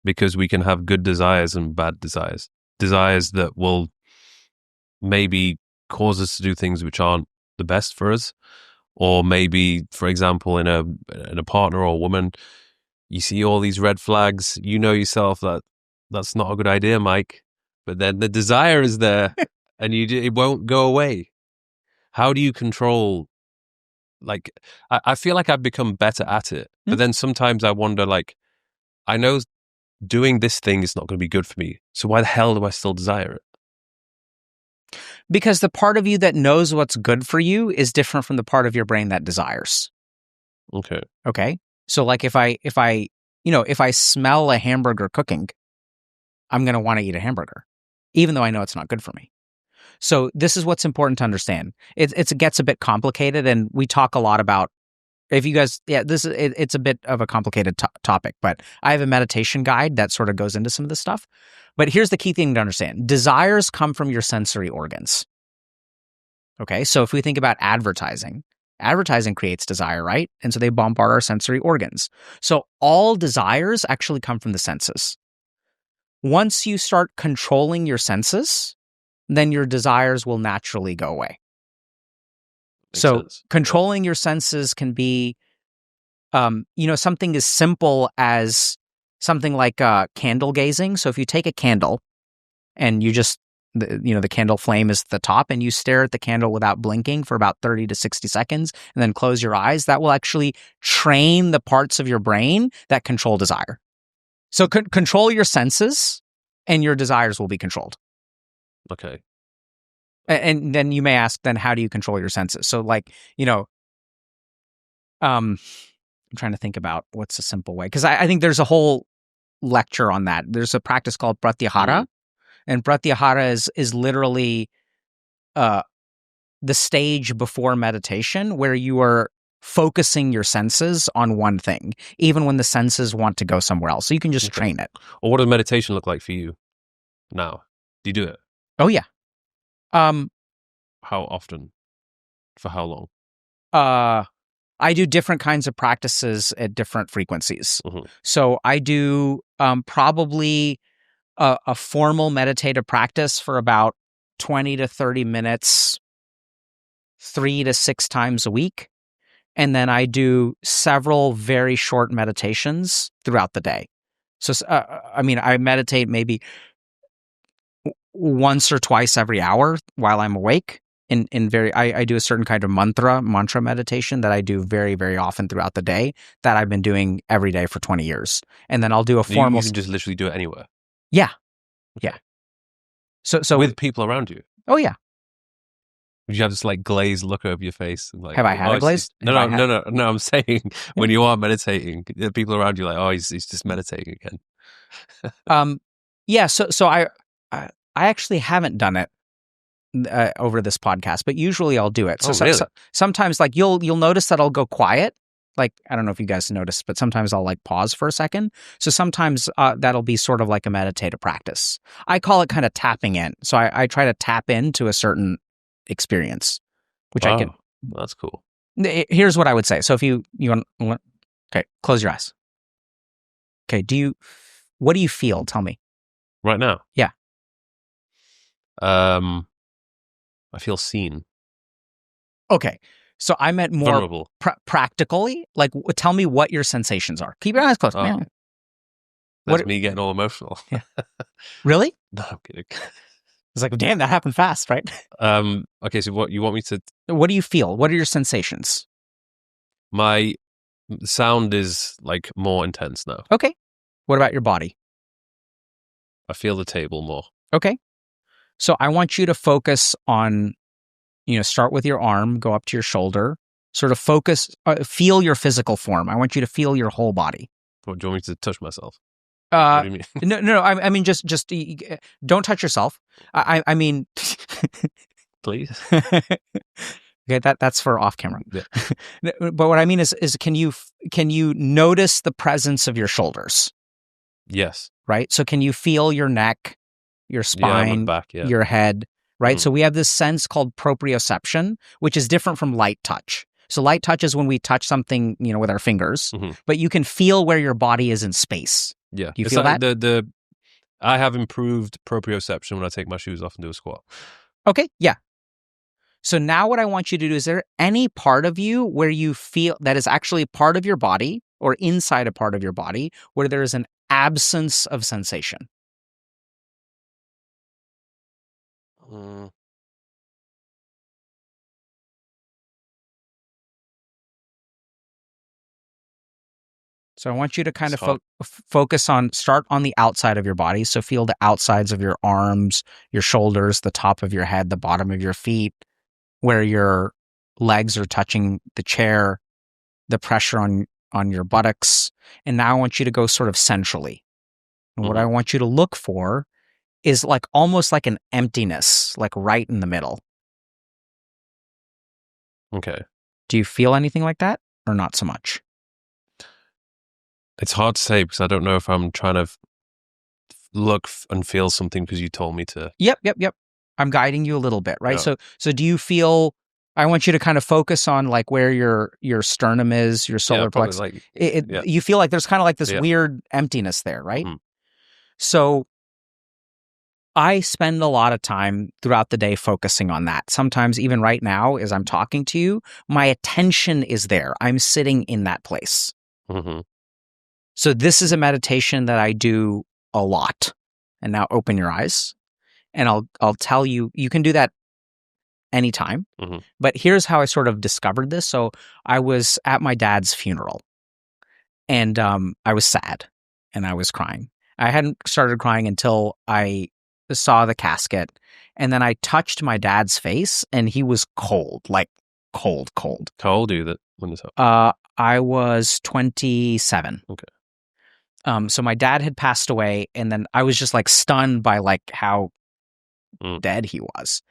Speaker 4: Because we can have good desires and bad desires. Desires that will maybe cause us to do things which aren't the best for us. Or maybe, for example, in a partner or a woman, you see all these red flags, you know yourself that that's not a good idea, Mike. But then the desire is there and it won't go away. How do you control, like, I feel like I've become better at it. But then sometimes I wonder, like, I know doing this thing is not going to be good for me. So why the hell do I still desire it?
Speaker 1: Because the part of you that knows what's good for you is different from the part of your brain that desires.
Speaker 4: Okay.
Speaker 1: Okay. So like if I smell a hamburger cooking, I'm going to want to eat a hamburger, even though I know it's not good for me. So this is what's important to understand. It gets a bit complicated, and we talk a lot about, if you guys, it's a bit of a complicated topic, but I have a meditation guide that sort of goes into some of this stuff. But here's the key thing to understand. Desires come from your sensory organs. Okay. So if we think about advertising creates desire, right? And so they bombard our sensory organs. So all desires actually come from the senses. Once you start controlling your senses, then your desires will naturally go away.
Speaker 4: Makes
Speaker 1: so
Speaker 4: sense.
Speaker 1: controlling your senses can be, something as simple as something like candle gazing. So if you take a candle and you just, the candle flame is at the top, and you stare at the candle without blinking for about 30 to 60 seconds and then close your eyes, that will actually train the parts of your brain that control desire. So control your senses and your desires will be controlled.
Speaker 4: Okay.
Speaker 1: And then you may ask, then how do you control your senses? So like, I'm trying to think about what's a simple way, because I think there's a whole lecture on that. There's a practice called pratyahara, and pratyahara is literally the stage before meditation where you are focusing your senses on one thing, even when the senses want to go somewhere else. So you can just train it.
Speaker 4: Or what does meditation look like for you now? Do you do it?
Speaker 1: Oh yeah.
Speaker 4: How often? For how long?
Speaker 1: I do different kinds of practices at different frequencies.
Speaker 4: Mm-hmm.
Speaker 1: So I do probably a formal meditative practice for about 20 to 30 minutes, 3 to 6 times a week. And then I do several very short meditations throughout the day. So, I meditate maybe once or twice every hour while I'm awake. I do a certain kind of mantra meditation that I do very, very often throughout the day that I've been doing every day for 20 years. And then I'll do a formal.
Speaker 4: You can just literally do it anywhere.
Speaker 1: Yeah.
Speaker 4: Okay.
Speaker 1: Yeah. So
Speaker 4: with people around you.
Speaker 1: Oh yeah.
Speaker 4: Would you have this like glazed look over your face? And like,
Speaker 1: have I had a glazed?
Speaker 4: No. I'm saying when you are meditating, the people around you are like, oh, he's just meditating again.
Speaker 1: Yeah. So I actually haven't done it over this podcast, but usually I'll do it. So,
Speaker 4: really?
Speaker 1: Sometimes like you'll notice that I'll go quiet. Like, I don't know if you guys notice, but sometimes I'll like pause for a second. So sometimes that'll be sort of like a meditative practice. I call it kind of tapping in. So I try to tap into a certain experience, which I can.
Speaker 4: That's cool.
Speaker 1: Here's what I would say. So if you want, okay, close your eyes. Okay. What do you feel? Tell me.
Speaker 4: Right now?
Speaker 1: Yeah.
Speaker 4: I feel seen.
Speaker 1: Okay. So I meant more
Speaker 4: vulnerable.
Speaker 1: Practically. Like, tell me what your sensations are. Keep your eyes closed.
Speaker 4: Oh. That's me getting all emotional.
Speaker 1: Yeah. Really?
Speaker 4: No, I'm kidding.
Speaker 1: It's like, damn, that happened fast, right?
Speaker 4: Okay, so what you want me to...
Speaker 1: What do you feel? What are your sensations?
Speaker 4: My sound is like more intense now.
Speaker 1: Okay. What about your body?
Speaker 4: I feel the table more.
Speaker 1: Okay. So I want you to focus on, start with your arm, go up to your shoulder, Sort of focus, feel your physical form. I want you to feel your whole body.
Speaker 4: What, do you want me to touch myself? What do you mean?
Speaker 1: No. I mean, just don't touch yourself. I mean,
Speaker 4: Please.
Speaker 1: okay, that's for off camera.
Speaker 4: Yeah.
Speaker 1: But what I mean is can you notice the presence of your shoulders?
Speaker 4: Yes.
Speaker 1: Right. So can you feel your neck, your spine,
Speaker 4: back,
Speaker 1: your head? Right.
Speaker 4: Mhm.
Speaker 1: So we have this sense called proprioception, which is different from light touch. So light touch is when we touch something, with our fingers, but you can feel where your body is in space.
Speaker 4: Yeah.
Speaker 1: Do you feel that?
Speaker 4: I have improved proprioception when I take my shoes off and do a squat.
Speaker 1: Okay. Yeah. So now what I want you to do, is there any part of you where you feel that is actually part of your body or inside a part of your body where there is an absence of sensation? So I want you to kind of focus start on the outside of your body. So feel the outsides of your arms, your shoulders, the top of your head, the bottom of your feet, where your legs are touching the chair, the pressure on your buttocks. And now I want you to go sort of centrally. And what I want you to look for is like almost like an emptiness, like right in the middle.
Speaker 4: Okay.
Speaker 1: Do you feel anything like that or not so much?
Speaker 4: It's hard to say because I don't know if I'm trying to look and feel something because you told me to.
Speaker 1: Yep. I'm guiding you a little bit, right?
Speaker 4: Yeah.
Speaker 1: So do you feel? I want you to kind of focus on like where your sternum is, your solar plexus.
Speaker 4: Like,
Speaker 1: You feel like there's kind of like this weird emptiness there, right? So I spend a lot of time throughout the day focusing on that. Sometimes even right now, as I'm talking to you, my attention is there. I'm sitting in that place. So this is a meditation that I do a lot. And now open your eyes, and I'll tell you, you can do that anytime. But here's how I sort of discovered this. So I was at my dad's funeral, and I was sad and I was crying. I hadn't started crying until I saw the casket, and then I touched my dad's face, and he was cold, like cold.
Speaker 4: How old are you when this happened?
Speaker 1: I was 27.
Speaker 4: Okay.
Speaker 1: So my dad had passed away, and then I was just like stunned by like how dead he was.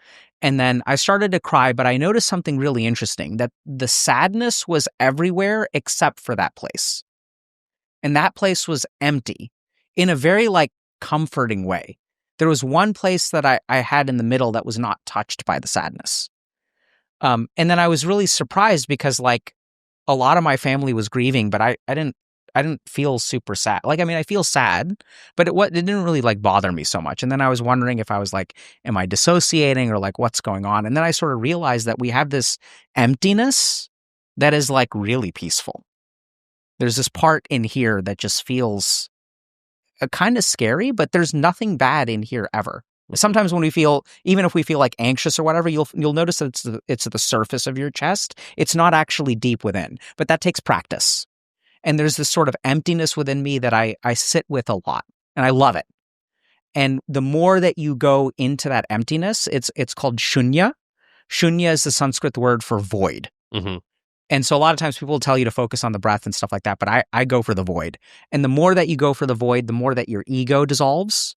Speaker 1: And then I started to cry, but I noticed something really interesting, that the sadness was everywhere except for that place. And that place was empty in a very like comforting way. There was one place that I had in the middle that was not touched by the sadness. And then I was really surprised because like a lot of my family was grieving, but I didn't feel super sad. Like, I mean, I feel sad, but it didn't really like bother me so much. And then I was wondering if I was like, am I dissociating or like what's going on? And then I sort of realized that we have this emptiness that is like really peaceful. There's this part in here that just feels kind of scary, but there's nothing bad in here ever. Sometimes when even if we feel like anxious or whatever, you'll notice that it's at the surface of your chest. It's not actually deep within, but that takes practice. And there's this sort of emptiness within me that I sit with a lot, and I love it. And the more that you go into that emptiness, it's called shunya. Shunya is the Sanskrit word for void. And so a lot of times people will tell you to focus on the breath and stuff like that, but I go for the void. And the more that you go for the void, the more that your ego dissolves,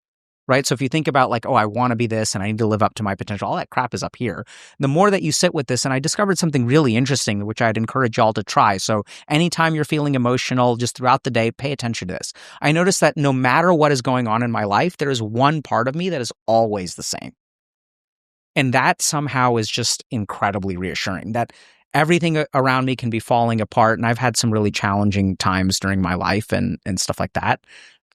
Speaker 1: right? So if you think about like, oh, I want to be this and I need to live up to my potential, all that crap is up here. The more that you sit with this, and I discovered something really interesting, which I'd encourage y'all to try. So anytime you're feeling emotional, just throughout the day, pay attention to this. I noticed that no matter what is going on in my life, there is one part of me that is always the same. And that somehow is just incredibly reassuring, that everything around me can be falling apart. And I've had some really challenging times during my life and stuff like that.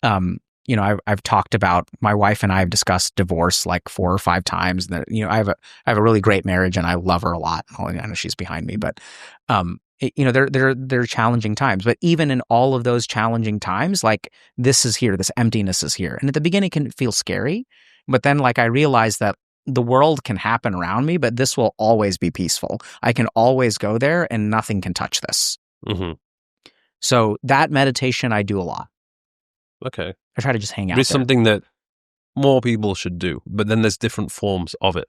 Speaker 1: I've talked about, my wife and I have discussed divorce like 4 or 5 times. That, I have a really great marriage and I love her a lot. I know she's behind me, but there are challenging times. But even in all of those challenging times, like this is here, this emptiness is here. And at the beginning it can feel scary, but then like I realized that the world can happen around me, but this will always be peaceful. I can always go there and nothing can touch this. So that meditation I do a lot.
Speaker 4: Okay.
Speaker 1: I try to just hang out
Speaker 4: It's something that more people should do, but then there's different forms of it.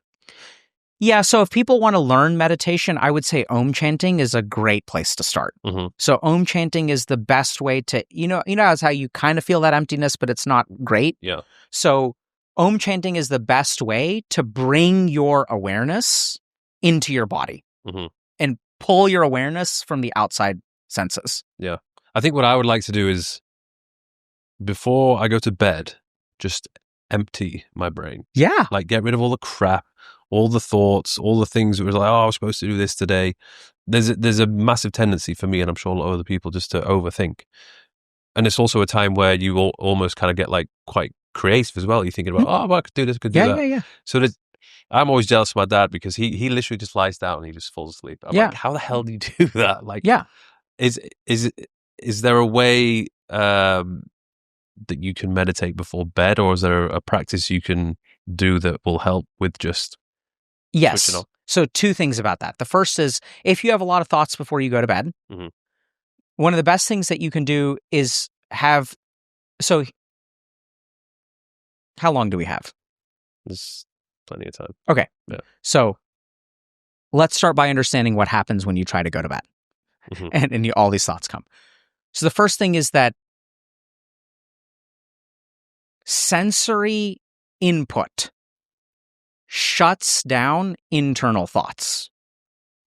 Speaker 1: Yeah, so if people want to learn meditation, I would say Om chanting is a great place to start.
Speaker 4: Mm-hmm.
Speaker 1: So Om chanting is the best way to, that's how you kind of feel that emptiness, but it's not great.
Speaker 4: Yeah.
Speaker 1: So Om chanting is the best way to bring your awareness into your body
Speaker 4: Mm-hmm.
Speaker 1: and pull your awareness from the outside senses.
Speaker 4: Yeah. I think what I would like to do is, before I go to bed, just empty my brain.
Speaker 1: Yeah.
Speaker 4: Like, get rid of all the crap, all the thoughts, all the things that was like, oh, I was supposed to do this today. There's a massive tendency for me, and I'm sure a lot of other people, just to overthink. And it's also a time where you almost kind of get like quite creative as well. You're thinking about, oh, I could do this, could do that.
Speaker 1: Yeah.
Speaker 4: So I'm always jealous of my dad, because he literally just lies down and he just falls asleep. I'm like, how the hell do you do that? Like, is there a way that you can meditate before bed, or is there a practice you can do that will help with just switching off?
Speaker 1: So two things about that. The first is, if you have a lot of thoughts before you go to bed,
Speaker 4: Mm-hmm.
Speaker 1: one of the best things that you can do is so how long do we have?
Speaker 4: There's plenty of time.
Speaker 1: Okay.
Speaker 4: Yeah.
Speaker 1: So let's start by understanding what happens when you try to go to bed.
Speaker 4: Mm-hmm.
Speaker 1: And all these thoughts come. So the first thing is that sensory input shuts down internal thoughts.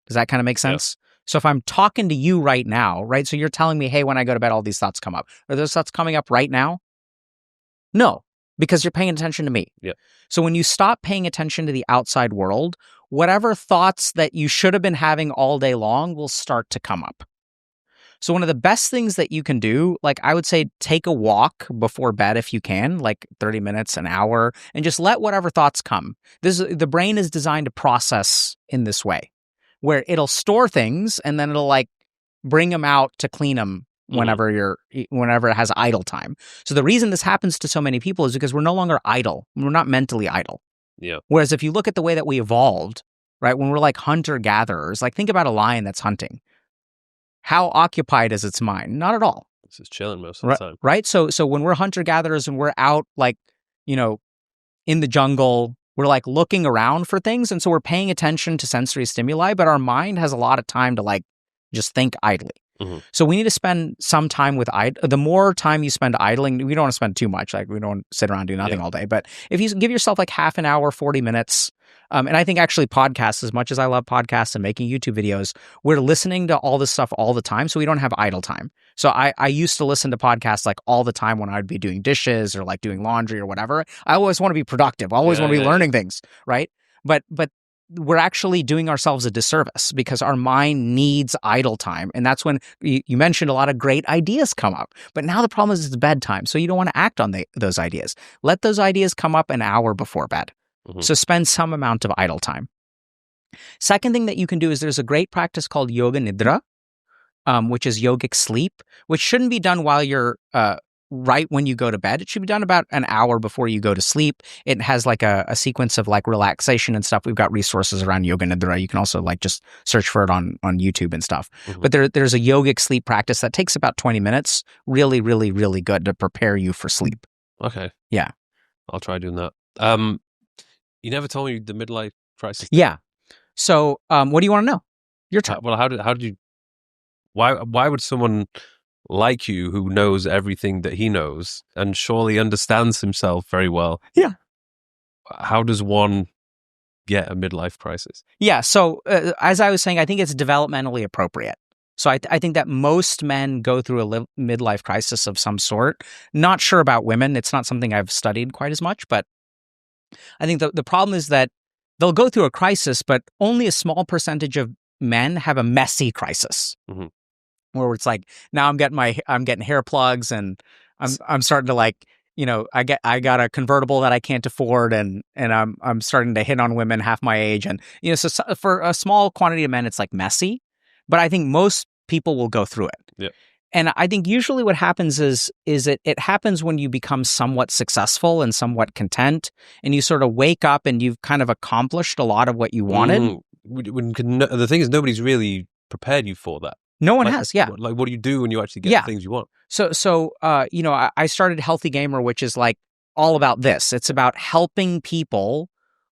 Speaker 1: Does that kind of make sense? Yeah. So if I'm talking to you right now, right? So you're telling me, hey, when I go to bed, all these thoughts come up. Are those thoughts coming up right now? No, because you're paying attention to me.
Speaker 4: Yeah.
Speaker 1: So when you stop paying attention to the outside world, whatever thoughts that you should have been having all day long will start to come up. So one of the best things that you can do, like I would say, take a walk before bed if you can, like 30 minutes, an hour, and just let whatever thoughts come. The brain is designed to process in this way, where it'll store things and then it'll like bring them out to clean them whenever it has idle time. So the reason this happens to so many people is because we're no longer idle. We're not mentally idle.
Speaker 4: Yeah.
Speaker 1: Whereas if you look at the way that we evolved, right, when we're like hunter-gatherers, like think about a lion that's hunting. How occupied is its mind? Not at all.
Speaker 4: It's just chilling most of the time.
Speaker 1: Right? So when we're hunter-gatherers and we're out like, in the jungle, we're like looking around for things. And so we're paying attention to sensory stimuli, but our mind has a lot of time to like just think idly. Mm-hmm. So we need to spend some time with the more time you spend idling, we don't want to spend too much. Like we don't sit around and do nothing all day. But if you give yourself like half an hour, 40 minutes, and I think actually podcasts, as much as I love podcasts and making YouTube videos, we're listening to all this stuff all the time. So we don't have idle time. So I used to listen to podcasts like all the time when I'd be doing dishes or like doing laundry or whatever. I always want to be productive. I always want to be learning things, right? But we're actually doing ourselves a disservice because our mind needs idle time. And that's when you mentioned a lot of great ideas come up. But now the problem is it's bedtime. So you don't want to act on those ideas. Let those ideas come up an hour before bed. Mm-hmm. So spend some amount of idle time. Second thing that you can do is there's a great practice called yoga nidra, which is yogic sleep, which shouldn't be done while you're right when you go to bed. It should be done about an hour before you go to sleep. It has like a sequence of like relaxation and stuff. We've got resources around yoga nidra. You can also like just search for it on YouTube and stuff. Mm-hmm. But there's a yogic sleep practice that takes about 20 minutes. Really, really, really good to prepare you for sleep.
Speaker 4: Okay.
Speaker 1: Yeah.
Speaker 4: I'll try doing that. You never told me the midlife crisis.
Speaker 1: Yeah. So what do you want to know? Your turn.
Speaker 4: Well, how did you, why would someone like you, who knows everything that he knows and surely understands himself very well.
Speaker 1: Yeah.
Speaker 4: How does one get a midlife crisis?
Speaker 1: Yeah. So as I was saying, I think it's developmentally appropriate. So I think that most men go through a midlife crisis of some sort. Not sure about women. It's not something I've studied quite as much, but I think the problem is that they'll go through a crisis, but only a small percentage of men have a messy crisis. Mm-hmm. Where it's like, now I'm getting hair plugs and I'm starting to like, I got a convertible that I can't afford and I'm starting to hit on women half my age. And, so for a small quantity of men, it's like messy, but I think most people will go through it.
Speaker 4: Yeah.
Speaker 1: And I think usually what happens is it happens when you become somewhat successful and somewhat content and you sort of wake up and you've kind of accomplished a lot of what you wanted.
Speaker 4: The thing is, nobody's really prepared you for that.
Speaker 1: No one has, yeah.
Speaker 4: Like, what do you do when you actually get the things you want?
Speaker 1: So, I started Healthy Gamer, which is like all about this. It's about helping people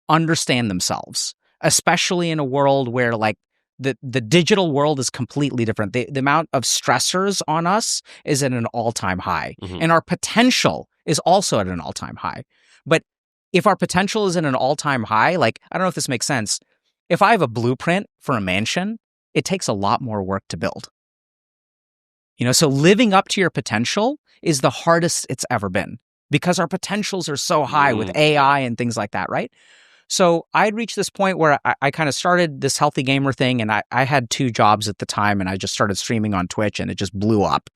Speaker 1: understand themselves. especially in a world where like the digital world is completely different. The amount of stressors on us is at an all-time high, and our potential is also at an all-time high. But if our potential is at an all-time high, like, I don't know if this makes sense. If I have a blueprint for a mansion, it takes a lot more work to build. You know, so living up to your potential is the hardest it's ever been because our potentials are so high with AI and things like that, right? So I'd reached this point where I kind of started this healthy gamer thing, and I had 2 jobs at the time, and I just started streaming on Twitch, and it just blew up.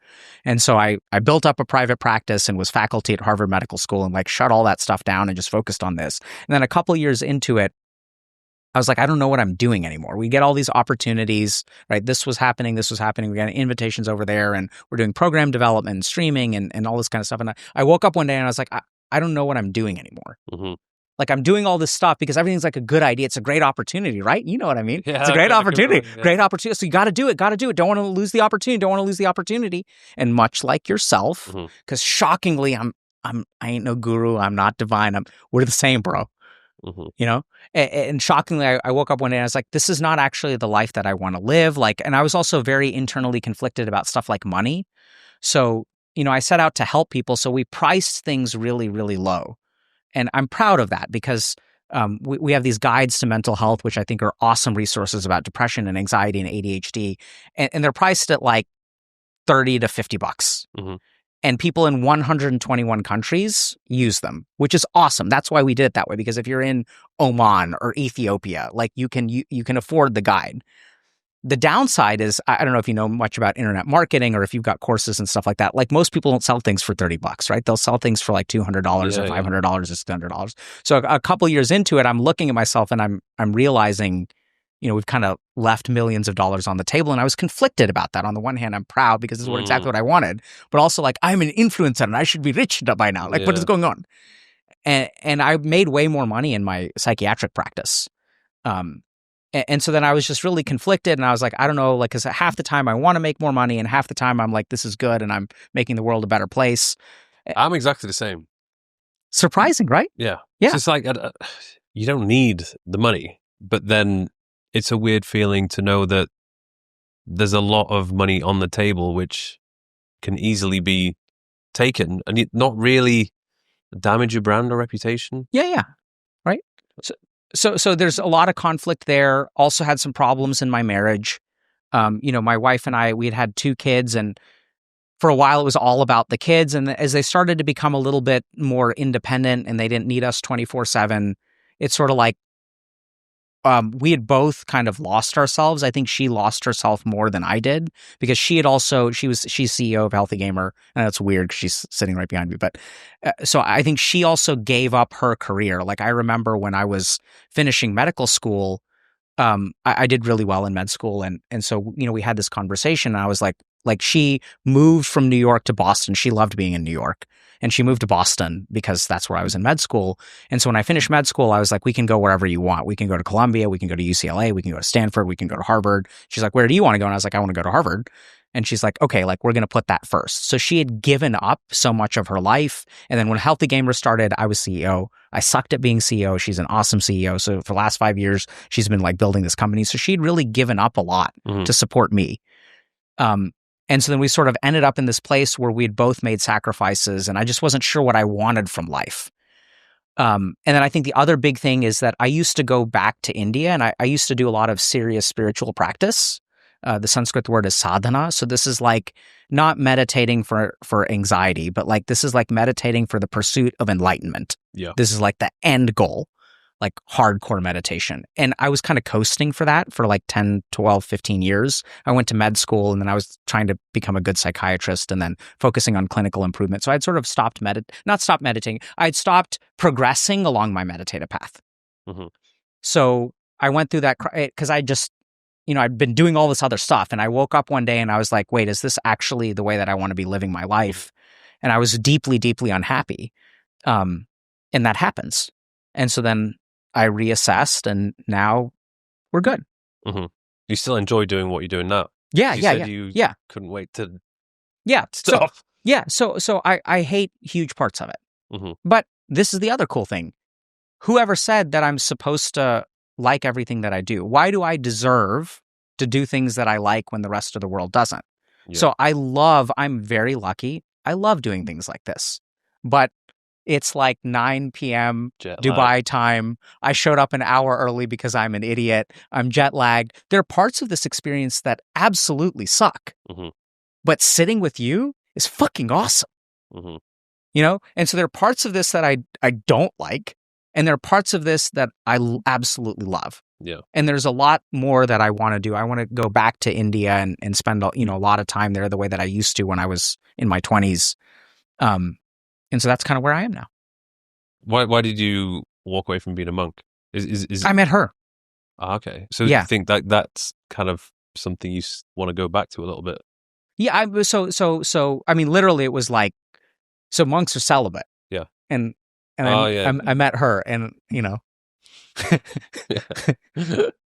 Speaker 1: And so I built up a private practice and was faculty at Harvard Medical School and like shut all that stuff down and just focused on this. And then a couple years into it, I was like, I don't know what I'm doing anymore. We get all these opportunities, right? This was happening. We got invitations over there, and we're doing program development and streaming and all this kind of stuff. And I woke up one day and I was like, I don't know what I'm doing anymore. Like, I'm doing all this stuff because everything's like a good idea. It's a great opportunity, right? You know what I mean? Yeah, it's a great opportunity. Great opportunity. So you got to do it. Don't want to lose the opportunity. And much like yourself, because shockingly, I ain't no guru. I'm not divine. We're the same, bro. You know? And shockingly, I woke up one day and I was like, this is not actually the life that I want to live. Like, and I was also very internally conflicted about stuff like money. So, you know, I set out to help people. So we priced things really, really low. And I'm proud of that because we have these guides to mental health, which I think are awesome resources about depression and anxiety and ADHD. And they're priced at like $30 to $50. And people in 121 countries use them, which is awesome. That's why we did it that way, because if you're in Oman or Ethiopia, like you can afford the guide. The downside is, I don't know if you know much about internet marketing or if you've got courses and stuff like that. Like, most people don't sell things for $30, right? They'll sell things for like $200 or $500 or $600. So a couple years into it, I'm looking at myself and I'm realizing, you know, we've kind of left millions of dollars on the table, and I was conflicted about that. On the one hand, I'm proud because this is exactly what I wanted, but also like, I'm an influencer and I should be rich by now. Like, what is going on? And I made way more money in my psychiatric practice. And so then I was just really conflicted, and I was like, I don't know, like, because half the time I want to make more money, and half the time I'm like, this is good, and I'm making the world a better place.
Speaker 4: I'm exactly the same.
Speaker 1: Surprising, right?
Speaker 4: Yeah.
Speaker 1: Yeah.
Speaker 4: It's just like, you don't need the money, but then it's a weird feeling to know that there's a lot of money on the table, which can easily be taken and not really damage your brand or reputation.
Speaker 1: Yeah. Right. So there's a lot of conflict there. Also had some problems in my marriage. You know, my wife and we had 2 kids, and for a while it was all about the kids. And as they started to become a little bit more independent and they didn't need us 24/7, it's sort of like we had both kind of lost ourselves. I think she lost herself more than I did, because she's CEO of Healthy Gamer, and that's weird because she's sitting right behind me. But so I think she also gave up her career. Like, I remember when I was finishing medical school, I did really well in med school, and so, you know, we had this conversation, and I was like she moved from New York to Boston. She loved being in New York, and she moved to Boston because that's where I was in med school. And so when I finished med school, I was like, we can go wherever you want. We can go to Columbia, we can go to UCLA, we can go to Stanford, we can go to Harvard. She's like, where do you want to go? And I was like, I want to go to Harvard. And she's like, okay, like, we're going to put that first. So she had given up so much of her life. And then when Healthy Gamer started, I was CEO. I sucked at being CEO. She's an awesome CEO. So for the last 5 years, she's been like building this company. So she'd really given up a lot to support me. And so then we sort of ended up in this place where we'd both made sacrifices, and I just wasn't sure what I wanted from life. And then I think the other big thing is that I used to go back to India, and I used to do a lot of serious spiritual practice. The Sanskrit word is sadhana. So this is like not meditating for anxiety, but like this is like meditating for the pursuit of enlightenment. Yeah. This is like the end goal, like hardcore meditation. And I was kind of coasting for that for like 10, 12, 15 years. I went to med school, and then I was trying to become a good psychiatrist and then focusing on clinical improvement. So I'd sort of not stopped meditating. I'd stopped progressing along my meditative path. So I went through that because I just, you know, I'd been doing all this other stuff, and I woke up one day and I was like, wait, is this actually the way that I want to be living my life? And I was deeply, deeply unhappy. And that happens. And so then I reassessed, and now we're good.
Speaker 4: You still enjoy doing what you're doing now?
Speaker 1: Yeah,
Speaker 4: you couldn't wait to
Speaker 1: stop. So I hate huge parts of it. But this is the other cool thing. Whoever said that I'm supposed to like everything that I do? Why do I deserve to do things that I like when the rest of the world doesn't?
Speaker 4: Yeah.
Speaker 1: So I'm very lucky. I love doing things like this. But it's like 9 p.m.
Speaker 4: Jet
Speaker 1: Dubai
Speaker 4: lag.
Speaker 1: time. I showed up an hour early because I'm an idiot. I'm jet lagged. There are parts of this experience that absolutely suck.
Speaker 4: Mhm.
Speaker 1: But sitting with you is fucking awesome.
Speaker 4: Mhm.
Speaker 1: You know? And so there are parts of this that I don't like, and there are parts of this that I absolutely love.
Speaker 4: Yeah.
Speaker 1: And there's a lot more that I want to do. I want to go back to India and spend a lot of time there the way that I used to when I was in my 20s. And so that's kind of where I am now.
Speaker 4: Why did you walk away from being a monk? Is
Speaker 1: I met her.
Speaker 4: Okay. So
Speaker 1: Yeah.
Speaker 4: you think that that's kind of something you want to go back to a little bit?
Speaker 1: Yeah, I mean, literally it was like, so monks are celibate.
Speaker 4: Yeah.
Speaker 1: And
Speaker 4: yeah.
Speaker 1: I met her, and
Speaker 4: Yeah.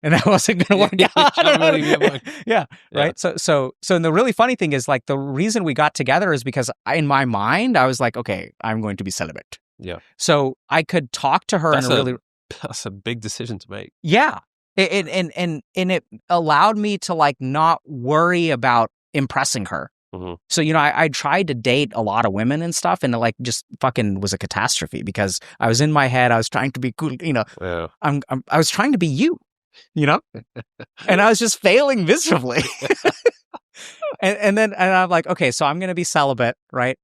Speaker 1: and that wasn't going to work out.
Speaker 4: Can't really be a monk.
Speaker 1: Yeah, right. So and the really funny thing is, like, the reason we got together is because in my mind I was like, okay, I'm going to be celibate.
Speaker 4: Yeah.
Speaker 1: So I could talk to her
Speaker 4: That's a big decision to make.
Speaker 1: Yeah. And it allowed me to, like, not worry about impressing her.
Speaker 4: Mm-hmm.
Speaker 1: So, I tried to date a lot of women and stuff, and it, like, just fucking was a catastrophe because I was in my head. I was trying to be cool.
Speaker 4: Yeah.
Speaker 1: I was trying to be you, and I was just failing miserably. and I'm like, okay, so I'm going to be celibate, right?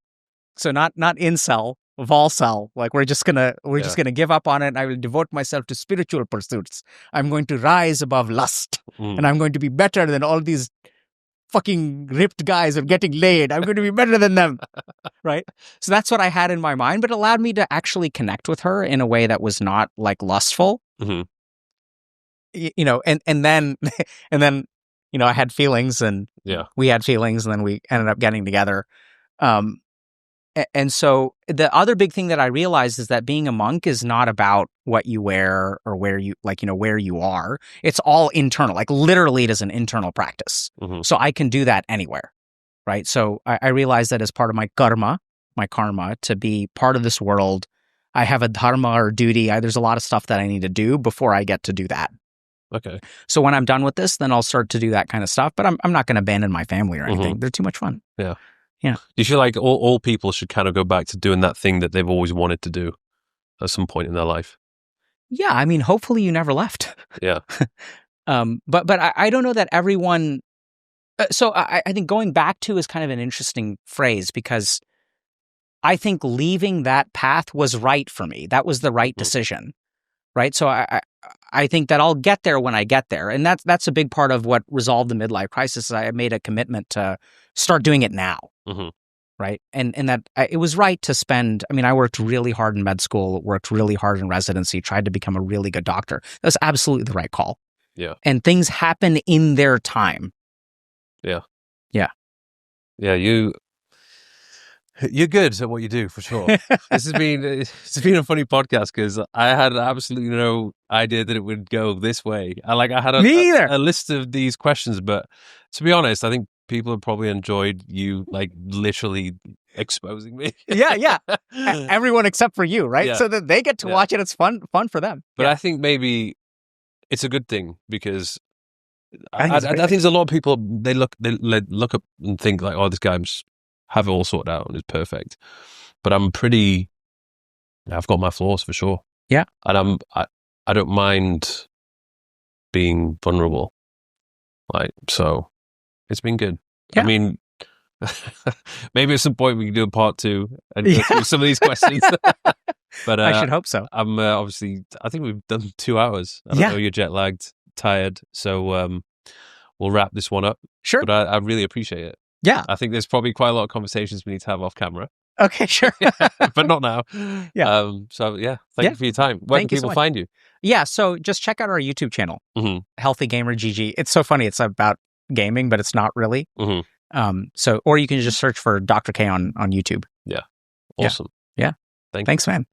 Speaker 1: So not incel, volcel. Like, we're just gonna give up on it. And I will devote myself to spiritual pursuits. I'm going to rise above lust, and I'm going to be better than all these fucking ripped guys are getting laid. I'm going to be better than them, right? So that's what I had in my mind, but it allowed me to actually connect with her in a way that was not, like, lustful.
Speaker 4: Mm-hmm.
Speaker 1: And then I had feelings, and we had feelings, and then we ended up getting together. And so the other big thing that I realized is that being a monk is not about what you wear or where you are. It's all internal. Like, literally, it is an internal practice.
Speaker 4: Mm-hmm.
Speaker 1: So I can do that anywhere, right? So I realized that as part of my karma, to be part of this world, I have a dharma or duty. There's a lot of stuff that I need to do before I get to do that.
Speaker 4: Okay.
Speaker 1: So when I'm done with this, then I'll start to do that kind of stuff. But I'm not going to abandon my family or anything.
Speaker 4: Mm-hmm.
Speaker 1: They're too much fun.
Speaker 4: Yeah.
Speaker 1: Yeah.
Speaker 4: Do you feel like all people should kind of go back to doing that thing that they've always wanted to do at some point in their life?
Speaker 1: Yeah. I mean, hopefully you never left.
Speaker 4: Yeah.
Speaker 1: But I don't know that everyone. So I think going back to is kind of an interesting phrase, because I think leaving that path was right for me. That was the right decision. Right. So I think that I'll get there when I get there. And that's a big part of what resolved the midlife crisis. I made a commitment to start doing it now.
Speaker 4: Mm-hmm.
Speaker 1: Right. And that it was right to spend. I mean, I worked really hard in med school, worked really hard in residency, tried to become a really good doctor. That was absolutely the right call.
Speaker 4: Yeah.
Speaker 1: And things happen in their time.
Speaker 4: Yeah.
Speaker 1: Yeah.
Speaker 4: Yeah. You're good at what you do, for sure. It's been a funny podcast because I had absolutely no idea that it would go this way. I had a list of these questions, but to be honest, I think people have probably enjoyed you, like, literally exposing me.
Speaker 1: Yeah. Everyone except for you, right?
Speaker 4: Yeah.
Speaker 1: So that they get to watch it. It's fun for them.
Speaker 4: But I think maybe it's a good thing, because
Speaker 1: I
Speaker 4: think there's a lot of people, they look up and think, like, oh, this guy have it all sorted out and is perfect. But I've got my flaws, for sure.
Speaker 1: Yeah.
Speaker 4: And I don't mind being vulnerable. Like, so it's been good.
Speaker 1: Yeah.
Speaker 4: I mean, maybe at some point we can do a part 2 and go through some of these questions. But
Speaker 1: I should hope so.
Speaker 4: I'm obviously, I think we've done 2 hours. I know you're jet lagged, tired. So we'll wrap this one up.
Speaker 1: Sure.
Speaker 4: But I really appreciate it.
Speaker 1: Yeah.
Speaker 4: I think there's probably quite a lot of conversations we need to have off camera.
Speaker 1: Okay, sure.
Speaker 4: But not now.
Speaker 1: Yeah.
Speaker 4: So yeah, thank you for your time. Where can people find you?
Speaker 1: Yeah, so just check out our YouTube channel,
Speaker 4: Mm-hmm.
Speaker 1: Healthy Gamer GG. It's so funny. It's about gaming, but it's not really.
Speaker 4: Mm-hmm.
Speaker 1: Or you can just search for Dr. K on YouTube.
Speaker 4: Yeah. Awesome.
Speaker 1: Yeah.
Speaker 4: Thank you.
Speaker 1: Thanks, man.